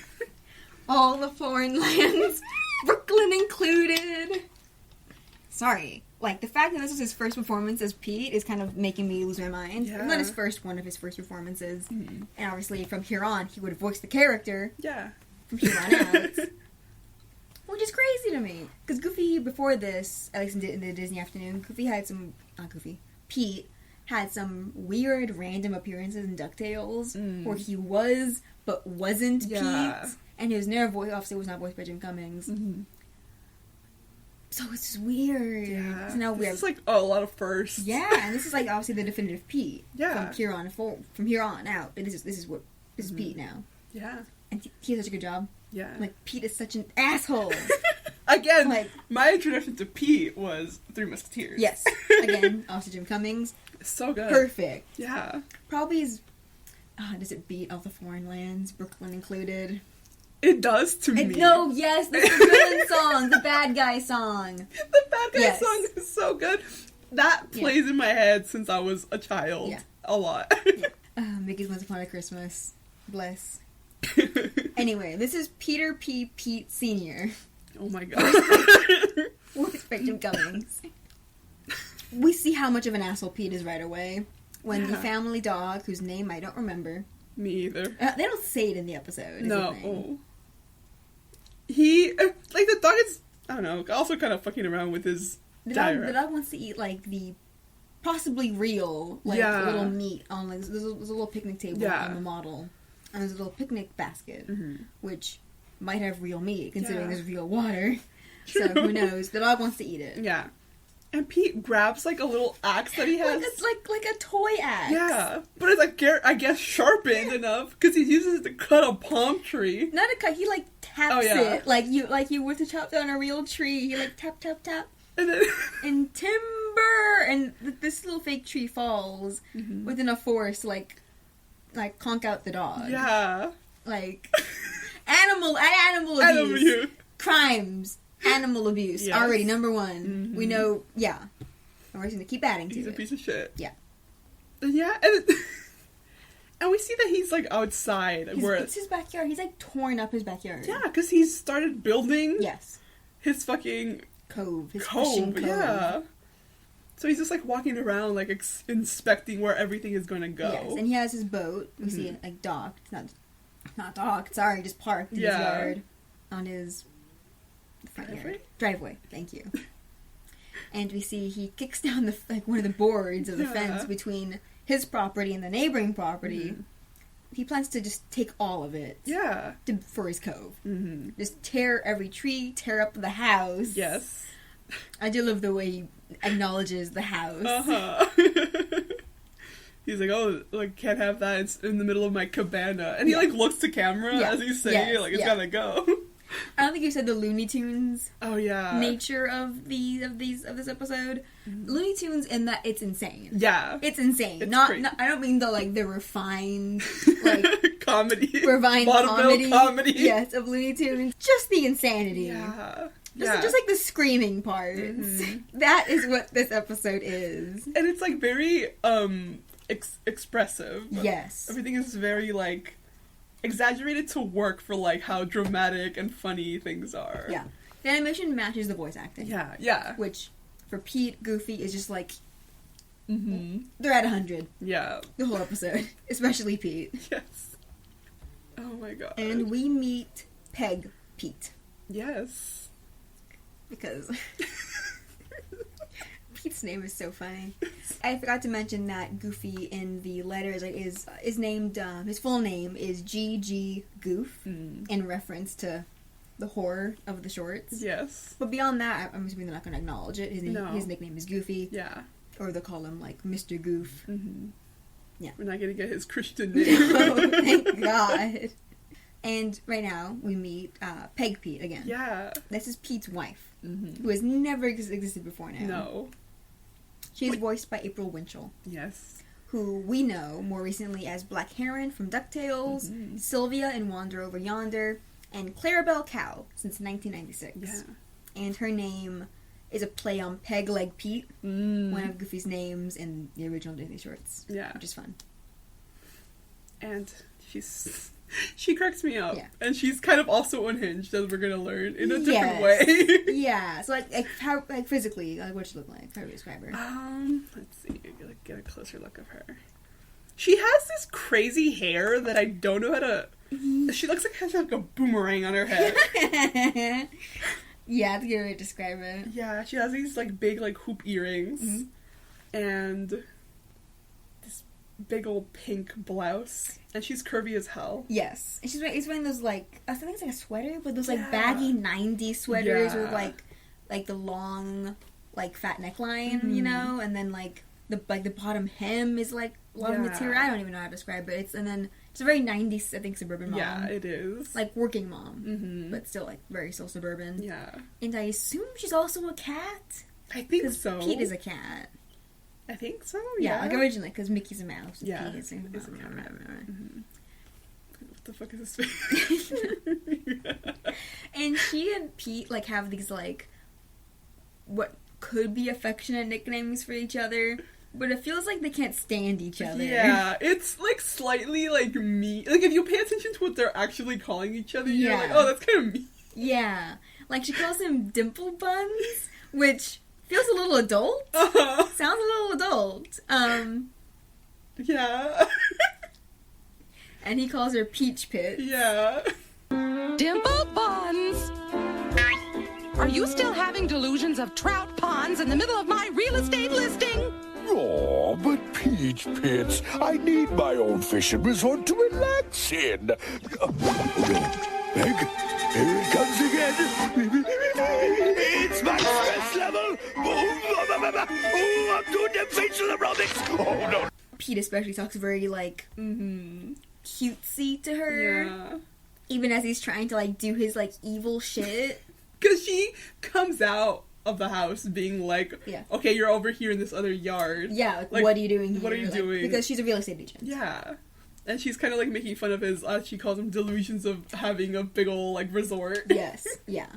All the foreign lands. Brooklyn included. Sorry. Like, the fact that this was his first performance as Pete is kind of making me lose my mind. Yeah. Not his first, one of his first performances. Mm-hmm. And obviously, from here on, he would have voiced the character. Yeah. From here on out. Which is crazy to me. Because Goofy, before this, at least in the Disney afternoon, Pete had some weird random appearances in DuckTales where he was but wasn't Pete, and his never voice obviously was not voiced by Jim Cummings. So it's just weird. Yeah. So now it's like a lot of firsts. Yeah, and this is like obviously the definitive Pete. Yeah. From here on out. This is Pete now. Yeah. And he has such a good job. Yeah. Like, Pete is such an asshole. Again, like, my introduction to Pete was Three Musketeers. Yes. Again, also Jim Cummings. So good. Perfect. Yeah. Probably is... does it beat All the Foreign Lands, Brooklyn included? It does to me. No, yes, the villain song, the bad guy song. The bad guy song is so good. That plays in my head since I was a child. Yeah. A lot. Mickey's Once Upon a Christmas. Bless. Anyway, this is Peter P. Pete Sr. Oh my god. With Jim Cummings. We see how much of an asshole Pete is right away. When the family dog, whose name I don't remember. Me either. They don't say it in the episode. No. He, like, the dog is, I don't know, also kind of fucking around with his diarrhea. The dog wants to eat, like, the possibly real, like, little meat on, like, there's a little picnic table on the model. And there's a little picnic basket, which might have real meat, considering there's real water. So, who knows? The dog wants to eat it. Yeah. And Pete grabs, like, a little axe that he has. It's like a toy axe. Yeah. But it's, like, I guess, sharpened enough, because he uses it to cut a palm tree. Not a cut, he, like, taps it. Like you were to chop down a real tree. He, like, tap, tap, tap. And then... and timber! And this little fake tree falls with enough force to, like, conk out the dog. Yeah. Like, animal abuse. Crimes. Animal abuse. Yes. Already, number one. We know, And we're just gonna keep adding to it. He's a piece of shit. Yeah. Yeah, and we see that he's, like, outside. It's his backyard. He's, like, torn up his backyard. Yeah, because he's started building his fucking... Cove. His cove. fishing cove. Yeah. So he's just, like, walking around, like, inspecting where everything is gonna go. Yes, and he has his boat. We see it, like, docked. It's not docked, sorry, just parked in his yard. On his... Driveway. Thank you. And we see he kicks down one of the boards of the fence between his property and the neighboring property. He plans to just take all of it. Yeah. For his cove. Just tear every tree, tear up the house. Yes. I do love the way he acknowledges the house. He's like, oh, like, can't have that. It's in the middle of my cabana. And he, like, looks to camera as he's saying it, like, it's gotta go. I don't think you said the Looney Tunes. Oh yeah. Nature of this episode. Looney Tunes in that it's insane. Yeah. It's insane. It's not I don't mean the refined comedy. Refined comedy. Yes, of Looney Tunes. Just the insanity. Yeah. Just like the screaming parts. That is what this episode is. And it's like very expressive. Yes. Everything is very like exaggerated to work for like how dramatic and funny things are. Yeah. The animation matches the voice acting. Yeah. Which for Pete, Goofy is just like they're at 100. Yeah. The whole episode. Especially Pete. Yes. Oh my god. And we meet Peg Pete. Yes. Because Pete's name is so funny. I forgot to mention that Goofy in the letters is named, his full name is G.G. Goof, in reference to the horror of the shorts. Yes. But beyond that, I'm assuming they're not going to acknowledge it. His nickname is Goofy. Yeah. Or they'll call him, like, Mr. Goof. Yeah. We're not going to get his Christian name. Oh, thank God. And right now, we meet Peg Pete again. Yeah. This is Pete's wife, who has never existed before now. No. She's voiced by April Winchell. Yes. Who we know more recently as Black Heron from DuckTales, Sylvia in Wander Over Yonder, and Clarabelle Cow since 1996. Yeah. And her name is a play on Peg Leg Pete, one of Goofy's names in the original Disney shorts. Yeah. Which is fun. And she cracks me up. Yeah. And she's kind of also unhinged, as we're gonna learn, in a different way. Yeah. So, how physically, what'd she look like? How do you describe her? Let's see. Get a closer look of her. She has this crazy hair that I don't know how to... She looks like has like a boomerang on her head. Yeah, that's a good way to describe it. Yeah, she has these, like, big, like, hoop earrings. And... big old pink blouse, and she's curvy as hell. Yes, and he's wearing those like I think it's like a sweater, but those like baggy '90s sweaters with like the long like fat neckline, you know, and then like the bottom hem is like a lot of material. I don't even know how to describe it. And then it's a very '90s, I think, suburban mom. Yeah, it is like working mom, but still like very still suburban. Yeah, and I assume she's also a cat. I think so. Pete is a cat. I think so. Yeah, like originally, because Mickey's a mouse. Yeah, Pete is a cat. What the fuck is this face? And she and Pete like have these like what could be affectionate nicknames for each other, but it feels like they can't stand each other. Yeah, it's like slightly like mean. Like if you pay attention to what they're actually calling each other, you're like, oh, that's kind of mean. Yeah, like she calls him Dimple Buns, which feels a little adult. Sounds a little adult. Yeah. And he calls her Peach Pit. Yeah. Dimple Buns! Are you still having delusions of trout ponds in the middle of my real estate listing? Oh, but Peach Pits, I need my own fishing resort to relax in. Meg, here it comes again. It's my stress level. Oh, I'm doing them facial aerobics. Oh, no. Pete especially talks very, like, cutesy to her. Yeah. Even as he's trying to, like, do his, like, evil shit. Because she comes out of the house being like, okay, you're over here in this other yard. Yeah, like what are you doing here? What are you doing? Because she's a real estate agent. Yeah. And she's kind of, like, making fun of his, she calls him delusions of having a big old, like, resort. Yes, yeah.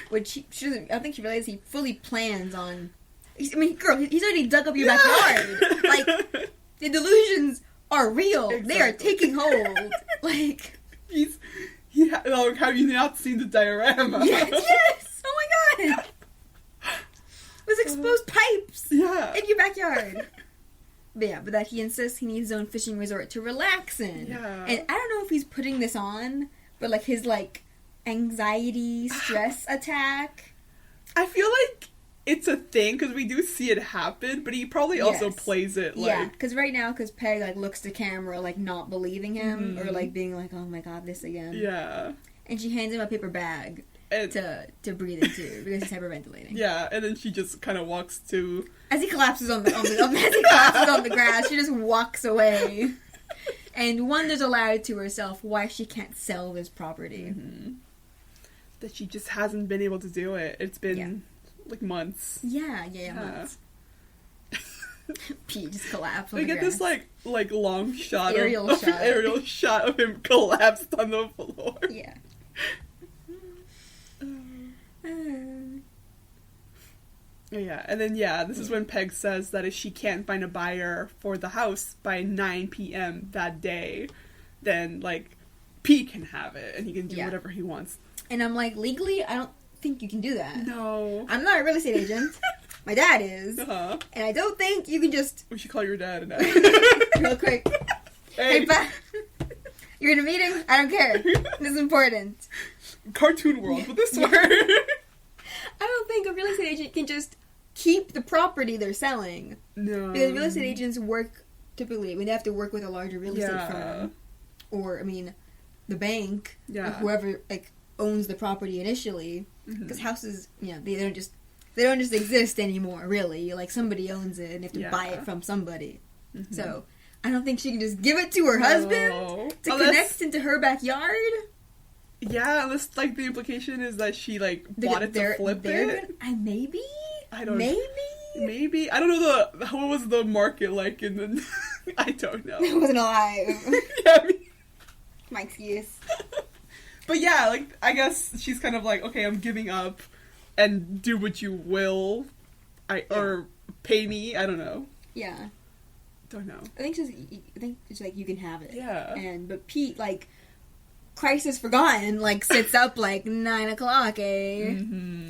Which she doesn't, I think she realizes he fully plans on, I mean, girl, he's already dug up your backyard. Like, the delusions are real. Exactly. They are taking hold. Like, have you not seen the diorama? Yes! Oh my god! Those exposed pipes! Yeah. In your backyard. But yeah, but that he insists he needs his own fishing resort to relax in. Yeah. And I don't know if he's putting this on, but like his like anxiety, stress attack. I feel like it's a thing because we do see it happen, but he probably also plays it like... Yeah, because right now, because Peg like looks to camera like not believing him or like being like, oh my god, this again. Yeah. And she hands him a paper bag to breathe into because he's hyperventilating. Yeah, and then she just kind of walks to... As he collapses on the grass, she just walks away and wonders aloud to herself why she can't sell this property. That she just hasn't been able to do it. It's been like months. Yeah, months. Pete just collapsed on we the get grass. this like long shot aerial shot of him collapsed on the floor. Yeah. Yeah, and then this is when Peg says that if she can't find a buyer for the house by 9 p.m. that day, then like Pete can have it and he can do whatever he wants. And I'm like, legally, I don't think you can do that. No. I'm not a real estate agent. My dad is. And I don't think you can just... We should call your dad and real quick. Hey, Pa. You're in a meeting? I don't care. This is important. Cartoon world, but this work. I don't think a real estate agent can just keep the property they're selling. No. Because real estate agents work, typically, they have to work with a larger real estate firm. Or, I mean, the bank. Or whoever, like, owns the property initially. Because houses, they don't just exist anymore, really. Like, somebody owns it, and you have to buy it from somebody. So, I don't think she can just give it to her husband to connect into her backyard. Yeah, unless, like, the implication is that she, like, bought it to flip it. Maybe? I don't know. Maybe? I don't know what was the market like in the... I don't know. It wasn't alive. My excuse. But yeah, like, I guess she's kind of like, okay, I'm giving up and do what you will. Or pay me, I don't know. Yeah. Don't know. I think it's like, you can have it. Yeah. But Pete, like... Crisis Forgotten, like, sits up, like, 9 o'clock, eh?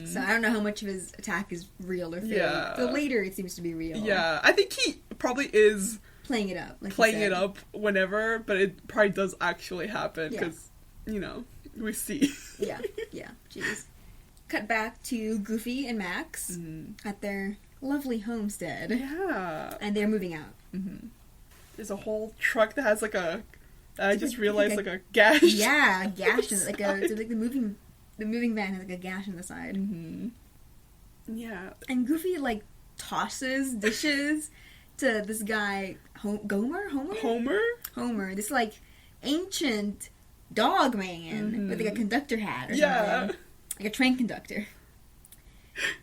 So I don't know how much of his attack is real or fake. Yeah. The later it seems to be real. Yeah, I think he probably is... Playing it up. Like playing it up whenever, but it probably does actually happen, because, we see. Yeah, jeez. Cut back to Goofy and Max at their lovely homestead. Yeah. And they're moving out. There's a whole truck that has like a. I just realized like a gash. Yeah, a gash. It's like the moving van has like a gash in the side. Mm-hmm. Yeah. And Goofy like tosses dishes to this guy Homer. This like ancient dog man with like a conductor hat or something. Like a train conductor.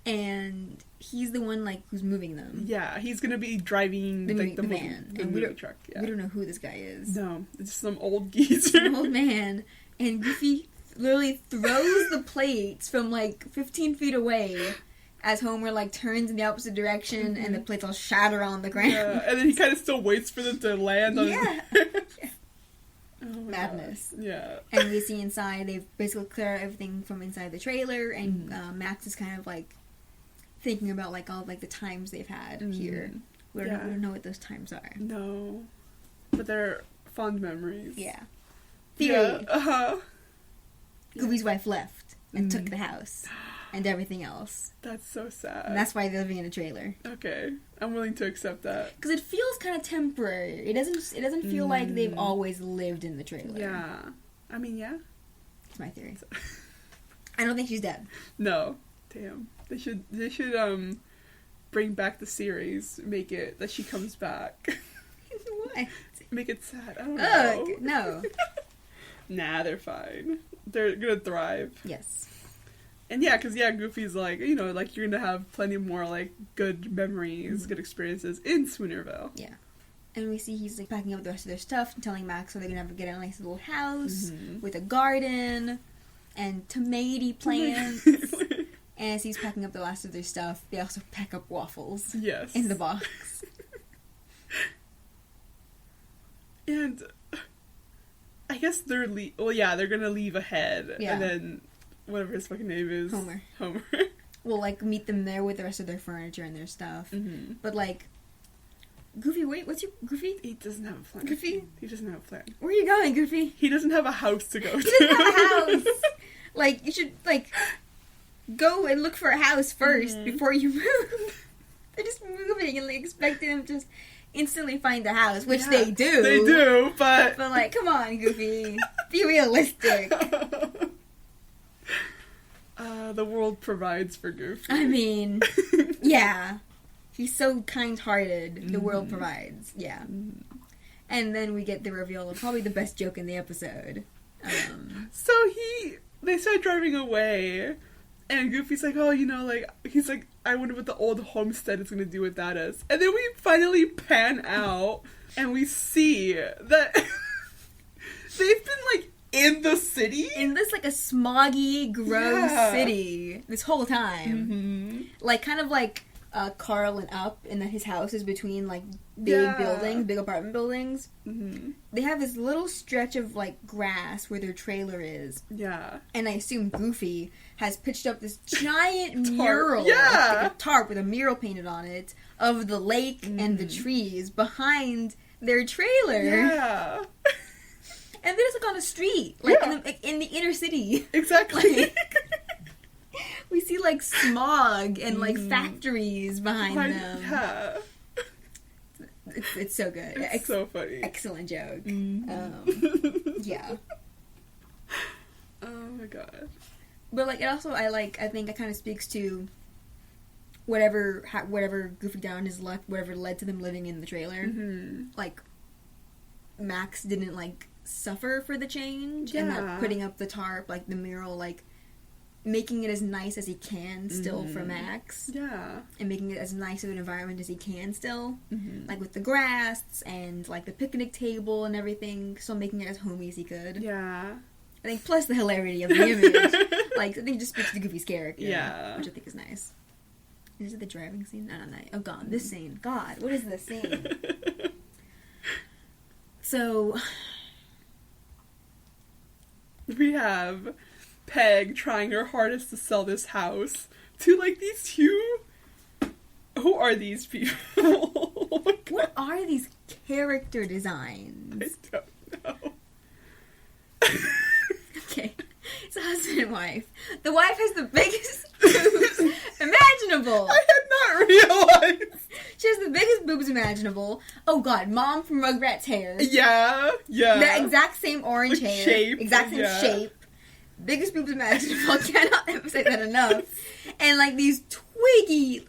And he's the one like who's moving them. Yeah, he's gonna be driving the van. The moving truck. Yeah. We don't know who this guy is. No, it's some old geezer. Some old man. And Goofy literally throws the plates from like 15 feet away as Homer like turns in the opposite direction and the plates all shatter on the ground. Yeah, and then he kind of still waits for them to land on Oh madness. God. Yeah. And we see inside, they've basically cleared everything from inside the trailer, and Max is kind of like thinking about like all like the times they've had here. We don't know what those times are. No. But they're fond memories. Yeah. Theory. Yeah. Goofy's wife left and took the house and everything else. That's so sad. And that's why they're living in a trailer. Okay. I'm willing to accept that. Because it feels kind of temporary. It doesn't feel like they've always lived in the trailer. Yeah. I mean, yeah. That's my theory. I don't think she's dead. No. Damn. They should bring back the series. Make it that she comes back. What? Make it sad. I don't know. Ugh, no. Nah, they're fine. They're gonna thrive. Yes. And yeah, because Goofy's like, you know, like, you're gonna have plenty more, like, good memories, good experiences in Spoonerville. Yeah. And we see he's, like, packing up the rest of their stuff and telling Max so they're gonna have to get a nice little house with a garden and tomato plants. And as he's packing up the last of their stuff, they also pack up waffles. Yes. In the box. And I guess they're gonna leave ahead. Yeah. And then whatever his fucking name is. Homer. Homer. We'll, like, meet them there with the rest of their furniture and their stuff. But, like, Goofy, wait, what's your... Goofy? He doesn't have a plan. Goofy? He doesn't have a plan. Where are you going, Goofy? He doesn't have a house to go to. He doesn't have a house! Like, you should, like, go and look for a house first before you move. They're just moving and, like, expecting them to just instantly find a house, which they do. They do, but... But, like, come on, Goofy. Be realistic. The world provides for Goofy. I mean, yeah. He's so kind-hearted. The world provides. Yeah. And then we get the reveal of probably the best joke in the episode. So they start driving away, and Goofy's like, oh, you know, like, he's like, I wonder what the old homestead is going to do with that is. And then we finally pan out, and we see that they've been, like, in the city? In this, like, a smoggy, gross city this whole time. Like, kind of like Carl and Up, in that his house is between, like, big buildings, big apartment buildings. They have this little stretch of, like, grass where their trailer is. Yeah. And I assume Goofy has pitched up this giant mural. Like a tarp with a mural painted on it of the lake and the trees behind their trailer. Yeah. And they're just, like, on a street. Like, in the inner city. Exactly. Like, we see, like, smog and, like, factories behind them. Yeah. It's so good. It's so funny. Excellent joke. Yeah. Oh my god. But, like, it also, I think it kind of speaks to whatever Goofy down his luck, whatever led to them living in the trailer. Like, Max didn't, like, suffer for the change and not putting up the tarp, like, the mural, like, making it as nice as he can still for Max. Yeah. And making it as nice of an environment as he can still. Like, with the grass and, like, the picnic table and everything, still making it as homey as he could. Yeah. I think, plus the hilarity of the image. Like, I think it just speaks to Goofy's character. Yeah. Which I think is nice. Is it the driving scene? No. Oh, God. This scene. God, what is this scene? So... we have Peg trying her hardest to sell this house to, like, these two... Who are these people? What are these character designs? I don't know. Okay. It's a husband and wife. The wife has the biggest boobs imaginable. I had not realized. She She has the biggest boobs imaginable. Oh god, Mom from Rugrats hair. Yeah. The exact same orange hair. Shape. Exact same shape. Biggest boobs imaginable. Cannot emphasize that enough. And like these twiggy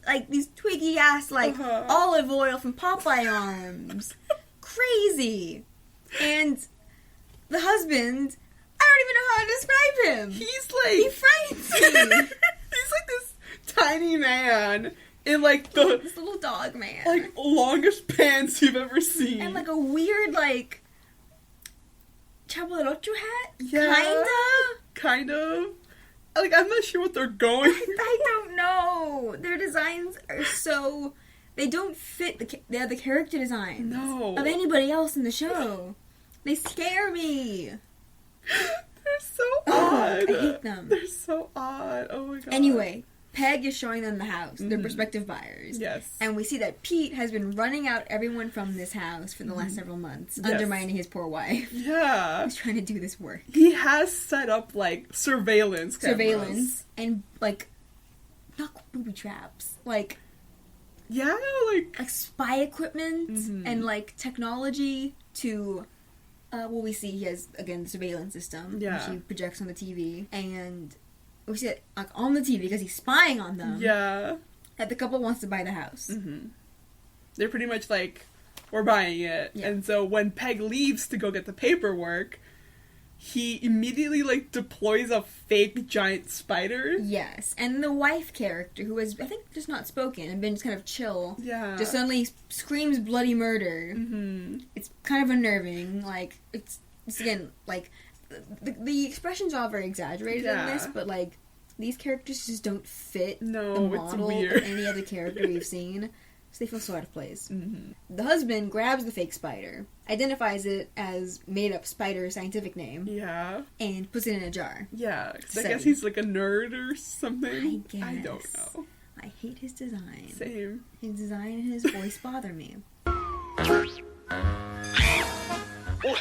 ass olive oil from Popeye arms. Crazy. And the husband, I don't even know how to describe him. He's like... He frightens me. He's like this tiny man in like this little dog man. Like longest pants you've ever seen. And like a weird like Chavo del Ocho hat? Yeah. Kind of. Like, I'm not sure what they're going for. I don't know. Their designs are so... They don't fit the other character designs of anybody else in the show. They scare me. They're so odd. I hate them. They're so odd. Oh my god. Anyway, Peg is showing them the house, their prospective buyers. Yes. And we see that Pete has been running out everyone from this house for the last several months, undermining his poor wife. Yeah. He's trying to do this work. He has set up, like, surveillance cameras. And, like, not booby traps. Like... Yeah, like spy equipment and, like, technology to... we see he has, again, the surveillance system, which he projects on the TV. And... we see it like, on the TV because he's spying on them. Yeah. That the couple wants to buy the house. They're pretty much like, we're buying it. Yeah. And so when Peg leaves to go get the paperwork, he immediately like deploys a fake giant spider. Yes. And the wife character, who has, I think, just not spoken and been just kind of chill. Yeah. Just suddenly screams bloody murder. It's kind of unnerving. Like, it's again, like... The expressions are all very exaggerated in this, but, like, these characters just don't fit the model of any other character we've seen, so they feel so out of place. The husband grabs the fake spider, identifies it as made-up spider scientific name, and puts it in a jar. Yeah, I guess he's, like, a nerd or something. I guess. I don't know. I hate his design. Same. His design and his voice bother me. Well,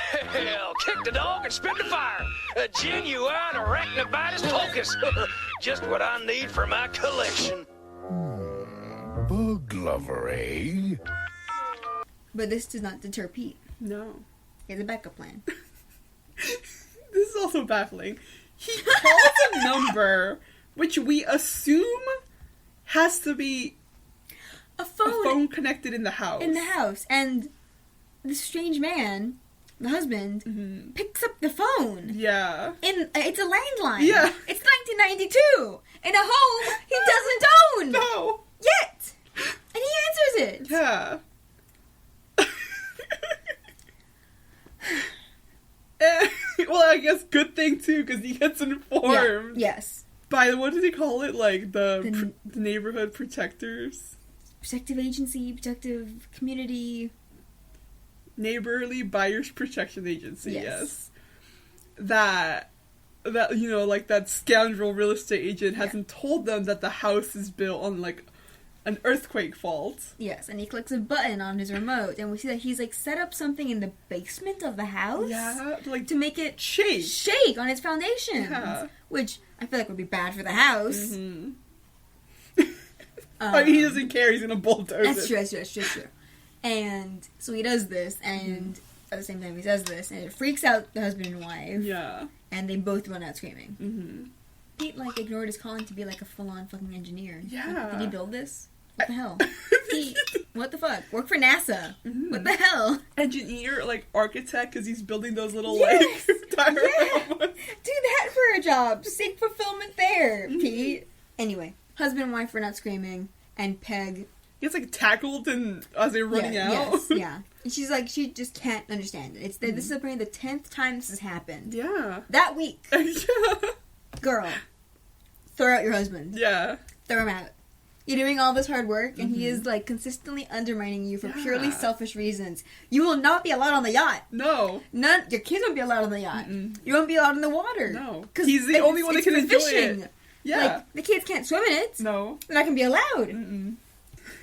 kick the dog and spit the fire. A genuine arachnobitis pocus. Just what I need for my collection. Bug lover, eh? But this does not deter Pete. No. He has a backup plan. This is also baffling. He calls a number, which we assume has to be a phone connected in the house. And the strange man... the husband picks up the phone. Yeah. It's a landline. Yeah. It's 1992. In a home he doesn't own. No. Yet. And he answers it. Yeah. Well, I guess good thing, too, because he gets informed. Yeah. Yes. By, what does he call it? Like, the neighborhood protectors? Protective agency, protective community... Neighborly Buyers Protection Agency, yes. That, you know, like that scoundrel real estate agent hasn't told them that the house is built on, like, an earthquake fault. Yes, and he clicks a button on his remote, and we see that he's, like, set up something in the basement of the house. Yeah, like... to make it shake on its foundations. Yeah. Which I feel like would be bad for the house. I mean, he doesn't care, he's gonna bulldoze it. That's true. And so he does this, and at the same time he says this, and it freaks out the husband and wife. Yeah. And they both run out screaming. Pete, like, ignored his calling to be, like, a full-on fucking engineer. Yeah. Like, did he build this? What the hell? What the fuck? Work for NASA. What the hell? Engineer, like, architect, because he's building those little, yes! like, dioramas. Do that for a job. Seek fulfillment there, Pete. Anyway, husband and wife run out screaming, and Peg... gets, like, tackled as they're running out. Yes, yeah. And she's like, she just can't understand it. This is apparently the 10th time this has happened. Yeah. That week. Yeah. Girl, throw out your husband. Yeah. Throw him out. You're doing all this hard work, and he is, like, consistently undermining you for purely selfish reasons. You will not be allowed on the yacht. No. Your kids won't be allowed on the yacht. You won't be allowed in the water. No. He's the only one that can enjoy it. Yeah. Like, the kids can't swim in it. No. They're not going to be allowed.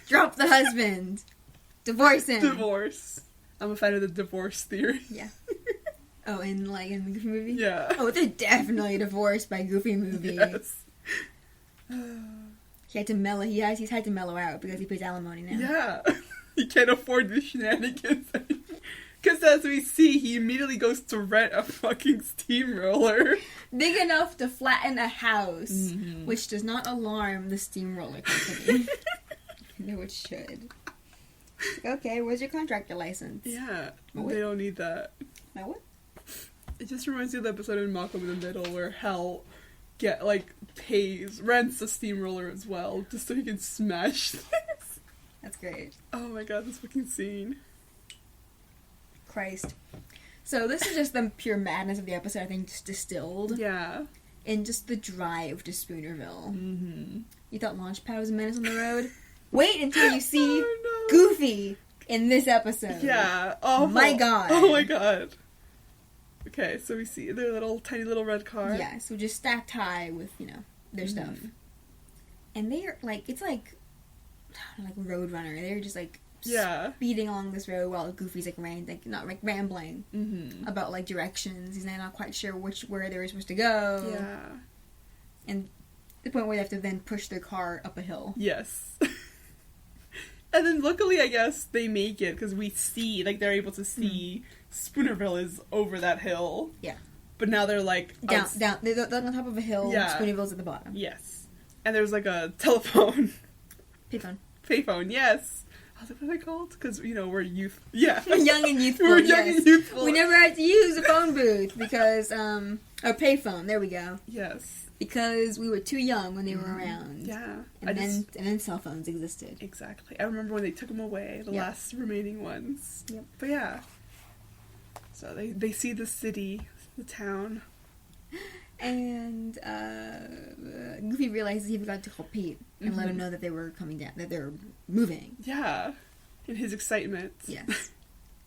Drop the husband. Divorce him. Divorce. I'm a fan of the divorce theory. Yeah. Oh, in the Goofy movie? Yeah. Oh, they're definitely divorced by Goofy movie. Yes. He had to mellow. He's had to mellow out because he pays alimony now. Yeah, he can't afford the shenanigans anymore. Because as we see, he immediately goes to rent a fucking steamroller. Big enough to flatten a house, which does not alarm the steamroller company. No, it should. Okay, where's your contractor license? Yeah, What? they don't need that. Now what? It just reminds me of the episode in Malcolm in the Middle where Hal rents a steamroller as well, just so he can smash things. That's great. Oh my god, this fucking scene. Christ. So this is just the pure madness of the episode, I think, just distilled. Yeah. In just the drive to Spoonerville. Mm-hmm. You thought Launchpad was a menace on the road? Wait until you see Goofy in this episode. Yeah. Oh my god. Oh my god. Okay, so we see their tiny little red car. Yeah, so just stacked high with, their stuff. And they're, it's like Roadrunner. They're just, speeding along this road while Goofy's, rambling about, directions. He's not quite sure where they were supposed to go. Yeah. And the point where they have to then push their car up a hill. Yes. And then luckily, I guess, they make it, because we see, they're able to see Spoonerville is over that hill. Yeah. But now they're, down. They're on top of a hill. Yeah. Spoonerville's at the bottom. Yes. And there's, a telephone. Payphone. Payphone, yes. I was like, what are they called? Because, we're youth. Yeah. We're young and youthful. We're young and youthful. We never had to use a phone booth because, or payphone, there we go. Yes. Because we were too young when they were around. Yeah. And then cell phones existed. Exactly. I remember when they took them away, the last remaining ones. Yep. But yeah. So they see the city, the town. And Goofy realizes he forgot to call Pete and let him know that they were coming down, that they were moving. Yeah. In his excitement. Yes.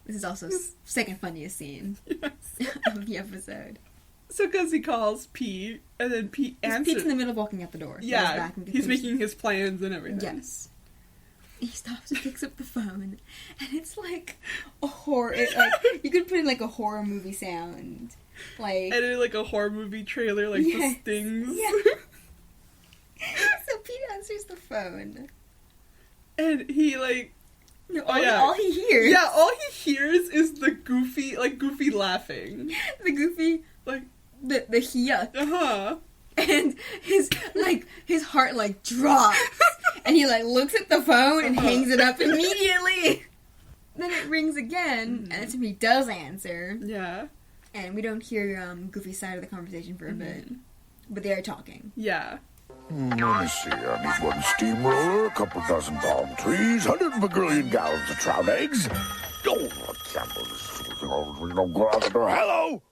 This is also second funniest scene of the episode. So, because he calls Pete, and then Pete answers. Pete's in the middle of walking out the door. Yeah, he's making his plans and everything. Yes. He stops and picks up the phone, and it's like a horror. You could put in a horror movie sound, and in a horror movie trailer, the stings. Yeah. So Pete answers the phone, and he all he hears. Yeah, all he hears is the Goofy laughing. The Goofy the yuck. And his heart drops. And he like looks at the phone and hangs it up immediately. Then it rings again, and that's when he does answer. Yeah. And we don't hear Goofy's side of the conversation for a bit. But they are talking. Yeah. Let me see. I need one steamroller, a couple dozen palm trees, 100 gazillion gallons of trout eggs. Oh, I can't believe this. We don't go out the door. Hello?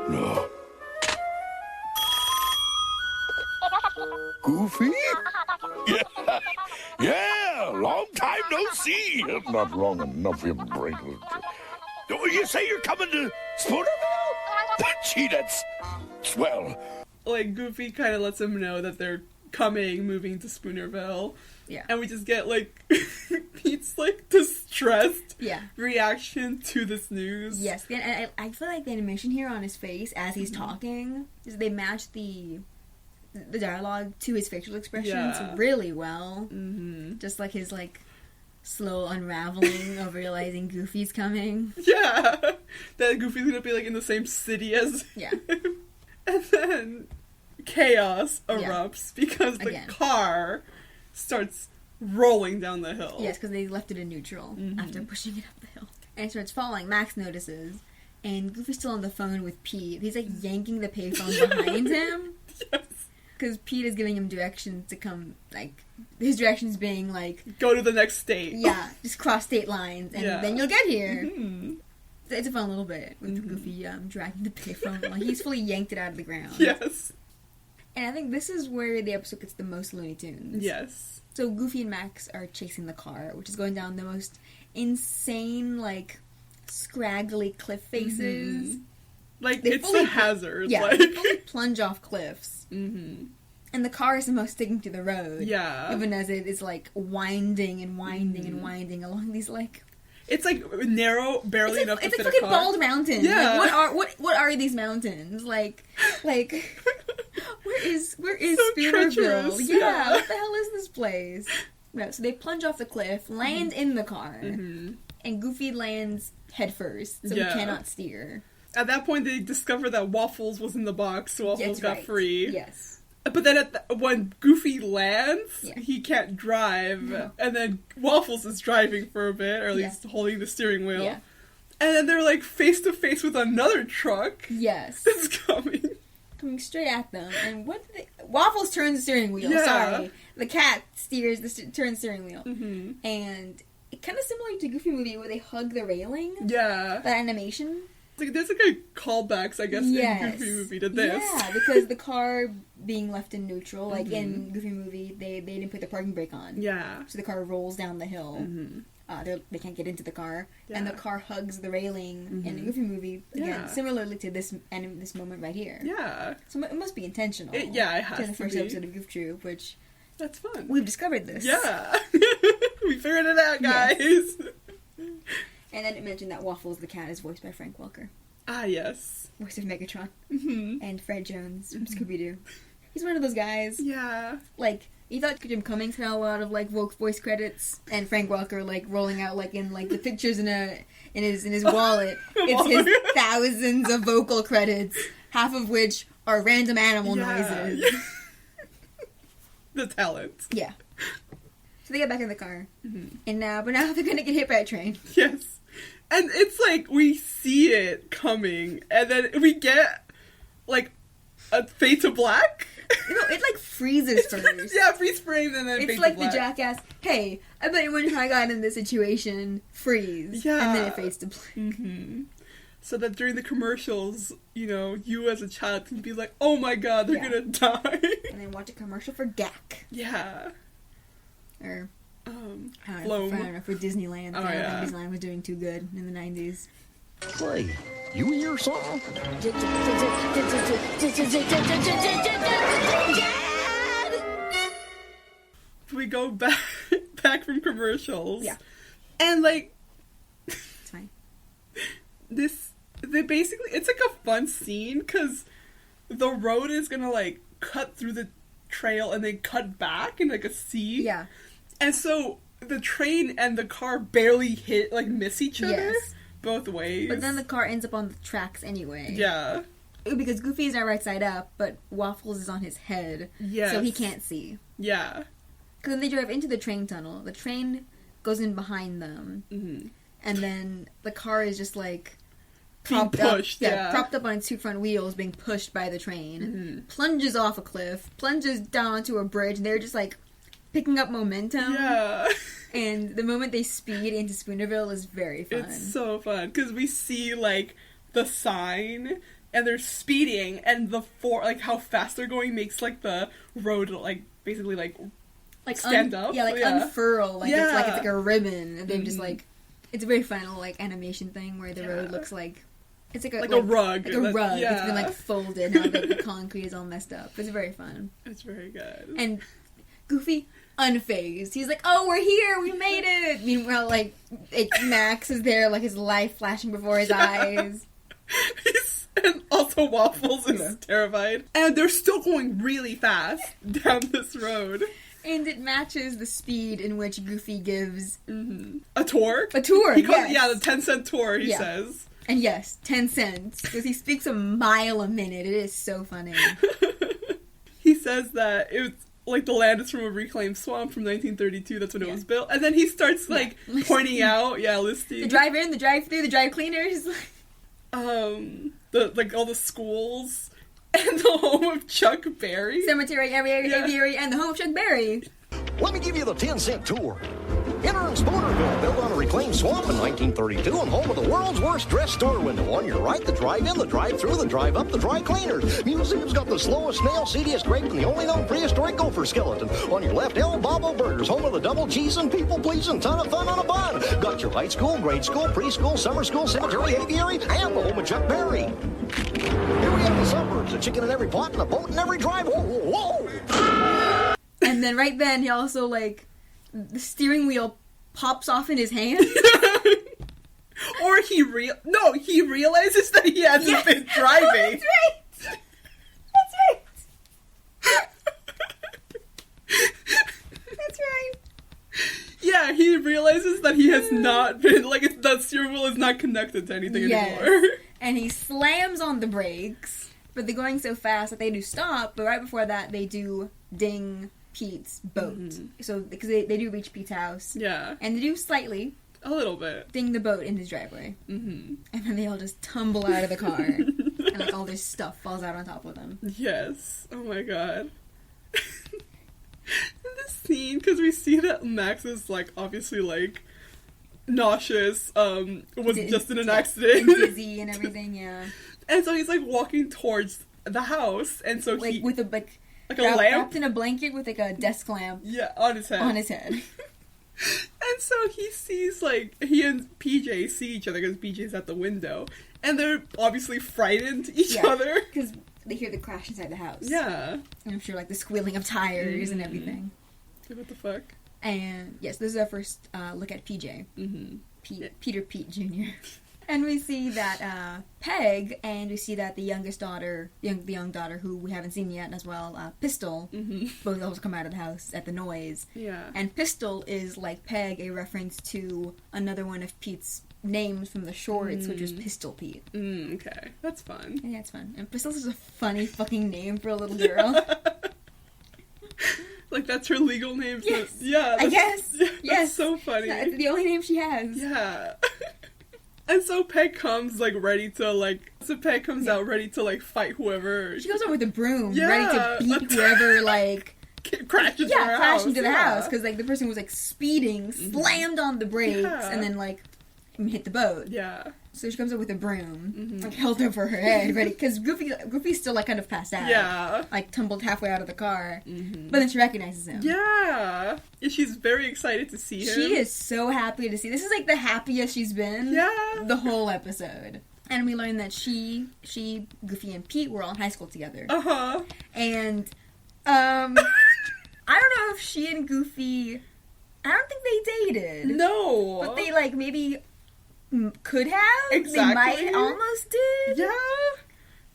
No. Goofy? Yeah, long time no see. Not long enough, you break. You say you're coming to Spoonerville? Gee, that's swell. Like, Goofy kind of lets him know that they're moving to Spoonerville. Yeah. And we just get, like, Pete's, like, distressed reaction to this news. Yes, and I feel like the animation here on his face as he's talking, is they match the dialogue to his facial expressions really well. Mm-hmm. Just like his, like, slow unraveling of realizing Goofy's coming. Yeah! That Goofy's gonna be, like, in the same city as him. And then chaos erupts because the car starts rolling down the hill. Yes, because they left it in neutral after pushing it up the hill. And it starts falling. Max notices. And Goofy's still on the phone with Pete. He's, like, yanking the payphone behind him. Yes. Because Pete is giving him directions to come, like, his directions being, like... Go to the next state. Yeah, just cross state lines, and then you'll get here. Mm-hmm. It's a fun little bit with Goofy dragging the payphone. Like, he's fully yanked it out of the ground. Yes. And I think this is where the episode gets the most Looney Tunes. Yes. So Goofy and Max are chasing the car, which is going down the most insane, like, scraggly cliff faces. Mm-hmm. Like, it's a hazard. Yeah, like... they fully plunge off cliffs. Mm-hmm. And the car is somehow sticking to the road. Yeah. Even as it is, like, winding and winding and winding along these, like... It's, like, narrow, barely enough to fit a car. It's like fucking bald mountains. Yeah. Like, what are these mountains? Like, what is So Spoonerville? treacherous, Yeah, yeah. what the hell is this place? No, so they plunge off the cliff, land in the car, and Goofy lands head first, so he cannot steer. At that point, they discover that Waffles was in the box, so Waffles got free. Yes. But then when Goofy lands, he can't drive, and then Waffles is driving for a bit, or at least holding the steering wheel. Yeah. And then they're like face to face with another truck. Yes. That's coming straight at them, and Waffles turns the steering wheel. Yeah. Sorry, the cat steers turns the steering wheel, and it kind of similar to Goofy movie where they hug the railing. Yeah, that animation. There's like a callbacks, I guess, in Goofy movie to this. Yeah, because the car being left in neutral, like in Goofy movie, they didn't put the parking brake on. Yeah, so the car rolls down the hill. They can't get into the car, and the car hugs the railing in the Goofy movie again, similarly to this moment right here. Yeah, so it must be intentional. It has to the first be. episode of Goof Troop, which that's fun. We've discovered this. Yeah, we figured it out, guys. Yes. And then it mentioned that Waffles the cat is voiced by Frank Welker. Ah, yes, voice of Megatron, and Fred Jones from Scooby Doo. He's one of those guys. Yeah, like. You thought Jim Cummings had a lot of like voice credits, and Frank Welker like rolling out like in like the pictures in his wallet. It's his thousands of vocal credits, half of which are random animal noises. The talent. Yeah. So they get back in the car, and now they're gonna get hit by a train. Yes, and it's like we see it coming, and then we get like a fade to black. It like freezes first. Yeah, freeze frame and then it's fade like to black. the jackass. Hey, I bet you when I got in this situation, freeze. Yeah, and then it fades to black. So that during the commercials, you as a child can be like, "Oh my god, they're gonna die," and then watch a commercial for GAC. Yeah. Or I don't know, for Disneyland. Oh, I don't think Disneyland was doing too good in the 90s. Say, you hear something? We go back from commercials. Yeah. And like it's fine. It's like a fun scene because the road is gonna like cut through the trail and then cut back in like a C. Yeah. And so the train and the car barely miss each other. Yes. Both ways. But then the car ends up on the tracks anyway. Yeah. Because Goofy is not right side up, but Waffles is on his head. Yes. So he can't see. Yeah. Because when they drive into the train tunnel, the train goes in behind them. And then the car is just like propped pushed, up. Propped up on its two front wheels, being pushed by the train. Plunges off a cliff, plunges down onto a bridge, and they're just like picking up momentum. Yeah. And the moment they speed into Spoonerville is very fun. It's so fun because we see like the sign and they're speeding, and how fast they're going makes like the road like basically like stand up. Yeah, unfurl. It's like a ribbon. And they've just like it's a very final like animation thing where the road looks like it's like a rug. Like a rug. Yeah. It's been like folded. Now the concrete is all messed up. It's very fun. It's very good. And Goofy, unfazed. He's like, "Oh, we're here. We made it." Meanwhile, like Max is there, like his life flashing before his eyes. And also Waffles is terrified. And they're still going really fast down this road. And it matches the speed in which Goofy gives a tour. A tour. He calls the 10-cent tour. He says. And yes, 10 cents because he speaks a mile a minute. It is so funny. He says that it's like the land is from a reclaimed swamp from 1932. That's when it was built. And then he starts like pointing out, listing the drive-in, the drive-through, the drive cleaners. All the schools and the home of Chuck Berry, cemetery, aviary, and the home of Chuck Berry. Let me give you the 10-cent tour. Enter in Spoonerville, built on a reclaimed swamp in 1932 and home of the world's worst dress store window. On your right, the drive-in, the drive-through, the drive-up, the dry cleaners. Museum's got the slowest snail, seediest grape, and the only known prehistoric gopher skeleton. On your left, El Bobo Burgers, home of the double cheese and people-pleasing ton of fun on a bun. Got your high school, grade school, preschool, summer school, cemetery, aviary, and the home of Chuck Berry. Here we have the suburbs, a chicken in every pot and a boat in every drive. Whoa! And then right then, he also, the steering wheel pops off in his hand. Or he realizes that he hasn't been driving. That's right. realizes that he has not been, like, that steering wheel is not connected to anything anymore. And he slams on the brakes, but they're going so fast that they do stop, but right before that, they do ding Pete's boat. So, because they do reach Pete's house. Yeah. And they do slightly... A little bit. Ding the boat in his driveway. And then they all just tumble out of the car. And, like, all this stuff falls out on top of them. Yes. Oh my god. In this scene, because we see that Max is, like, obviously, like, nauseous, was just in an accident. And dizzy and everything, yeah. And so he's, like, walking towards the house, and so like, he... with a, like a lamp? Wrapped in a blanket with, like, a desk lamp. Yeah, on his head. On his head. And so he sees, like, he and PJ see each other, because PJ's at the window, and they're obviously frightened to each other. Because they hear the crash inside the house. Yeah. And I'm sure, like, the squealing of tires and everything. What the fuck? And, yes, this is our first look at PJ. Peter Pete Jr. And we see that Peg, and we see that the youngest daughter, the young daughter who we haven't seen yet as well, Pistol, both also come out of the house at the noise. Yeah. And Pistol is, like Peg, a reference to another one of Pete's names from the shorts, which was Pistol Pete. Okay. That's fun. Yeah, it's fun. And Pistol's is a funny fucking name for a little girl. Like, that's her legal name? Yes. Yeah. I guess. Yeah, yes. That's so funny. It's the only name she has. Yeah. And so Peg comes, like, ready to, like... So Peg comes out ready to, like, fight whoever. She goes out with a broom, ready to beat whoever, like... crashes into the house. Because, like, the person was, like, speeding, slammed on the brakes, and then, like, hit the boat. Yeah. So she comes up with a broom, like, held over her head, ready... Because Goofy's still, like, kind of passed out. Yeah. Like, tumbled halfway out of the car. But then she recognizes him. Yeah. And she's very excited to see him. She is so happy to see. This is, like, the happiest she's been. Yeah. The whole episode. And we learn that she, Goofy, and Pete were all in high school together. And, I don't know if she and Goofy... I don't think they dated. No. But they, like, maybe... could have. Exactly. They might almost did. Yeah.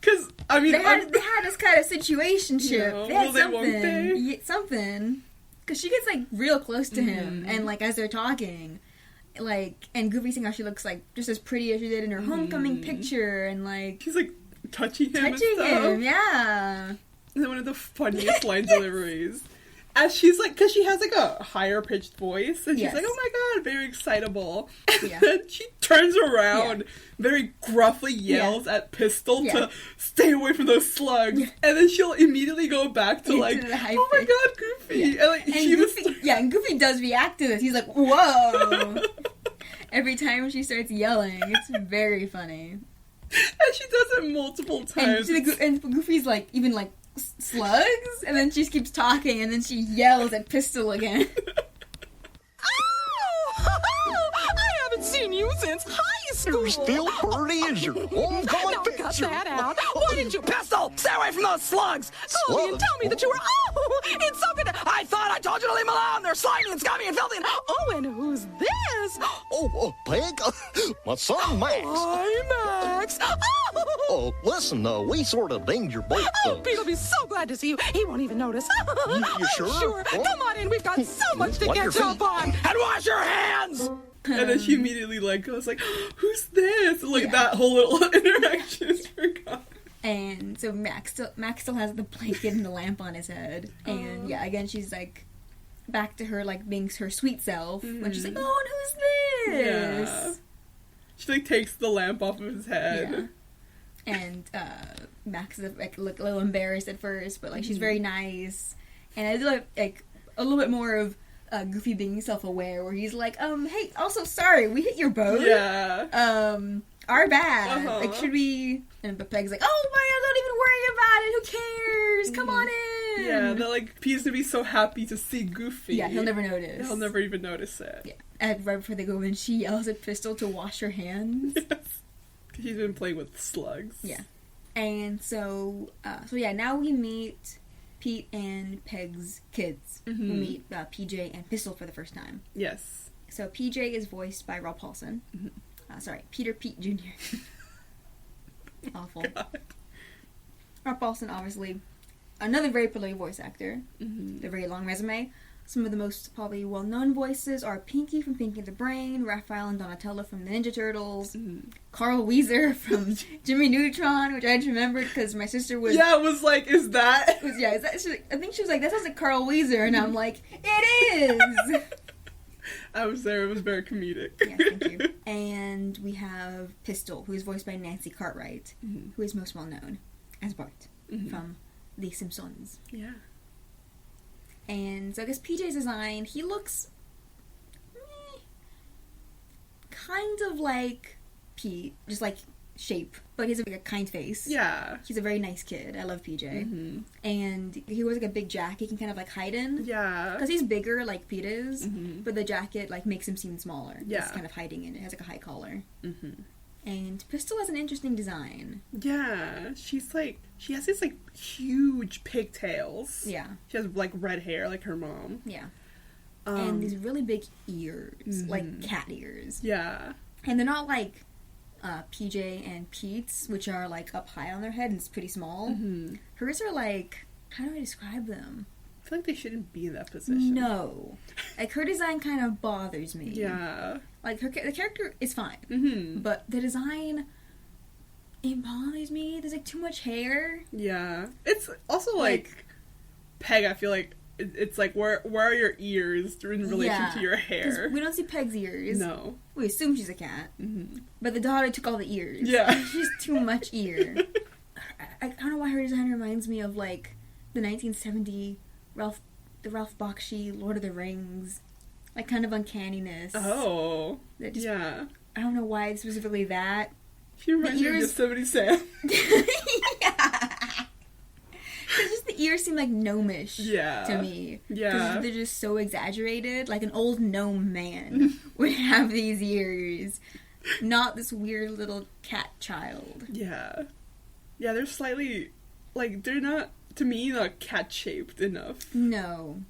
Because, I mean... They had this kind of situationship. Yeah. They had Will they, won't they? Yeah, something. Because she gets, like, real close to him. And, like, as they're talking... Like, and Goofy saying how she looks, like, just as pretty as she did in her homecoming picture. And, like... She's, like, touching him and stuff. Yeah. And then one of the funniest line deliveries... As she's like, because she has like a higher pitched voice, and she's like, oh my god, very excitable. Yeah. Then she turns around, very gruffly yells at Pistol to stay away from those slugs, and then she'll immediately go back to like, oh my god, Goofy. And like, and Goofy does react to this. He's like, whoa. Every time she starts yelling, it's very funny. And she does it multiple times. And Goofy's like, even like, slugs? And then she just keeps talking, and then she yells at Pistol again. I haven't seen you since high school. You're still pretty as your homecoming Now picture. cut that out. Why didn't you... Pistol, stay away from those slugs. Call me and tell me that you were... Oh, it's so good. I thought I told you to leave them alone. They're slimy and scummy and filthy. Oh, and who's this? Oh, Peg, my son Max. Hi, Max. Oh, listen, we sort of dinged your boat. Oh, Pete'll be so glad to see you. He won't even notice. You sure? I'm sure. Oh. Come on in. We've got so much to Wipe your catch up on. And wash your hands. And then she immediately like goes like, who's this? Like that whole little interaction is forgotten. And so Max still has the blanket and the lamp on his head. And yeah, again she's like back to her like being her sweet self. When she's like, oh, and who's this? Yeah. She like takes the lamp off of his head. Yeah. And Max is like a little embarrassed at first, but like she's very nice. And I do like a little bit more of Goofy being self-aware, where he's like, hey, also sorry, we hit your boat. Yeah. Our bad. Like, should we... And Peg's like, oh my god, don't even worry about it, who cares? Come on in. Yeah, they're like, Pete's gonna be so happy to see Goofy. Yeah, he'll never notice. He'll never even notice it. Yeah. And right before they go in, she yells at Pistol to wash her hands. Yes. He's been playing with slugs. Yeah. And so yeah, now we meet Pete and Peg's kids. We meet PJ and Pistol for the first time. Yes. So PJ is voiced by Rob Paulson. Sorry, Peter Pete Jr. Awful. God. Rob Paulson, obviously, another very popular voice actor. A very long resume. Some of the most probably well-known voices are Pinky from Pinky and the Brain, Raphael and Donatello from the Ninja Turtles, Carl Weezer from Jimmy Neutron, which I just remembered because my sister was... Yeah, it was like, is that... I think she was like, that sounds like Carl Weezer, and I'm like, it is! I was there, it was very comedic. Yeah, thank you. And we have Pistol, who is voiced by Nancy Cartwright, who is most well-known as Bart from The Simpsons. Yeah. And so I guess PJ's design, he looks kind of like Pete, just like shape, but he has a kind face. Yeah. He's a very nice kid. I love PJ. And he wears like a big jacket he can kind of like hide in. Yeah. Because he's bigger like Pete is, but the jacket like makes him seem smaller. Yeah. He's kind of hiding in it. It has like a high collar. And Pistol has an interesting design. Yeah, she's like, she has these like huge pigtails. Yeah. She has like red hair like her mom. Yeah. And these really big ears, like cat ears. Yeah. And they're not like PJ and Pete's, which are like up high on their head and it's pretty small. Hers are like, how do I describe them? I feel like they shouldn't be in that position. No. Like, her design kind of bothers me. Yeah. Like, the character is fine. But the design, it bothers me. There's, like, too much hair. Yeah. It's also, like Peg, I feel like, it's like, where are your ears in relation to your hair? We don't see Peg's ears. No. We assume she's a cat. But the daughter took all the ears. Yeah. She's too much ear. I don't know why her design reminds me of, like, the 1970 Ralph Bakshi, Lord of the Rings, like kind of uncanniness. Oh, just, yeah. I don't know why specifically that. She reminds me of Yosemite Sam. Yeah. It's just the ears seem like gnomish to me. Yeah. Because they're just so exaggerated. Like an old gnome man would have these ears. Not this weird little cat child. Yeah. Yeah, they're slightly, like, they're not, to me, not cat-shaped enough. No.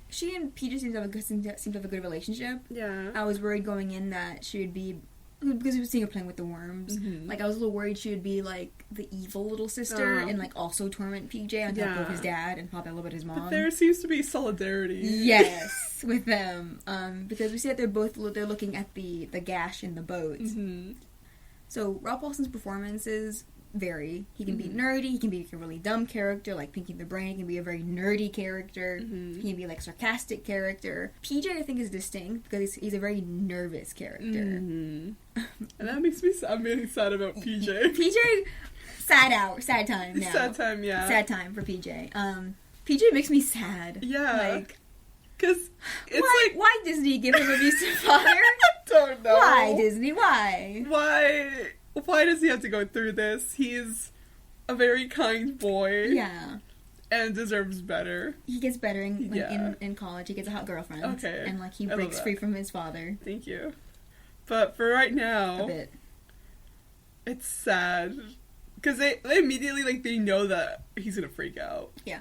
She and Peter seem to have a good relationship. Yeah. I was worried going in that she would be, because we were seeing her playing with the worms, like, I was a little worried she would be, like, the evil little sister and, like, also torment PJ on top of his dad and probably a little bit his mom. But there seems to be solidarity. Yes, with them. Because we see that they're looking at the gash in the boat. So, Rob Paulson's performances vary. He can be nerdy, he can be a really dumb character like Pinky the Brain, he can be a very nerdy character, he can be like sarcastic character. PJ I think is distinct because he's a very nervous character. And that makes me I'm really sad about PJ. PJ sad time now. Sad time, yeah. Sad time for PJ. PJ makes me sad. Yeah. Like, because it's why Disney give him an abusive father? I don't know. Why Disney? Why? Why does he have to go through this? He's a very kind boy. Yeah. And deserves better. He gets better in college. He gets a hot girlfriend. Okay. And, like, he breaks free from his father. Thank you. But for right now... A bit. It's sad. Because they immediately, like, they know that he's gonna freak out. Yeah.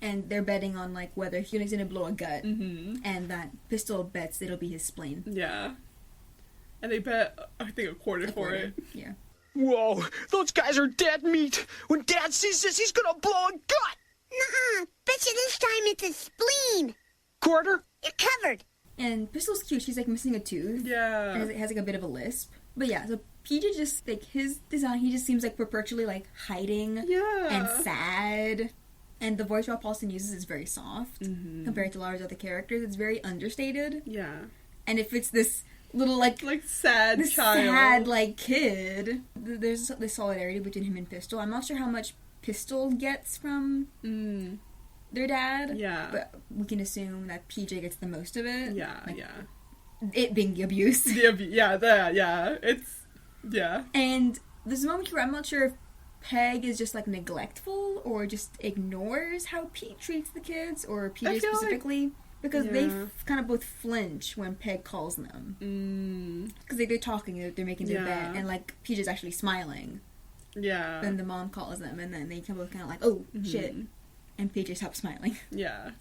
And they're betting on, like, whether he's gonna blow a gut. And that Pistol bets it'll be his spleen. Yeah. And they bet, I think, a quarter for it. Yeah. Whoa, those guys are dead meat. When Dad sees this, he's gonna blow a gut. Nuh-uh. Bet you this time it's a spleen. Quarter? You're covered. And Pistol's cute. She's, like, missing a tooth. Yeah. And has like, a bit of a lisp. But yeah, so PJ just, like, his design, he just seems, like, perpetually, like, hiding. Yeah. And sad. And the voice Rob Paulson uses is very soft. Compared to a lot of other characters. It's very understated. Yeah. And if it's this... little like sad this child, sad like kid. There's this solidarity between him and Pistol. I'm not sure how much Pistol gets from their dad. Yeah, but we can assume that PJ gets the most of it. Yeah, like, yeah. It being the abuse. Yeah. And there's a moment where I'm not sure if Peg is just like neglectful or just ignores how Pete treats the kids or PJ specifically. Because they kind of both flinch when Peg calls them. Because they're talking, they're making their bet, and like PJ's actually smiling. Yeah. Then the mom calls them, and then they both kind of like, oh shit, and PJ stops smiling. Yeah.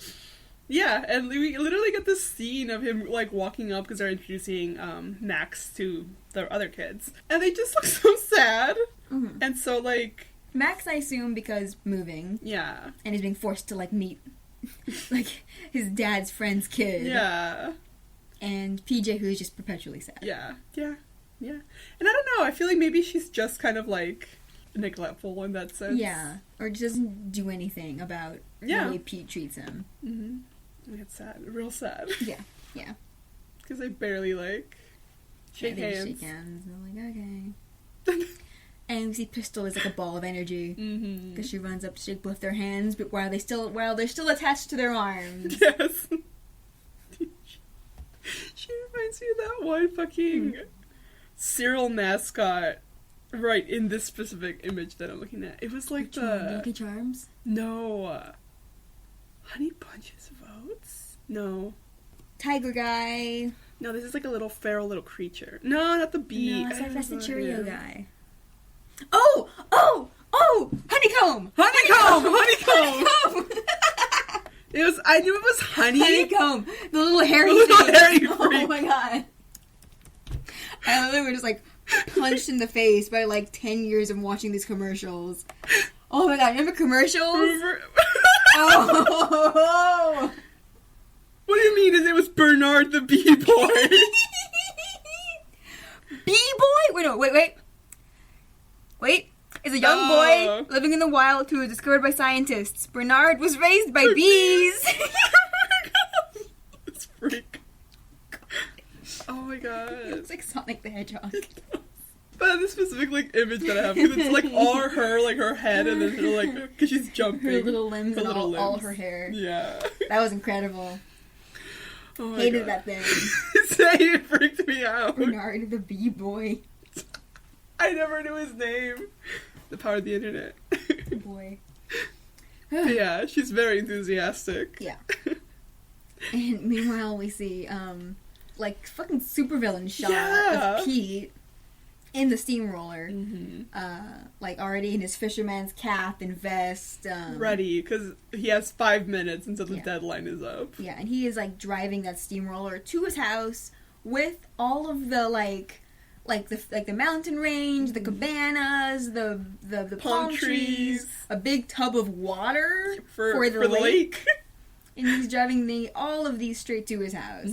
Yeah, and we literally get this scene of him like walking up because they're introducing Max to the other kids, and they just look so sad. And so like Max, I assume, because moving. Yeah. And he's being forced to like meet like his dad's friend's kid. Yeah. And PJ, who's just perpetually sad. Yeah. And I don't know, I feel like maybe she's just kind of like neglectful in that sense. Yeah. Or just doesn't do anything about the way Pete treats him. Mm-hmm. It's sad. Real sad. Yeah. Because they barely like shake hands. Shake hands. And they're like, okay. And we see Pistol is like a ball of energy. Because she runs up to shake both their hands, but while they're still attached to their arms. Yes. She reminds me of that one fucking cereal mascot right in this specific image that I'm looking at. It was like the Lucky Charms? No. Honey Bunches of Oats? No. Tiger guy. No, this is like a little feral little creature. No, not the bee. No, that's the Cheerio guy. Oh! Honeycomb! I knew it was honey. Honeycomb! The little hairy thing. Oh my god. I literally were just like punched in the face by like 10 years of watching these commercials. Oh my god, remember commercials? Oh! What do you mean? It was Bernard the Bee Boy? Bee Boy? Wait. Is a young boy living in the wild who was discovered by scientists. Bernard was raised by bees. This freak. Oh my god. It looks like Sonic the Hedgehog. But this specific like image that I have, because it's like all her, like her head, and then her like, because she's jumping. Her little limbs and all her hair. Yeah. That was incredible. Oh Hated that thing. It freaked me out. Bernard the Bee Boy. I never knew his name. The power of the internet. Boy. Yeah, she's very enthusiastic. Yeah. And meanwhile, we see, like, fucking supervillain shot of Pete in the steamroller. Like, already in his fisherman's cap and vest. Ready, because he has 5 minutes until the deadline is up. Yeah, and he is, like, driving that steamroller to his house with all of the, like the mountain range, the cabanas, the palm trees, a big tub of water for the lake. And he's driving all of these straight to his house.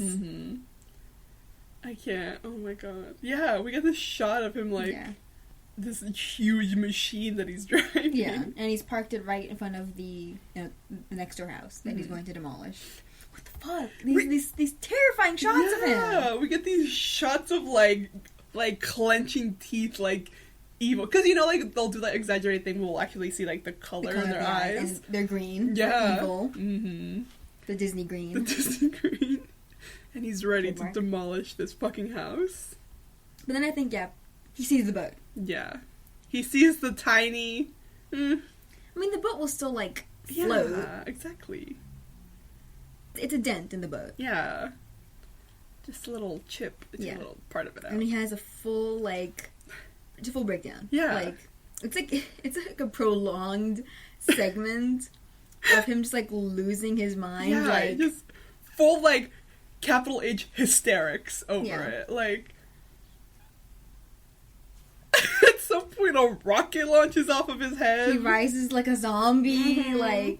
I can't. Oh my god. Yeah, we got this shot of him like this huge machine that he's driving. Yeah, and he's parked it right in front of the next door house that he's going to demolish. What the fuck? These terrifying shots of him. Yeah, we get these shots of like clenching teeth, like evil. Because like they'll do that exaggerated thing. We'll actually see like the color in their eyes. And they're green. Yeah. Evil. The Disney green. And he's ready to demolish this fucking house. But then I think, he sees the boat. Yeah. He sees the tiny... I mean, the boat will still, like, float. Yeah, exactly. It's a dent in the boat. Yeah. Just a little chip. It's a little part of it out. And he has a full, it's a full breakdown. Yeah. It's like a prolonged segment of him just, like, losing his mind. Yeah, just full, like, capital H hysterics over it. Like, at some point a rocket launches off of his head. He rises like a zombie, and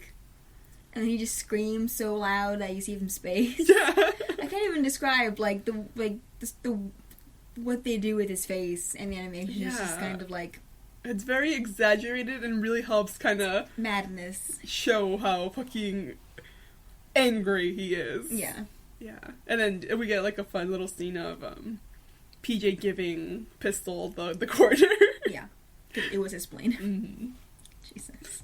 then he just screams so loud that you see from space. Yeah. I can't even describe, the what they do with his face and the animation is just kind of like... It's very exaggerated and really helps kind of... madness. Show how fucking angry he is. Yeah. Yeah. And then we get, like, a fun little scene of, PJ giving Pistol the quarter. Yeah. It was his spleen. Jesus.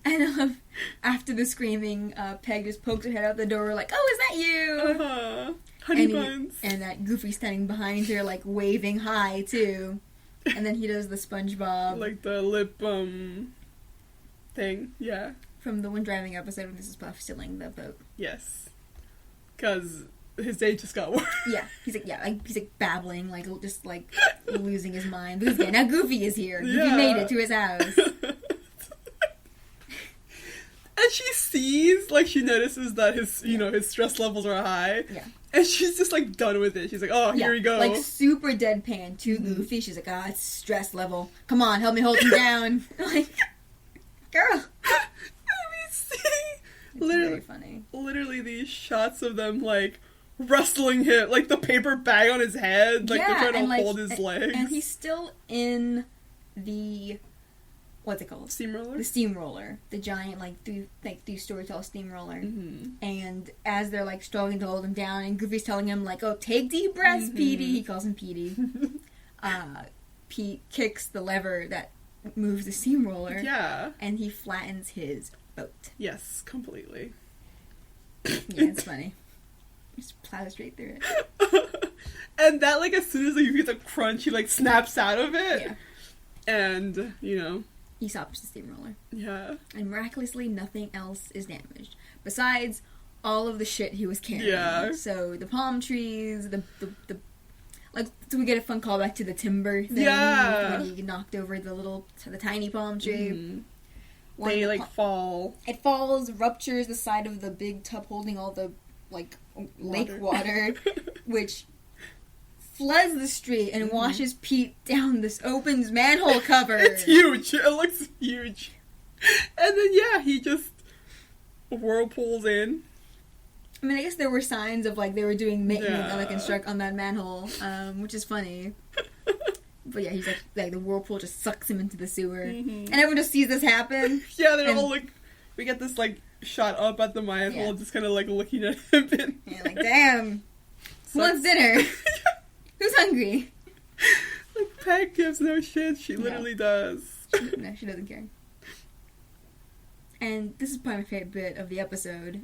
And, after the screaming, Peg just pokes her head out the door like, oh, is that you? Honey buns. And that Goofy standing behind her, like, waving hi, too. And then he does the SpongeBob. Like the lip, thing. Yeah. From the one driving episode of Mrs. Puff stealing the boat. Yes. Because his day just got worse. Yeah. He's like babbling, like, just, like, losing his mind. But again, now Goofy is here. Goofy made it to his house. And she sees, like, she notices that his, his stress levels are high. Yeah. And she's just, like, done with it. She's like, oh, here we go. Like, super deadpan to Goofy. She's like, it's stress level. Come on, help me hold him down. Like, girl. It's very funny. Literally these shots of them, like, wrestling him, like, the paper bag on his head, like, they're trying to hold his legs. And he's still in the... What's it called? Steamroller? The steamroller. The giant, like, three-story tall steamroller. Mm-hmm. And as they're, like, struggling to hold him down, and Goofy's telling him, like, oh, take deep breaths, Petey. He calls him Petey. Pete kicks the lever that moves the steamroller. Yeah. And he flattens his boat. Yes, completely. Yeah, it's funny. Just plow straight through it. And that, like, as soon as like, you get the crunch, he, like, snaps out of it. Yeah. And, you know... He stops the steamroller. Yeah. And miraculously, nothing else is damaged. Besides all of the shit he was carrying. Yeah. So, the palm trees, the like, so we get a fun callback to the timber thing. Yeah. When he knocked over the tiny palm tree. Mm-hmm. They, like, fall. It falls, ruptures the side of the big tub holding all the, like, lake water which... floods the street and washes Pete down this opens manhole cover. It's huge. It looks huge. And then, yeah, he just whirlpools in. I mean, I guess there were signs of, like, they were doing maintenance on that manhole, which is funny. But yeah, he's like the whirlpool just sucks him into the sewer. Mm-hmm. And everyone just sees this happen. Yeah, they're all, like, we get this, like, shot up at the manhole, just kind of, like, looking at him. And yeah, like, damn. Who wants dinner? Who's hungry? Like, Peg gives no shit. She literally does. No, she doesn't care. And this is probably my favorite bit of the episode.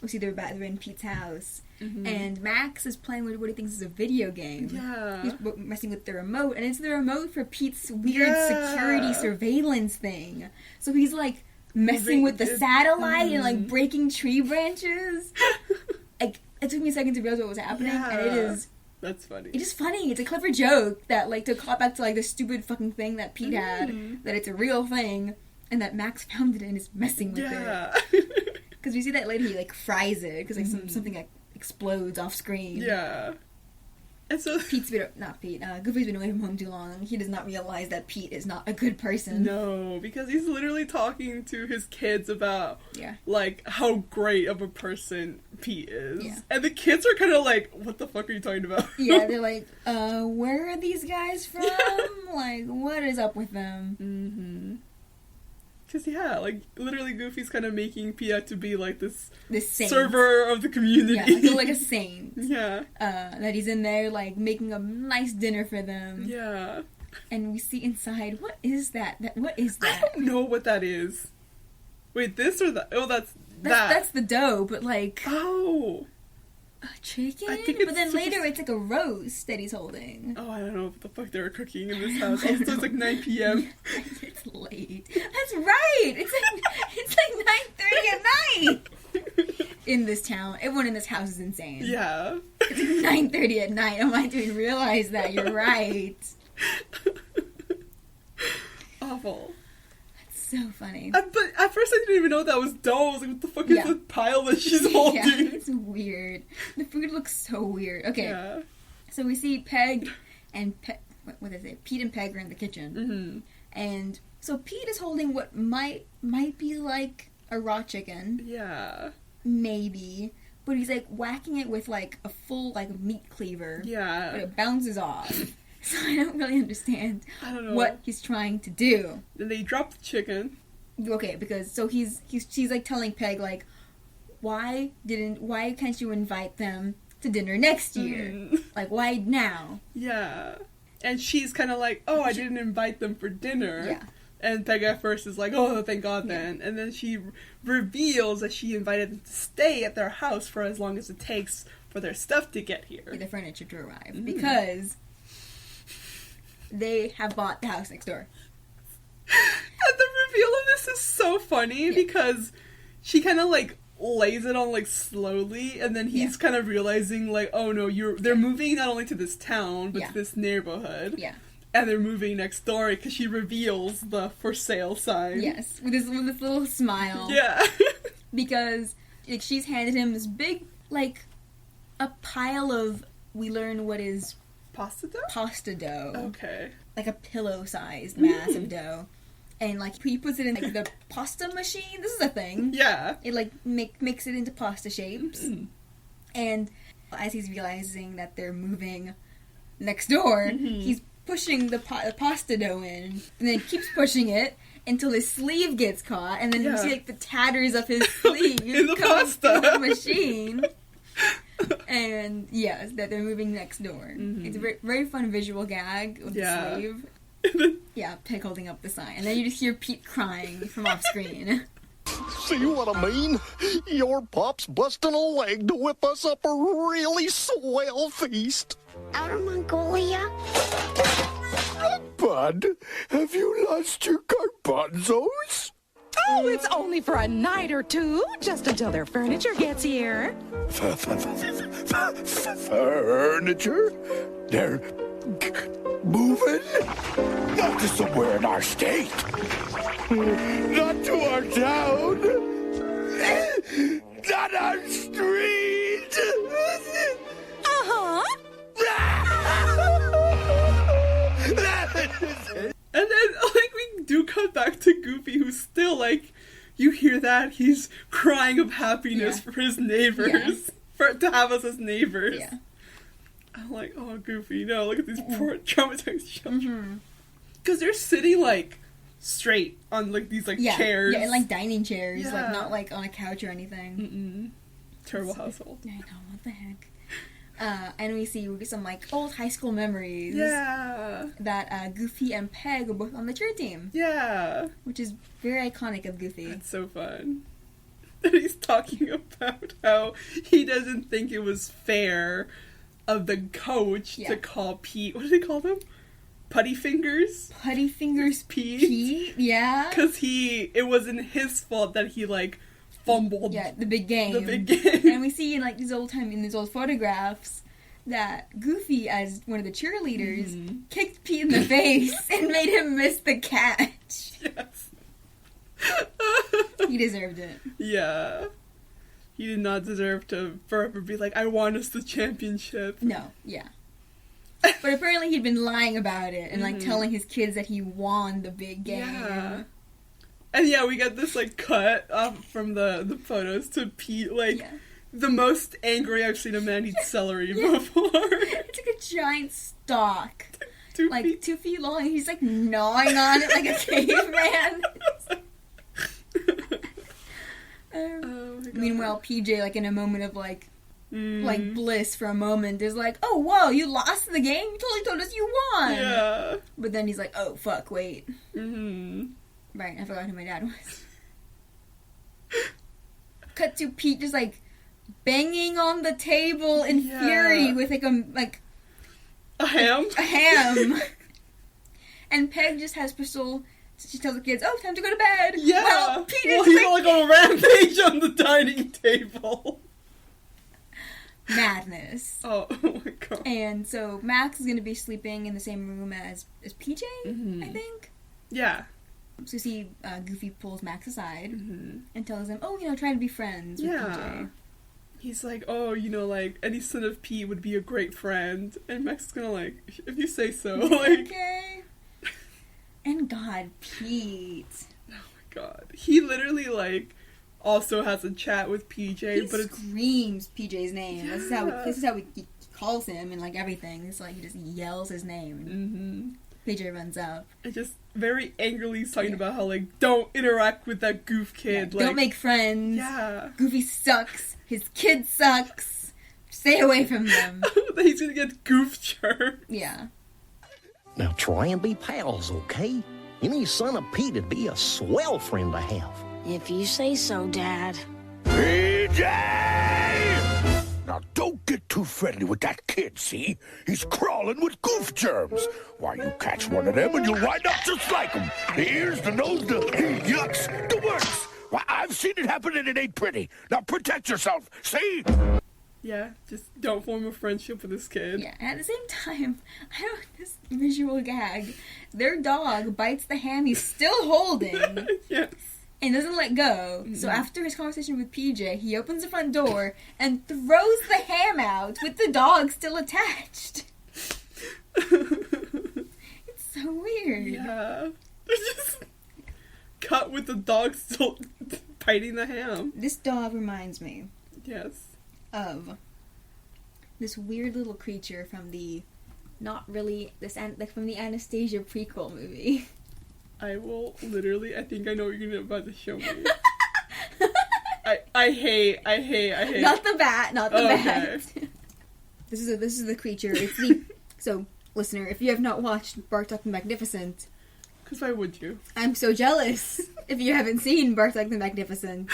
We see they're in Pete's house. Mm-hmm. And Max is playing with what he thinks is a video game. Yeah. He's messing with the remote. And it's the remote for Pete's weird security surveillance thing. So he's, like, messing with the satellite and, like, breaking tree branches. Like, it took me a second to realize what was happening. And it is... That's funny. It's just funny. It's a clever joke that, like, to call back to, like, the stupid fucking thing that Pete had, that it's a real thing, and that Max found it and is messing with it. Because we see that later he, like, fries it, because, like, something, like, explodes off screen. Yeah. And so... Goofy's been away from home too long. He does not realize that Pete is not a good person. No, because he's literally talking to his kids about, like, how great of a person Pete is. Yeah. And the kids are kind of like, what the fuck are you talking about? Yeah, they're like, where are these guys from? Like, what is up with them? Mm-hmm. Because, yeah, like, literally Goofy's kind of making Pete out to be, like, this server of the community. Yeah, like a saint. Yeah. That he's in there, like, making a nice dinner for them. Yeah. And we see inside, what is that? What is that? I don't know what that is. Wait, this or that? Oh, that's that. That's the dough, but, like... Oh. A chicken? I think it's but then later it's like a roast that he's holding. Oh, I don't know what the fuck they were cooking in this house. Also, it's like 9 p.m. It's late. That's right! It's like 9:30 at night! In this town. Everyone in this house is insane. Yeah. It's like 9:30 at night. Oh, I didn't realize that. You're right. Awful. So funny. But at first I didn't even know that was dough. I was like, what the fuck is the pile that she's holding? Yeah, it's weird. The food looks so weird. Okay. Yeah. So we see Peg and Pete and Peg are in the kitchen. Mm-hmm. And so Pete is holding what might be like a raw chicken. Yeah. Maybe. But he's like whacking it with like a full like meat cleaver. Yeah. But it bounces off. So I don't really understand know what he's trying to do. Then they drop the chicken. Okay, because so she's like telling Peg like, why can't you invite them to dinner next year? Like, why now? Yeah. And she's kind of like, oh, I didn't invite them for dinner. Yeah. And Peg at first is like, oh, thank God then. And then she reveals that she invited them to stay at their house for as long as it takes for their stuff to get here. For the furniture to arrive. Because they have bought the house next door. And the reveal of this is so funny because she kind of like lays it on like slowly, and then he's kind of realizing like, oh no, they're moving not only to this town but to this neighborhood. Yeah. And they're moving next door because she reveals the for sale sign. Yes, with this little smile. Yeah. Because like she's handed him this big like a pile of, we learn what is pasta dough. Pasta dough. Okay. Like a pillow-sized mass of dough. And, like, he puts it in, like, the pasta machine. This is a thing. Yeah. It, like, makes it into pasta shapes. And as he's realizing that they're moving next door, he's pushing the pasta dough in. And then keeps pushing it until his sleeve gets caught. And then you see, like, the tatters of his sleeve in the pasta. In the machine. And, yes, that they're moving next door. It's a very, very fun visual gag with the sleeve. Yeah, Peg holding up the sign. And then you just hear Pete crying from off screen. See what I mean? Your pop's busting a leg to whip us up a really swell feast. Outer Mongolia? Bud, have you lost your garbanzos? Oh, it's only for a night or two, just until their furniture gets here. Furniture? They're moving? Not to somewhere in our state. Not to our town. Not our street. Uh-huh. And then, like, we do come back to Goofy, who's still, like, you hear that, he's crying of happiness for his neighbors, to have us as neighbors. Yeah. I'm like, oh, Goofy, no, look at these poor traumatized children. Because they're sitting, like, straight on, like, these, like, chairs. Yeah, and, like, dining chairs, Yeah. like, not, like, on a couch or anything. Terrible household. I know, what the heck. And we get some, like, old high school memories. Yeah. That Goofy and Peg were both on the cheer team. Yeah. Which is very iconic of Goofy. It's so fun. And he's talking about how he doesn't think it was fair of the coach to call Pete, what did he call them? Putty Fingers? Putty Fingers Pete? Yeah. Because it wasn't his fault that he, like, fumbled. Yeah, the big game. And we see in, like, these old photographs that Goofy, as one of the cheerleaders, kicked Pete in the face and made him miss the catch. Yes. He deserved it. Yeah. He did not deserve to forever be like, I want us the championship. No, yeah. But apparently he'd been lying about it and, like, telling his kids that he won the big game. Yeah. And yeah, we got this, like, cut from the photos to Pete, like, the most angry I've seen a man eat celery before. It's like a giant stalk. 2 feet long. He's, like, gnawing on it like a caveman. Meanwhile, PJ, like, in a moment of, like bliss for a moment, is like, oh, whoa, you lost the game? You totally told us you won! Yeah. But then he's like, oh, fuck, wait. Right, I forgot who my dad was. Cut to Pete just, like, banging on the table in fury with, like, a ham? A ham. And Peg just has Pistol. She tells the kids, oh, time to go to bed. Yeah. Well, Pete is he's like on a rampage on the dining table. Madness. Oh my god. And so Max is going to be sleeping in the same room as PJ, I think. Yeah. So you see Goofy pulls Max aside and tells him, oh, try to be friends with PJ. He's like, oh, like, any son of Pete would be a great friend. And Max is gonna, like, if you say so, like... Okay. And God, Pete. Oh my god. He literally, like, also has a chat with PJ, but it screams PJ's name. Yeah. This is how he calls him and, like, everything. It's like he just yells his name. PJ runs up. And just very angrily talking about how, like, don't interact with that goof kid. Yeah, like, don't make friends. Yeah. Goofy sucks. His kid sucks. Stay away from them. He's gonna get goof chirped. Yeah. Now try and be pals, okay? Any son of Pete would be a swell friend to have. If you say so, Dad. PJ! Now don't get too friendly with that kid, see? He's crawling with goof germs. Why, you catch one of them and you'll wind up just like him. The ears, the nose, the yucks, the works. Why, I've seen it happen and it ain't pretty. Now protect yourself, see? Yeah, just don't form a friendship with this kid. Yeah, and at the same time, this visual gag, their dog bites the ham he's still holding. Yes. And doesn't let go. So after his conversation with PJ, he opens the front door and throws the ham out with the dog still attached. It's so weird. Yeah. cut with the dog still biting the ham. This dog reminds me. Yes. Of this weird little creature from the, not really, from the Anastasia prequel movie. I will literally, I think I know what you're about to show me. I hate. Not the bat, not the bat. Okay. This is the creature. It's the, so, listener, if you have not watched Bartok the Magnificent. Because why would you? I'm so jealous if you haven't seen Bartok the Magnificent.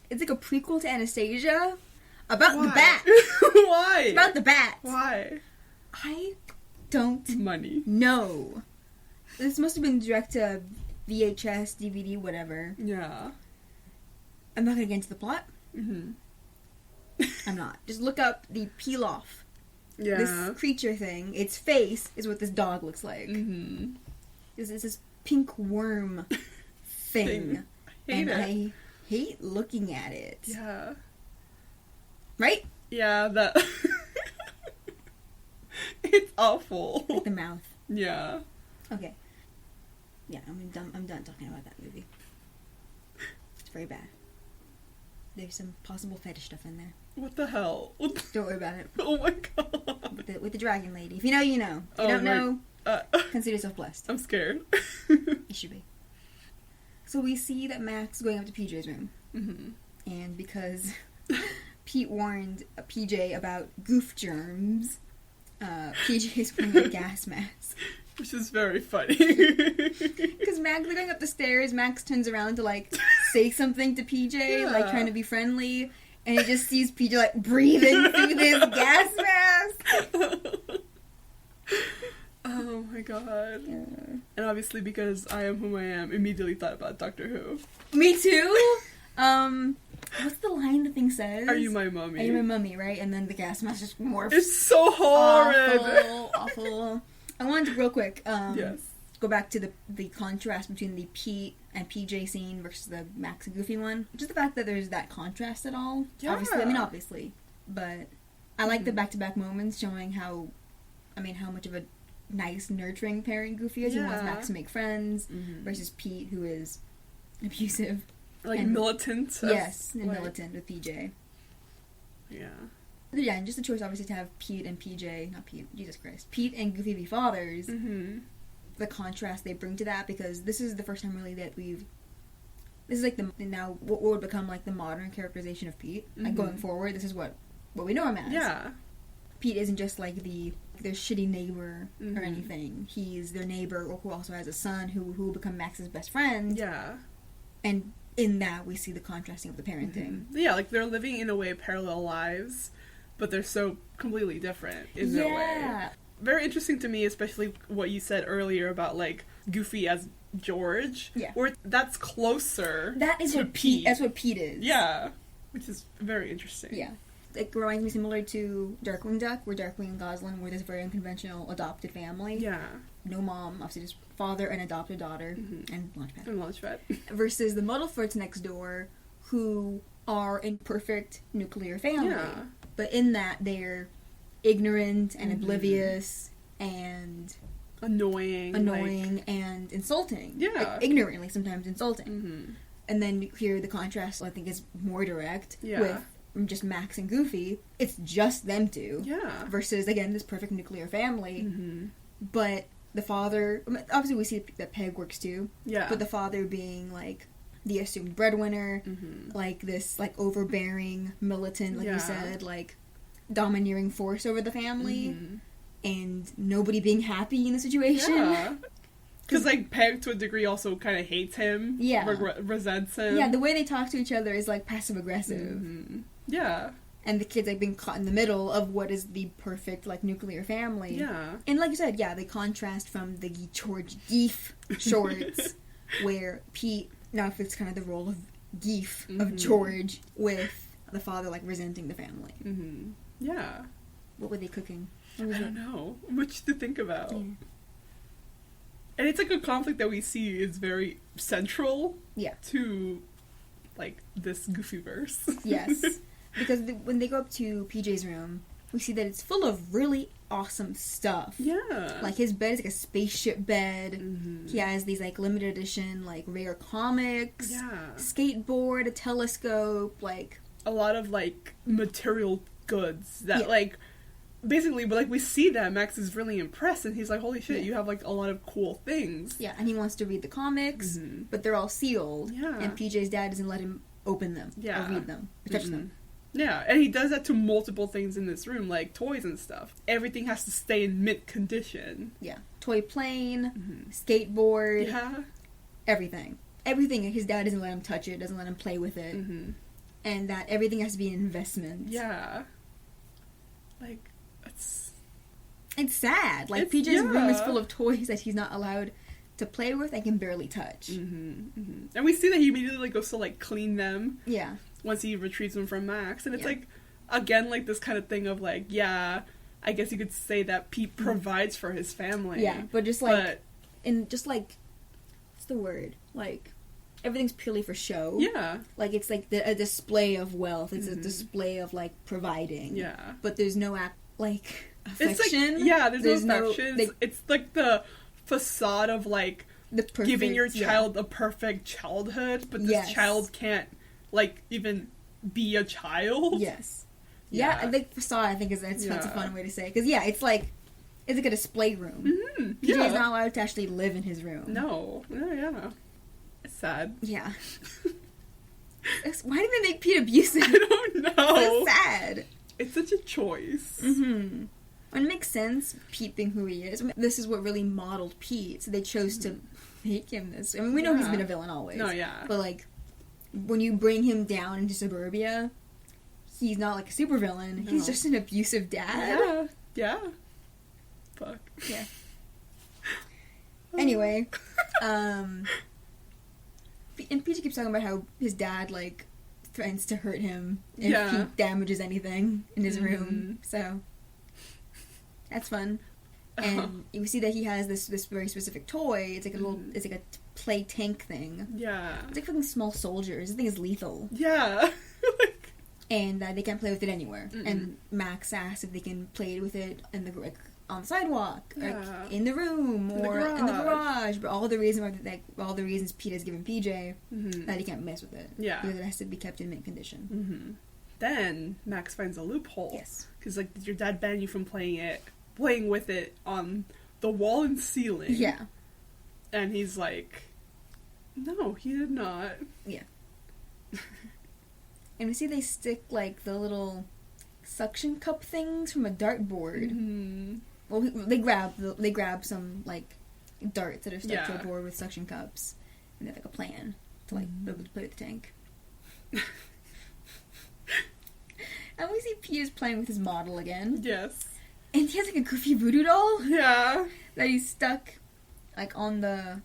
It's like a prequel to Anastasia. About the bat. Why? It's about the bat. Why? I don't Money. know. This must have been direct to VHS, DVD, whatever. Yeah. I'm not gonna get into the plot. Mm-hmm. I'm not. Just look up the peel off. Yeah. This creature thing, its face is what this dog looks like. Mm-hmm. It's this pink worm thing. I hate looking at it. Yeah. Right? Yeah, that... It's awful. Like the mouth. Yeah. Okay. Yeah, I'm done talking about that movie. It's very bad. There's some possible fetish stuff in there. What the hell? Don't worry about it. Oh my god. With the dragon lady. If you know, you know. If you don't know, consider yourself blessed. I'm scared. You should be. So we see that Max is going up to PJ's room. Mm-hmm. And because Pete warned PJ about goof germs, PJ is wearing a gas mask. Which is very funny. Because Max, they're going up the stairs, Max turns around to, like, say something to PJ, like, trying to be friendly, and he just sees PJ, like, breathing through this gas mask. Oh my god. Yeah. And obviously because I am whom I am, immediately thought about Doctor Who. Me too! What's the line the thing says? Are you my mummy? Are you my mummy, right? And then the gas mask just morphs. It's so horrid! Awful. I wanted to, real quick, yes. go back to the contrast between the Pete and PJ scene versus the Max and Goofy one. Just the fact that there's that contrast at all. Yeah. Obviously. But I like the back-to-back moments showing how much of a nice, nurturing parent Goofy is. Yeah. He wants Max to make friends versus Pete, who is abusive. Like, and militant. Yes, and militant with PJ. Yeah. Yeah, and just the choice, obviously, to have Pete and PJ, not Pete, Jesus Christ, Pete and Goofy be fathers, the contrast they bring to that, because this is the first time, really, that this is, like, now, what would become, like, the modern characterization of Pete. Like, going forward, this is what we know him as. Yeah. Pete isn't just, like, their shitty neighbor or anything. He's their neighbor, who also has a son, who will become Max's best friend. Yeah. And in that, we see the contrasting of the parenting. Yeah, like, they're living, in a way, parallel lives, but they're so completely different in their way. Very interesting to me, especially what you said earlier about, like, Goofy as George. Yeah. Where that's closer to what Pete. That's what Pete is. Yeah. Which is very interesting. Yeah. It reminds me similar to Darkwing Duck, where Darkwing and Goslin were this very unconventional adopted family. Yeah. No mom, obviously just father and adopted daughter, and Launchpad. And Launchpad. Versus the Muddleforts next door, who are a perfect nuclear family. Yeah. But in that, they're ignorant and oblivious and... Annoying and insulting. Yeah. Like, ignorantly sometimes insulting. And then here the contrast, I think, is more direct with just Max and Goofy. It's just them two. Yeah. Versus, again, this perfect nuclear family. But the father... Obviously, we see that Peg works too. Yeah. But the father being, like, the assumed breadwinner. Like, this, like, overbearing, militant, like you said, like, domineering force over the family. And nobody being happy in the situation. Yeah. Because, like, Peg, to a degree, also kind of hates him. Yeah. Resents him. Yeah, the way they talk to each other is, like, passive-aggressive. Yeah. And the kids, like, being caught in the middle of what is the perfect, like, nuclear family. Yeah. And like you said, yeah, they contrast from the George Geef shorts, where Pete now fits kind of the role of Geef, of George, with the father, like, resenting the family. Yeah. What were they cooking? I don't know. Much to think about. And it's like a conflict that we see is very central to, like, this Goofy-verse. Yes. Because when they go up to PJ's room, we see that it's full of really awesome stuff. Yeah. Like, his bed is like a spaceship bed. He has these, like, limited edition, like, rare comics. Yeah. Skateboard, a telescope, like... A lot of, like, material goods that, like... Basically, but, like, we see that Max is really impressed, and he's like, holy shit, you have, like, a lot of cool things. Yeah, and he wants to read the comics, but they're all sealed. Yeah. And PJ's dad doesn't let him open them. Yeah. Or read them. Or touch them. Yeah, and he does that to multiple things in this room, like toys and stuff. Everything has to stay in mint condition. Yeah. Toy plane, skateboard. Yeah. Everything. Everything. His dad doesn't let him touch it, doesn't let him play with it. And that everything has to be an investment. Yeah. Like, it's sad. Like, PJ's room is full of toys that he's not allowed to play with and can barely touch. And we see that he immediately, like, goes to, like, clean them. Yeah. Once he retrieves them from Max. And it's, like, again, like, this kind of thing of, like, yeah, I guess you could say that Pete provides for his family. Yeah, but just, like, what's the word? Like, everything's purely for show. Yeah. Like, it's, like, a display of wealth. It's a display of, like, providing. Yeah. But there's no, affection. It's like, there's no affection. It's like the facade of, like, giving your child a perfect childhood, but this child can't, like, even be a child. Yes. Yeah, I think facade, I think, that's a fun way to say it. Because, it's like a display room. PJ's not allowed to actually live in his room. No. Yeah. It's sad. Yeah. Why did they make Pete abusive? I don't know. So sad. It's such a choice. And it makes sense, Pete being who he is. I mean, this is what really modeled Pete, so they chose to make him this. I mean, we know he's been a villain always. No, yeah. But, like, when you bring him down into suburbia, he's not, like, a supervillain. He's just an abusive dad. Yeah. Fuck. Yeah. Anyway, and Peter keeps talking about how his dad, like, threatens to hurt him if he damages anything in his room. So that's fun. And you see that he has this very specific toy. It's like a little, it's like a play tank thing. Yeah. It's like fucking small soldiers. This thing is lethal. Yeah. And they can't play with it anywhere. And Max asks if they can play with it in the on the sidewalk, or in the room, or in the garage. But all the reasons Pete has given PJ that he can't mess with it. Yeah. Because it has to be kept in mint condition. Then Max finds a loophole. Yes. Because, like, did your dad ban you from playing with it on the wall and ceiling? Yeah. And he's like, no, he did not. Yeah. And we see they stick, like, the little suction cup things from a dartboard. Well, they grab some, like, darts that are stuck to a board with suction cups, and they have, like, a plan to, like, be able to play with the tank. And we see Peter's playing with his model again. Yes. And he has, like, a goofy voodoo doll. Yeah. That he's stuck, like, on the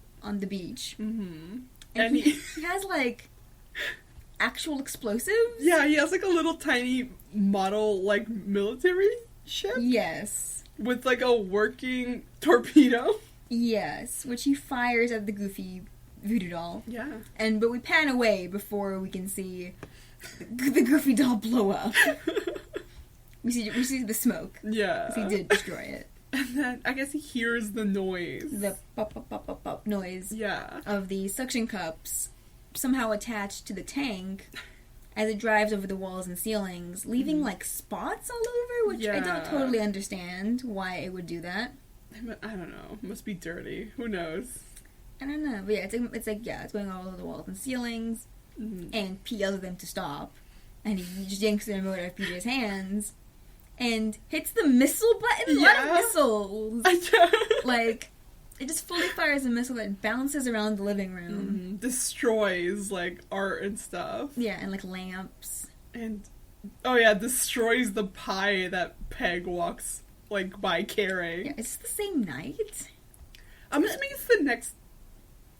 beach. And he has, like, actual explosives. Yeah, he has, like, a little tiny model, like, military ship. Yes. With, like, a working torpedo. Yes, which he fires at the goofy voodoo doll. Yeah. But we pan away before we can see the goofy doll blow up. we see the smoke. Yeah. 'Cause he did destroy it. And then I guess he hears the noise. The pop pop pop pop pop noise. Yeah. Of the suction cups somehow attached to the tank as it drives over the walls and ceilings, leaving like spots all over, which I don't totally understand why it would do that. I don't know. It must be dirty. Who knows? I don't know. But yeah, it's going all over the walls and ceilings. And Pete yells at them to stop. And he just yanks the remote out of PJ's hands. And hits the missile button? Yeah. What missiles? Like, it just fully fires a missile that bounces around the living room. Destroys, like, art and stuff. Yeah, and, like, lamps. And, oh yeah, destroys the pie that Peg walks, like, by carrying. Yeah, it's the same night? I'm assuming it's the next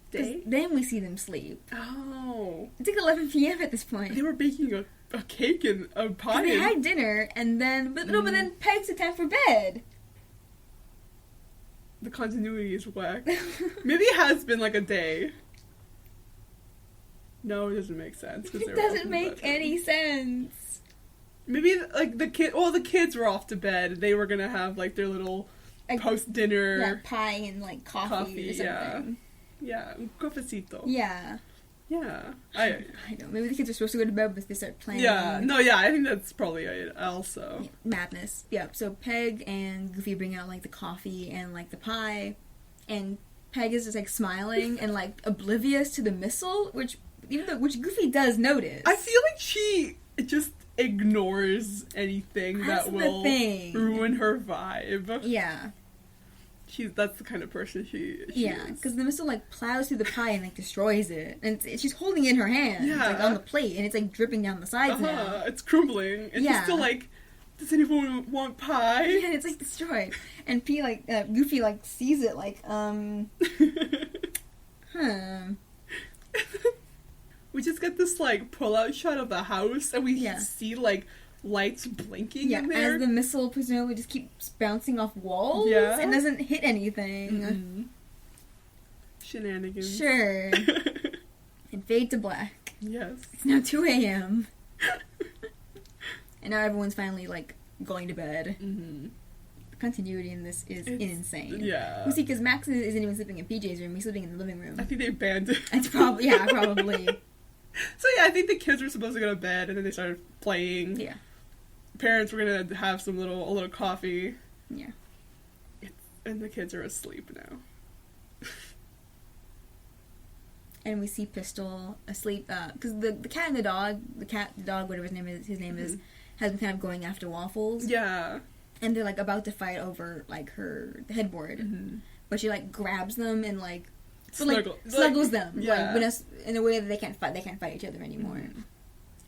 day? Then we see them sleep. Oh. It's like 11 p.m. at this point. They were baking a cake and a pie. And they had dinner, and then... But then Peg's at time for bed. The continuity is whack. Maybe it has been like a day. No, it doesn't make sense. It doesn't make any sense. Maybe, like, the kids were off to bed. They were gonna have, like, their little post-dinner... Yeah, pie and, like, coffee or something. Yeah, un cafecito. Yeah. Yeah. I know. Maybe the kids are supposed to go to bed, but they start playing. Yeah. No, yeah, I think that's probably it also. Yeah, madness. Yeah, so Peg and Goofy bring out, like, the coffee and, like, the pie. And Peg is just, like, smiling and, like, oblivious to the missile, which Goofy does notice. I feel like she just ignores anything that will ruin her vibe. Yeah. That's the kind of person she yeah, is. because the missile, like, plows through the pie and, like, destroys it. And she's holding it in her hand, like, on the plate, and it's, like, dripping down the sides now. It's crumbling. And she's still like, does anyone want pie? Yeah, and it's, like, destroyed. And Goofy, like, sees it, like, We just get this, like, pull-out shot of the house, and we see, like, lights blinking in there. As the missile presumably just keeps bouncing off walls and doesn't hit anything. Mm-hmm. Shenanigans. Sure. And fade to black. Yes. It's now 2 a.m. And now everyone's finally, like, going to bed. Mm-hmm. The continuity in this is insane. Yeah. You see, because Max isn't even sleeping in PJ's room, he's sleeping in the living room. I think they banned it. It's probably. So yeah, I think the kids were supposed to go to bed, and then they started playing. Yeah. Parents were gonna have a little coffee. Yeah. And the kids are asleep now. And we see Pistol asleep, because the cat and the dog, whatever his name is, has been kind of going after Waffles. Yeah. And they're, like, about to fight over, like, the headboard. Mm-hmm. But she, like, grabs them and, like, snuggles them. Yeah. Like, in a way that they can't fight each other anymore. Mm-hmm.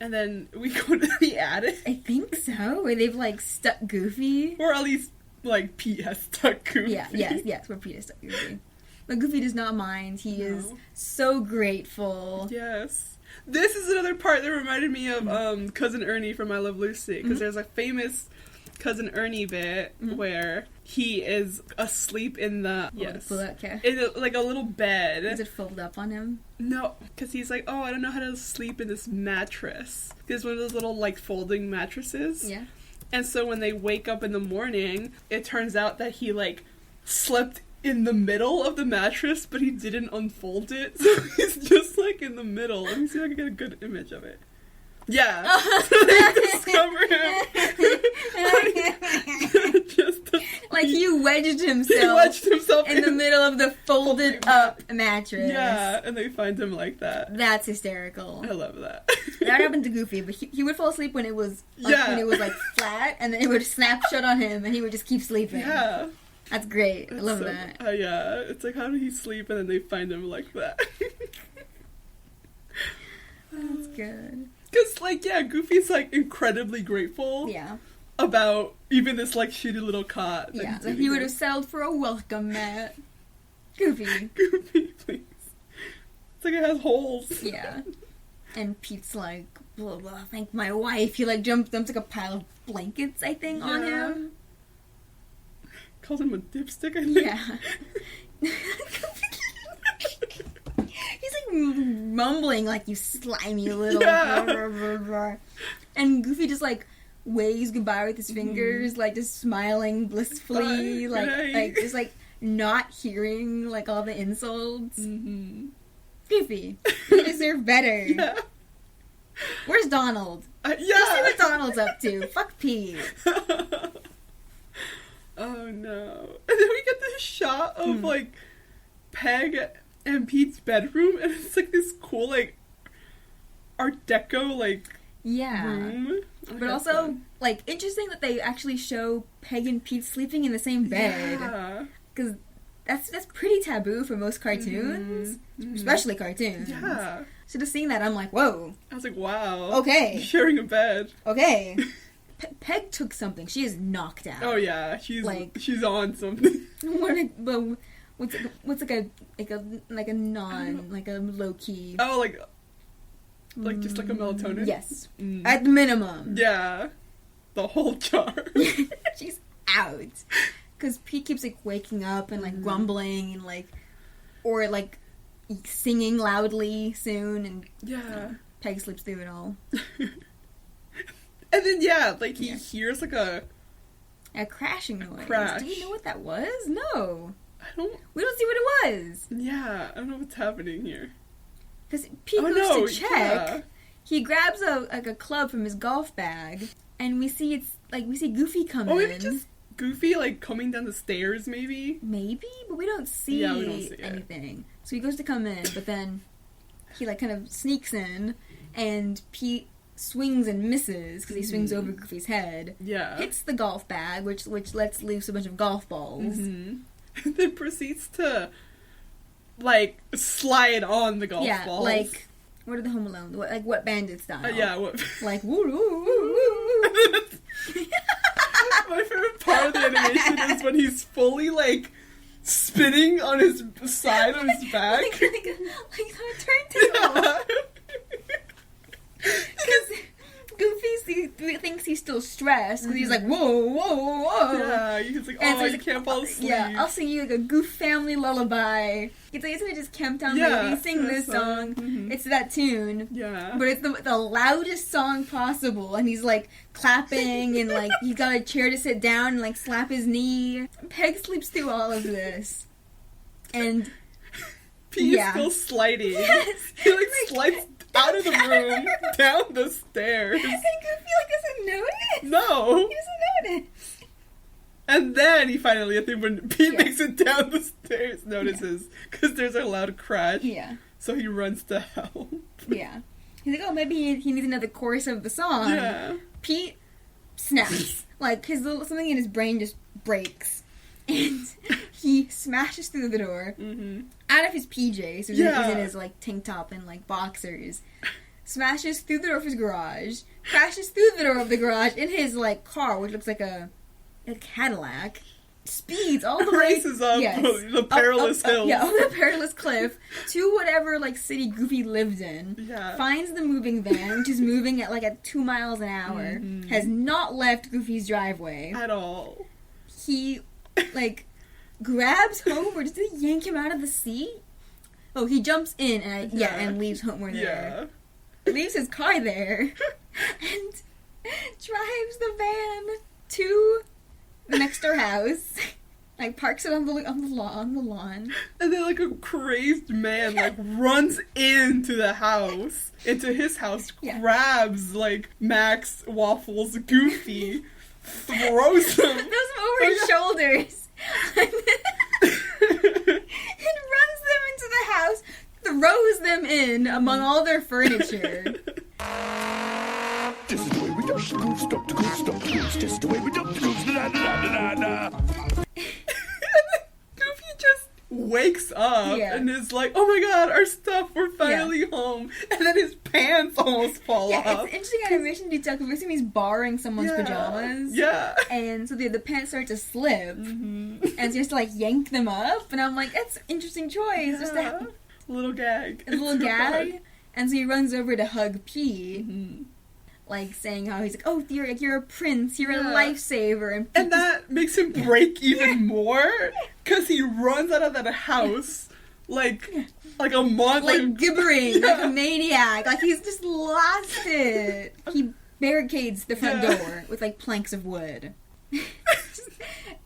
And then we go to the attic. I think so. Where they've, like, stuck Goofy. Or at least, like, Pete has stuck Goofy. Yeah, yes, where Pete has stuck Goofy. But Goofy does not mind. He is so grateful. Yes. This is another part that reminded me of Cousin Ernie from I Love Lucy. Because there's a famous Cousin Ernie bit where he is asleep in the... in a little bed. Is it folded up on him? No, because he's like, oh, I don't know how to sleep in this mattress. It's one of those little, like, folding mattresses. Yeah. And so when they wake up in the morning, it turns out that he, like, slept in the middle of the mattress, but he didn't unfold it. So he's just, like, in the middle. Let me see if I can get a good image of it. Yeah. They discover him. Like, he wedged himself in the middle of the folded up mattress. Yeah, and they find him like that. That's hysterical. I love that. That happened to Goofy, but he would fall asleep when it was like flat, and then it would snap shut on him, and he would just keep sleeping. Yeah. That's great. I love that. Yeah, it's like, how did he sleep, and then they find him like that. That's good. Because, like, yeah, Goofy's, like, incredibly grateful. Yeah. About even this, like, shitty little cot. Yeah, like he would have settled for a welcome mat. Goofy. Goofy, please. It's like it has holes. Yeah. And Pete's like, blah, blah, thank my wife. He, like, dumps like a pile of blankets, I think, on him. Calls him a dipstick, I think. Yeah. He's, like, mumbling like, you slimy little... Yeah. Blah, blah, blah. And Goofy just, like, waves goodbye with his fingers, like, just smiling blissfully, like, just, like, not hearing, like, all the insults. Mm-hmm. Goofy, you deserve better. Yeah. Where's Donald? Yeah. Let's see what Donald's up to. Fuck Pete. Oh, no. And then we get this shot of, like, Peg and Pete's bedroom, and it's, like, this cool, like, Art Deco, like, room. But also, like, interesting that they actually show Peg and Pete sleeping in the same bed. Yeah. Because that's pretty taboo for most cartoons. Mm-hmm. Especially cartoons. Yeah. So just seeing that, I'm like, whoa. I was like, wow. Okay. Sharing a bed. Okay. Peg took something. She is knocked out. Oh, yeah. She's on something. What's like a low key. Oh, like just like a melatonin? Yes. At the minimum. Yeah. The whole jar. She's out. Because Pete keeps, like, waking up and, like, grumbling and, like, or, like, singing loudly soon, and yeah. Peg sleeps through it all. And then, yeah, like, he hears, like, a crashing noise. Crash. Do you know what that was? No. We don't see what it was. Yeah, I don't know what's happening here. Because Pete goes to check. He grabs a club from his golf bag, and we see Goofy come in. Maybe just Goofy, like, coming down the stairs, maybe? Maybe, but we don't see, anything. So he goes to come in, but then he, like, kind of sneaks in, and Pete swings and misses, because he swings over Goofy's head. Yeah. Hits the golf bag, which lets loose a bunch of golf balls. Then proceeds to, like, slide on the golf balls. Like, what are the Home Alone? What Bandit style? What? Like, woo, woo, woo, woo. My favorite part of the animation is when he's fully, like, spinning on his side of his back. like a turntable. Because Goofy thinks he's still stressed, because he's like, whoa, whoa, whoa. Yeah, he's like, oh, you can't fall asleep. Yeah, I'll sing you, like, a Goof family lullaby. It's like, isn't it just Camptown Lady? Sing this song. It's that tune. Yeah. But it's the loudest song possible, and he's, like, clapping, and, like, he's got a chair to sit down and, like, slap his knee. Peg sleeps through all of this. And Pete is still sliding. Yes. He, like, slides out of the room, down the stairs. And Goofy, like, doesn't notice. No. He doesn't notice. And then he finally, I think when Pete makes it down the stairs, notices, because there's a loud crash. Yeah. So he runs to help. Yeah. He's like, oh, maybe he needs another chorus of the song. Yeah. Pete snaps. Like, something in his brain just breaks. And he smashes through the door, out of his PJs, so he's in his, like, tank top and, like, boxers, smashes through the door of his garage, crashes through the door of the garage in his, like, car, which looks like a Cadillac, speeds all the way... Races up the perilous hills. Yeah, up the perilous cliff to whatever, like, city Goofy lived in, finds the moving van, which is moving at 2 miles an hour, has not left Goofy's driveway. At all. He... like, grabs Homer. Does he yank him out of the seat? Oh, he jumps in and leaves Homer there. Leaves his car there and drives the van to the next door house. Like, parks it on the lawn. And then, like, a crazed man, like, runs into his house, grabs, like, Max, Waffles, Goofy, throws them over his shoulders, and runs them into the house, throws them in among all their furniture. This is the way we dump the goose, dump the goose, dump the goose. This is the way we dump the goose, da-da-da-da-da-da. Goofy just wakes up and is like, oh my god, our stuff, we're finally home. And then his pants almost fall off. It's interesting animation detail, because we assume he's borrowing someone's pajamas. Yeah. And so the pants start to slip. And so he has to, like, yank them up. And I'm like, that's an interesting choice. Just a little gag. A little gag. And so he runs over to hug Pete. Like, saying how he's like, oh, you're a prince, you're a lifesaver. And that makes him break even more, because he runs out of that house, like a month. Like, gibbering, like a maniac. Like, he's just lost it. He barricades the front door with, like, planks of wood.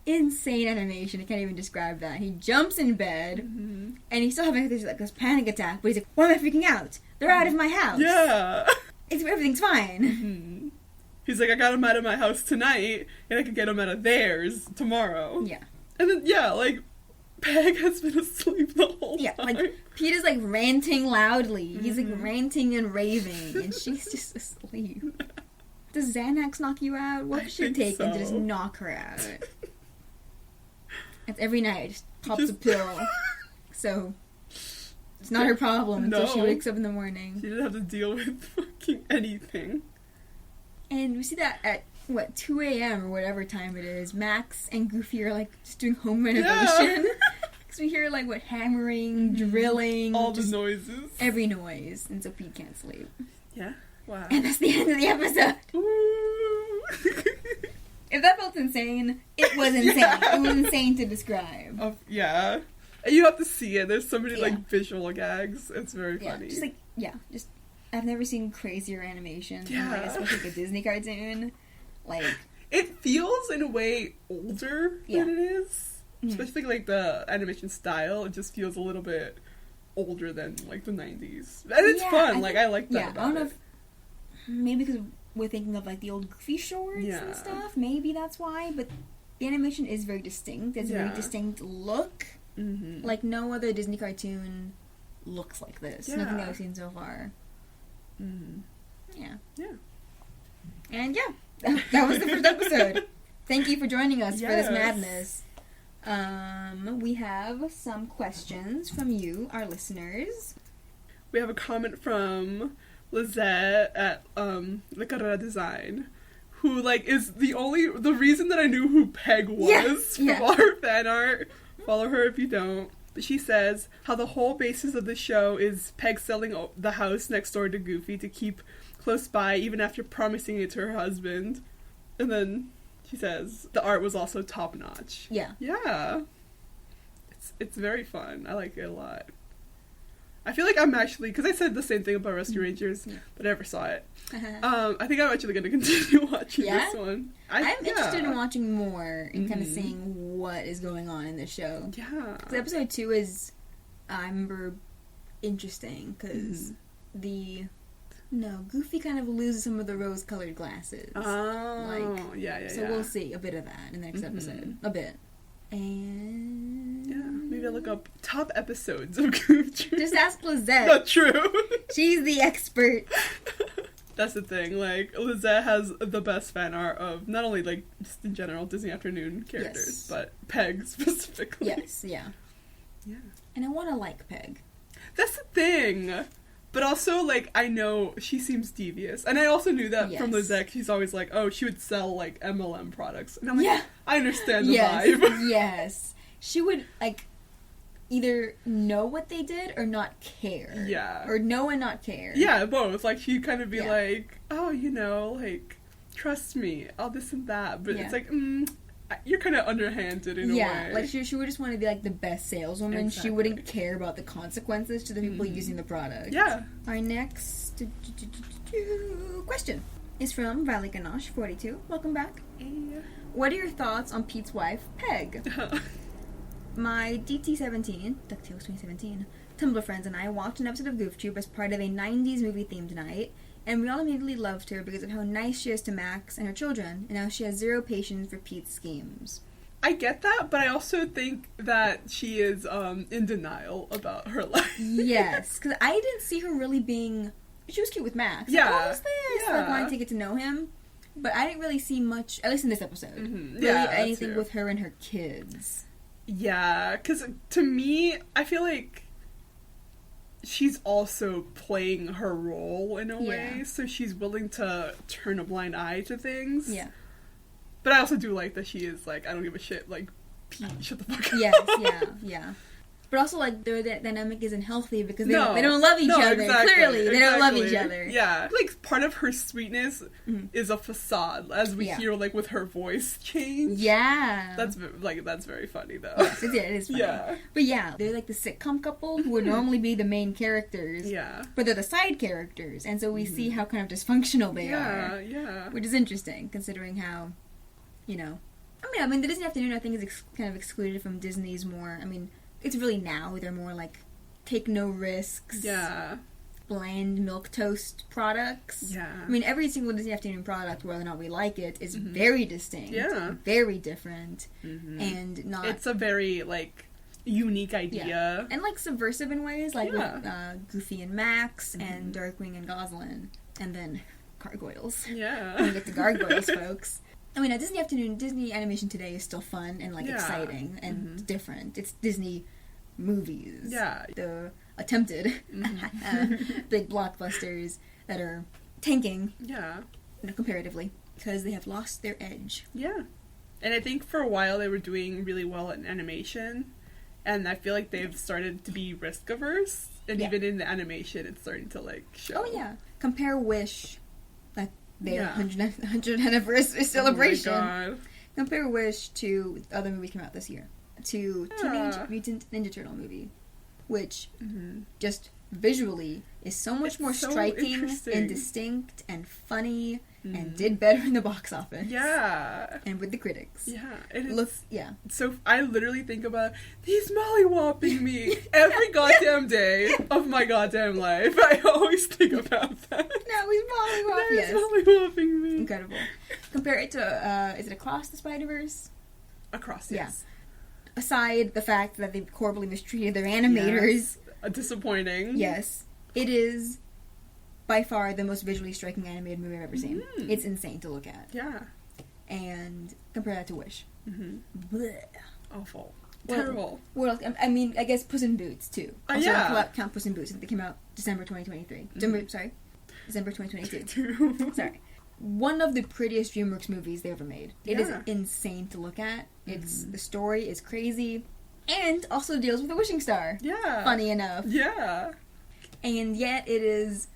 Insane animation. I can't even describe that. He jumps in bed, and he's still having this panic attack, but he's like, why am I freaking out? They're out of my house. Yeah. Everything's fine. He's like, I got him out of my house tonight, and I could get him out of theirs tomorrow. Yeah. And then, like, Peg has been asleep the whole time. Like, Pete is, like, ranting loudly. He's, like, ranting and raving, and she's just asleep. Does Xanax knock you out? What should it take to just knock her out? It's every night. Just pops a pill. So... it's not her problem until she wakes up in the morning. She didn't have to deal with fucking anything. And we see that at, 2 a.m. or whatever time it is, Max and Goofy are, like, just doing home renovation. Because we hear, like, hammering, drilling. All the noises. Every noise. And so Pete can't sleep. Yeah? Wow. And that's the end of the episode. If that felt insane, it was insane. It was insane to describe. Yeah. You have to see it. There's so many, like, visual gags. It's very funny. Just I've never seen crazier animation. Yeah. Like, especially like a Disney cartoon. Like, it feels in a way older than it is. Mhm. Especially like the animation style. It just feels a little bit older than like the 90s. And it's fun. I like that about I don't know it. if maybe because we're thinking of like the old Goofy shorts and stuff. Maybe that's why. But the animation is very distinct. It's a very distinct look. Mm-hmm. Like no other Disney cartoon looks like this. Yeah. Nothing that I've seen so far. Mm-hmm. Yeah. Yeah. And that was the first episode. Thank you for joining us for this madness. We have some questions from you, our listeners. We have a comment from Lizette at the Carrera Design, who like is the reason that I knew who Peg was from all her fan art. Follow her if you don't. But she says how the whole basis of the show is Peg selling the house next door to Goofy to keep close by, even after promising it to her husband. And then she says the art was also top notch. Yeah. Yeah. It's very fun. I like it a lot. I feel like I'm actually, because I said the same thing about Rescue Rangers, but I never saw it. I think I'm actually going to continue watching this one. I'm interested in watching more and kind of seeing what is going on in this show. Yeah. Because episode 2 is, I remember, interesting because Goofy kind of loses some of the rose-colored glasses. Oh, yeah. So we'll see a bit of that in the next episode. A bit. And maybe I'll look up top episodes of Goof Troop. Just ask Lizette. Not true. She's the expert. That's the thing. Like, Lizette has the best fan art of not only like just in general Disney Afternoon characters, but Peg specifically. Yes, yeah. And I want to like Peg. That's the thing. But also, like, I know she seems devious. And I also knew that from Lizette. She's always like, oh, she would sell, like, MLM products. And I'm like, I understand the vibe. Yes. She would, like, either know what they did or not care. Yeah. Or know and not care. Yeah, both. Like, she'd kind of be like, oh, you know, like, trust me, all this and that. But it's like, you're kind of underhanded in a way. Yeah, like she would just want to be like the best saleswoman. Exactly. She wouldn't care about the consequences to the people using the product. Yeah. Our next question is from Valley Ganache 42. Welcome back. Hey. What are your thoughts on Pete's wife, Peg? My DT17, DuckTales 2017, Tumblr friends and I watched an episode of Goof Troop as part of a 90s movie themed night, and we all immediately loved her because of how nice she is to Max and her children, and how she has zero patience for Pete's schemes. I get that, but I also think that she is in denial about her life. Yes, because I didn't see her really being... She was cute with Max. Yeah. Like, oh, what's this? Yeah. Like, wanting to get to know him. But I didn't really see much, at least in this episode, really Yeah, anything too. with her and her kids. Yeah, because to me, I feel like she's also playing her role in a way, so she's willing to turn a blind eye to things. Yeah. But I also do like that she is like, I don't give a shit, like, Pete, shut the fuck up. Yes, yeah. But also, like, their dynamic isn't healthy because they don't love each other. Exactly, Clearly, they don't love each other. Yeah. Like, part of her sweetness is a facade, as we hear, like, with her voice change. Yeah. That's very funny, though. Yes, it is funny. Yeah. But yeah, they're like the sitcom couple who would normally be the main characters. Yeah. But they're the side characters, and so we see how kind of dysfunctional they are. Yeah. Which is interesting, considering how, you know... I mean, the Disney Afternoon, I think, is kind of excluded from Disney's more... I mean, it's really now they're more like take no risks. Yeah. Bland milquetoast products. Yeah. I mean, every single Disney Afternoon product, whether or not we like it, is very distinct. Yeah. Very different. And not... It's a very, like, unique idea. Yeah. And, like, subversive in ways, like Yeah. with Goofy and Max and Darkwing and Goslin. And then Gargoyles. Yeah. When we get to Gargoyles, folks. I mean, Disney Afternoon, Disney animation today is still fun and, like, exciting and different. It's Disney movies. Yeah. The attempted big blockbusters that are tanking. Yeah. Comparatively. Because they have lost their edge. Yeah. And I think for a while they were doing really well in animation. And I feel like they've started to be risk averse. And even in the animation, it's starting to, like, show. Oh, yeah. Compare Wish... their 100th anniversary celebration. Oh my God. Compare Wish to the other movie came out this year. To Teenage Mutant Ninja Turtle movie. Which just visually is so much more so striking interesting. and distinct and funny and did better in the box office. Yeah. And with the critics. Yeah. And yeah. So I literally think about, he's mollywopping me every goddamn day of my goddamn life. I always think about that. No, he's mollywopping. He's mollywopping me. Incredible. Compare it to, is it Across the Spider-Verse? Across, yes. Yeah. Aside the fact that they've horribly mistreated their animators. Yes. Disappointing. Yes. It is by far the most visually striking animated movie I've ever seen. It's insane to look at. Yeah. And compare that to Wish. Blech. Awful. Terrible. Well, I mean, I guess Puss in Boots, too. Also, yeah. Count Puss in Boots. They came out December 2023. December 2022. Sorry. One of the prettiest DreamWorks movies they ever made. It is insane to look at. It's the story is crazy. And also deals with a wishing star. Yeah. Funny enough. Yeah. And yet it is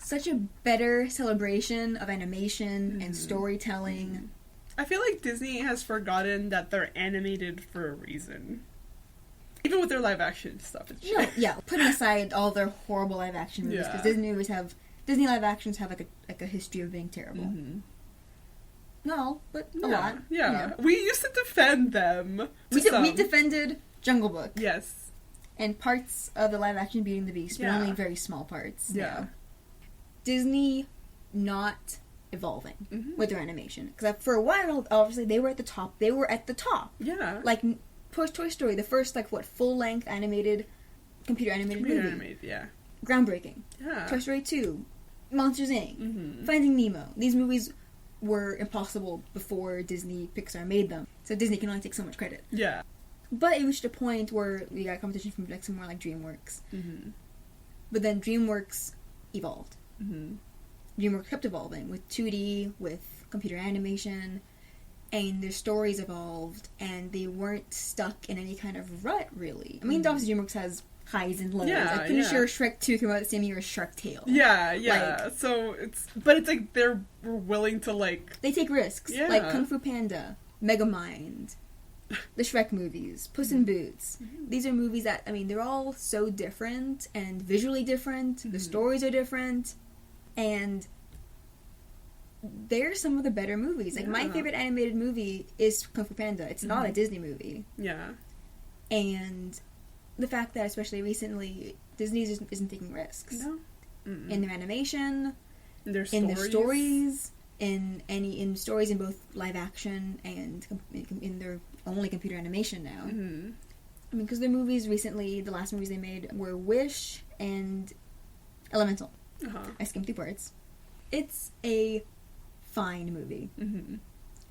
such a better celebration of animation and storytelling. I feel like Disney has forgotten that they're animated for a reason. Even with their live action stuff. It's Putting aside all their horrible live action movies, because Disney live actions have like a history of being terrible. No, but a lot. Yeah. We used to defend them. We defended Jungle Book. Yes. And parts of the live action Beauty and the Beast, but only very small parts. Yeah. Disney not evolving with their animation. Because for a while, obviously, they were at the top. Yeah. Like, Toy Story, the first, full-length computer animated movie. Groundbreaking. Yeah. Toy Story 2. Monsters, Inc. Finding Nemo. These movies were impossible before Disney Pixar made them. So Disney can only take so much credit. Yeah. But it reached a point where we got competition from somewhere like DreamWorks. But then DreamWorks evolved. DreamWorks kept evolving with 2D, with computer animation, and their stories evolved, and they weren't stuck in any kind of rut, really. I mean, obviously DreamWorks has highs and lows. I'm pretty sure Shrek 2 came out the same year as Shark Tale. Yeah. So it's like they're willing to they take risks. Yeah. Like Kung Fu Panda, Megamind, the Shrek movies, Puss in Boots. These are movies that, I mean, they're all so different and visually different. The stories are different. And they're some of the better movies. Like, my favorite animated movie is Kung Fu Panda. It's not a Disney movie. Yeah. And the fact that, especially recently, Disney isn't taking risks. No. In their animation, in their stories, in stories in both live action and in their only computer animation now. I mean, because their movies recently, the last movies they made were Wish and Elemental. I skimmed through parts. It's a fine movie.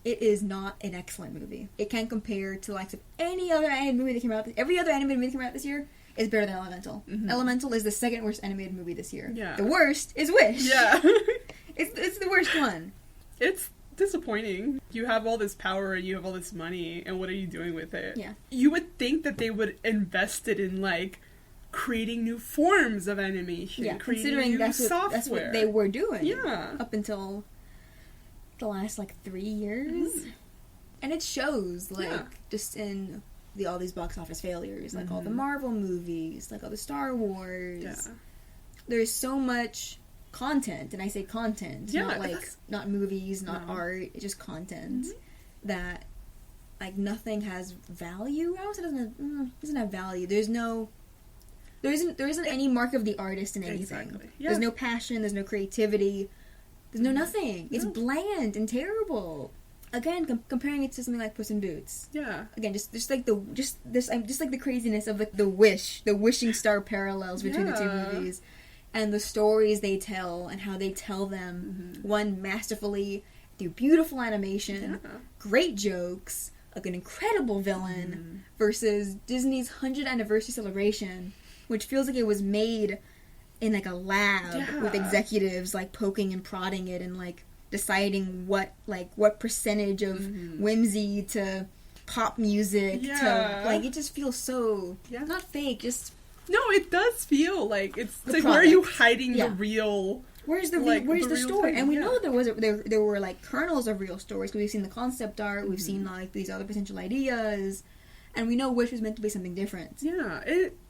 It is not an excellent movie. It can't compare to the likes of any other animated movie that came out. Every other animated movie that came out this year is better than Elemental. Elemental is the second worst animated movie this year. Yeah. The worst is Wish. Yeah. It's the worst one. It's disappointing. You have all this power and you have all this money, and what are you doing with it? Yeah. You would think that they would invest it in creating new forms of animation. Yeah, creating considering new that's what they were doing. Yeah. Up until the last 3 years. And it shows just in all these box office failures, all the Marvel movies, all the Star Wars. Yeah. There's so much content, and I say content, not movies, not art, it's just content that nothing has value. I also doesn't have value. There isn't any mark of the artist in anything. Exactly. Yeah. There's no passion, there's no creativity, there's no nothing. It's bland and terrible. Again, comparing it to something like Puss in Boots. Yeah. Again, just the craziness of the wishing star parallels between the two movies, and the stories they tell and how they tell them. One masterfully through beautiful animation, great jokes, an incredible villain, versus Disney's 100th anniversary celebration, which feels like it was made in a lab with executives poking and prodding it and deciding what percentage of whimsy to pop music to it just feels so not fake, just no, it does feel like it's where are you hiding the real where's the story thing? And we know there were kernels of real stories because we've seen the concept art, we've seen these other potential ideas, And we know Wish was meant to be something different. Yeah,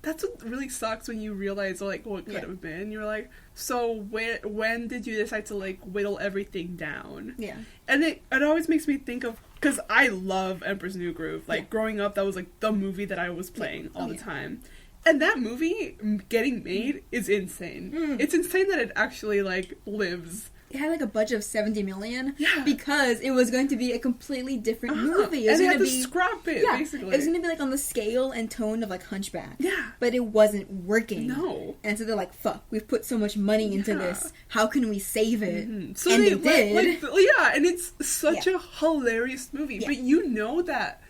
that's what really sucks when you realize, like, what could have been. You're like, so when did you decide to, like, whittle everything down? Yeah. And it always makes me think of, because I love Emperor's New Groove. Like, growing up, that was, like, the movie that I was playing all the time. And that movie getting made is insane. It's insane that it actually, like, lives. It had like a budget of $70 million because it was going to be a completely different movie. It was and going they to had to be scrap it, basically. It was going to be like on the scale and tone of like Hunchback. Yeah, but it wasn't working. No, and so they're like, "Fuck, we've put so much money into this. How can we save it?" So and they did. And it's such a hilarious movie. But you know that.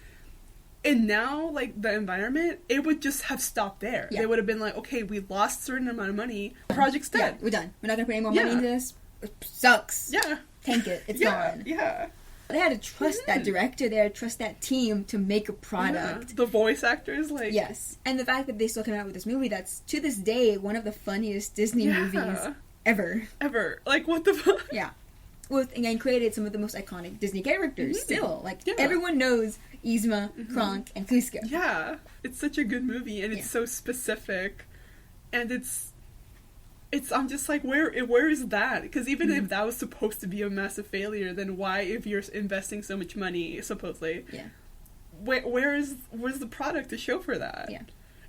And now, like, the environment, it would just have stopped there. They would have been like, okay, we lost a certain amount of money. The project's dead. Yeah, we're done. We're not going to put any more money into this. It sucks. Yeah. Tank it. It's gone. Yeah. They had to trust that director. They had to trust that team to make a product. Yeah. The voice actors, like... Yes. And the fact that they still come out with this movie that's, to this day, one of the funniest Disney movies ever. Ever. Like, what the fuck? Yeah. With, again, created some of the most iconic Disney characters still. Like, everyone knows Yzma, Kronk, and Kuzco. Yeah. It's such a good movie, and it's so specific. And it's I'm just like, where is that? Because even if that was supposed to be a massive failure, then why, if you're investing so much money, supposedly, where's the product to show for that? Yeah.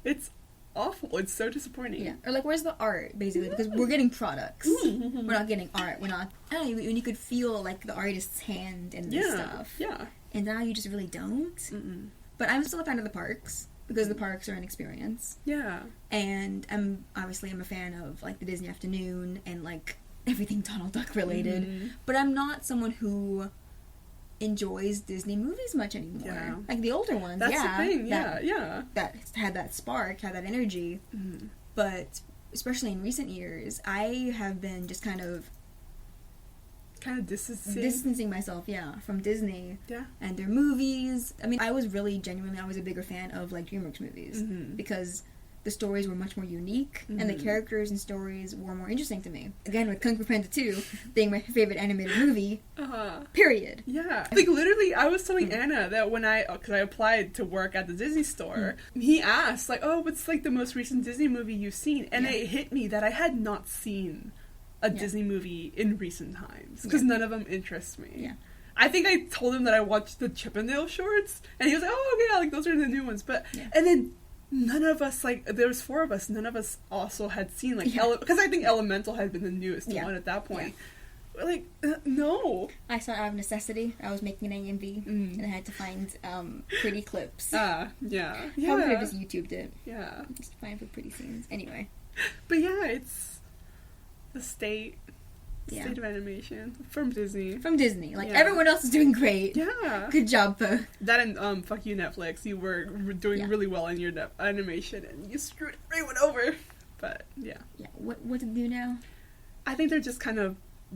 It's awful. It's so disappointing. Yeah. Or like, where's the art, basically? Because we're getting products. We're not getting art. We're not... I don't know, when you could feel, like, the artist's hand in this stuff. Yeah. And now you just really don't. But I'm still a fan of the parks. Because the parks are an experience. Yeah. And I'm a fan of, like, the Disney Afternoon and, like, everything Donald Duck related. But I'm not someone who enjoys Disney movies much anymore. Yeah. Like, the older ones, That's the thing, that had that spark, had that energy. But, especially in recent years, I have been just kind of distancing myself, from Disney and their movies. I mean, I was a bigger fan of, like, DreamWorks movies because the stories were much more unique and the characters and stories were more interesting to me. Again, with Kung Fu Panda 2 being my favorite animated movie, period. Yeah. Like, literally, I was telling Anna that because I applied to work at the Disney store, he asked, like, oh, what's, like, the most recent Disney movie you've seen? And it hit me that I had not seen a Disney movie in recent times because none of them interest me. Yeah. I think I told him that I watched the Chippendale shorts, and he was like, "Oh, okay, like those are the new ones." But and then none of us, like, there was 4 of us. None of us also had seen, like, because I think Elemental had been the newest one at that point. Yeah. Like, no. I saw out of necessity. I was making an AMV, and I had to find pretty clips. Yeah. Probably could have just YouTubed it. Yeah. Just find for pretty scenes. Anyway. But yeah, it's the state of animation from Disney. Like, everyone else is doing great. Yeah. Good job, though. That and fuck you, Netflix. You were doing really well in your animation, and you screwed everyone over. But yeah. Yeah. What do they do now? I think they're just kind of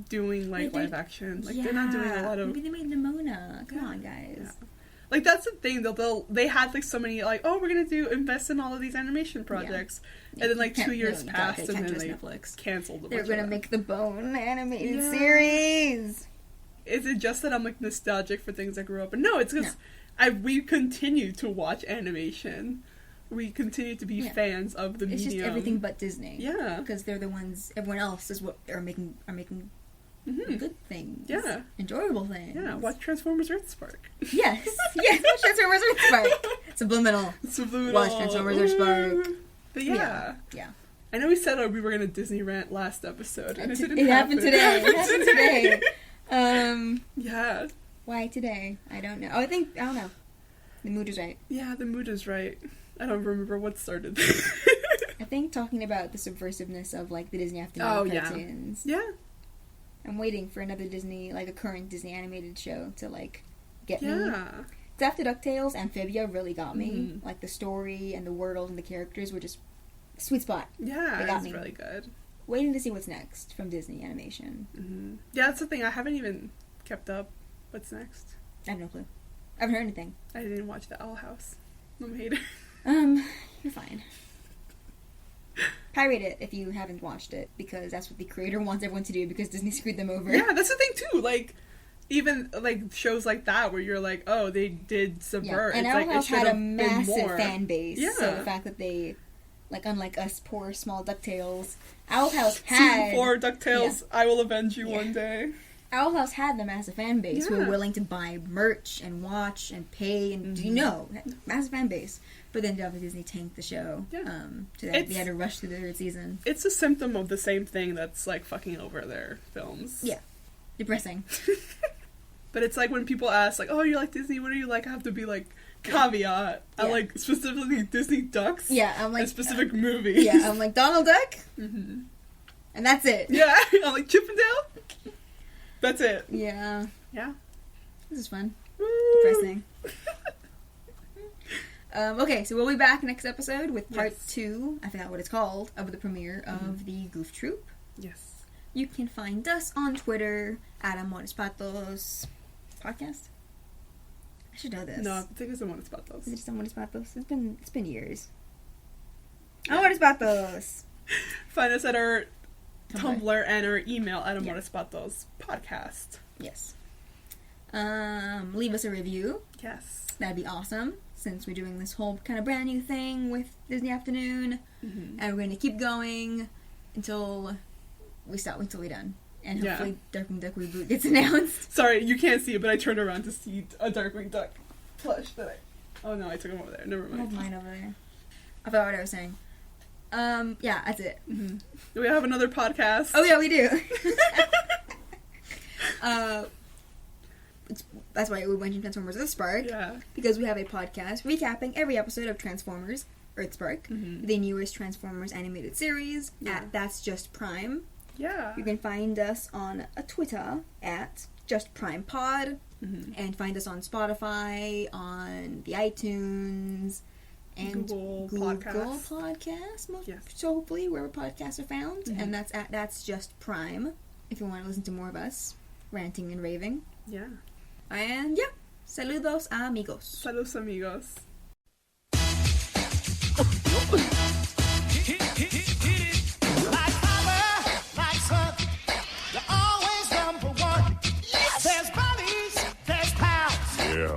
doing, like, live action. Like, they're not doing a lot of. Maybe they made Nimona. Come on, guys. Yeah. Like, that's the thing, they had, like, so many, like, oh, we're gonna invest in all of these animation projects. And then, like, 2 years passed, and then they canceled the They're gonna make the Bone animated series. Is it just that I'm, like, nostalgic for things I grew up in? No, it's because we continue to watch animation. We continue to be fans of the medium. It's just everything but Disney. Yeah. Because they're the ones, everyone else is what are making good things. Yeah. Enjoyable things. Yeah, watch Transformers Earthspark. Yes, watch Transformers Earthspark. Subliminal. Watch Transformers Earthspark. But yeah. I know we said we were going to Disney rant last episode, and it happened today. It happened today. Yeah. Why today? I don't know. I don't know. The mood is right. Yeah, the mood is right. I don't remember what started. I think talking about the subversiveness of, like, the Disney Afternoon cartoons. Yeah. I'm waiting for another Disney, like, a current Disney animated show to, like, get me. Yeah. After DuckTales, Amphibia really got me. Like, the story and the world and the characters were just sweet spot. Yeah, it was really good. Waiting to see what's next from Disney Animation. Yeah, that's the thing. I haven't even kept up. What's next? I have no clue. I haven't heard anything. I didn't watch the Owl House. I'm a hater. You're fine. Pirate it if you haven't watched it, because that's what the creator wants everyone to do, because Disney screwed them over. Yeah, that's the thing too. Like, even like shows like that where you're like, oh, they did subvert. And it's Owl like, House had a massive more. fan base. Yeah. So the fact that they, like, unlike us poor small DuckTales, Owl House had... Season 4 DuckTales, I will avenge you one day. Owl House had the massive fan base who were willing to buy merch and watch and pay and, massive fan base. But then Disney tanked the show. So they had to rush through the 3rd season. It's a symptom of the same thing that's, like, fucking over their films. Yeah. Depressing. But it's like when people ask, like, oh, you like Disney? What do you like? I have to be like, caveat. I like specifically Disney ducks. Yeah, I'm like... And specific movies. Yeah, I'm like Donald Duck. Mm-hmm. And that's it. Yeah, I'm like Chippendale. That's it. Yeah. Yeah. This is fun. Woo. Depressing. Okay, so we'll be back next episode with part 2, I forgot what it's called, of the premiere of the Goof Troop. Yes. You can find us on Twitter at Amores Patos podcast. I should know this. No, I think it's Amores Patos. Is it just Amores Patos? It's been years. Amores Patos. Find us at our Tumblr and our email at Amores Patos podcast. Yes. Leave us a review. Yes. That'd be awesome, since we're doing this whole kind of brand new thing with Disney Afternoon. And we're going to keep going until we're done. And hopefully Darkwing Duck reboot gets announced. Sorry, you can't see it, but I turned around to see a Darkwing Duck plush that I... Oh no, I took him over there. Never mind. I have mine over there. I forgot what I was saying. Yeah, that's it. Mm-hmm. Do we have another podcast? Oh yeah, we do. That's why we mentioned Transformers Earthspark. Yeah. Because we have a podcast recapping every episode of Transformers Earthspark, the newest Transformers animated series, at That's Just Prime. Yeah. You can find us on a Twitter at Just Prime Pod, and find us on Spotify, on the iTunes, and Google Podcasts. So hopefully wherever podcasts are found, and that's at That's Just Prime. If you want to listen to more of us ranting and raving. Yeah. And yeah, saludos amigos. Saludos amigos.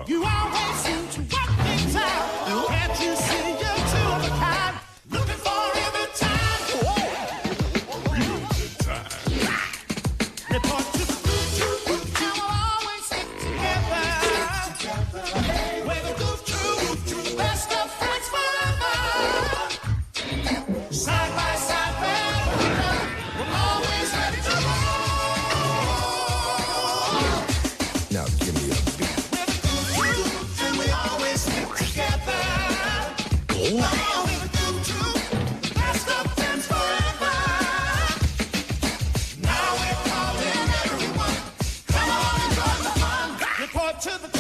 You always seem to work things out. Can't you see you're two of a kind? Looking for a good time. Good time. Report to the Goof Troop. Now we'll always stick together. We're the Goof Troop, the best of friends forever. Side by side, we're always ready to roll. Now give me a beat. To the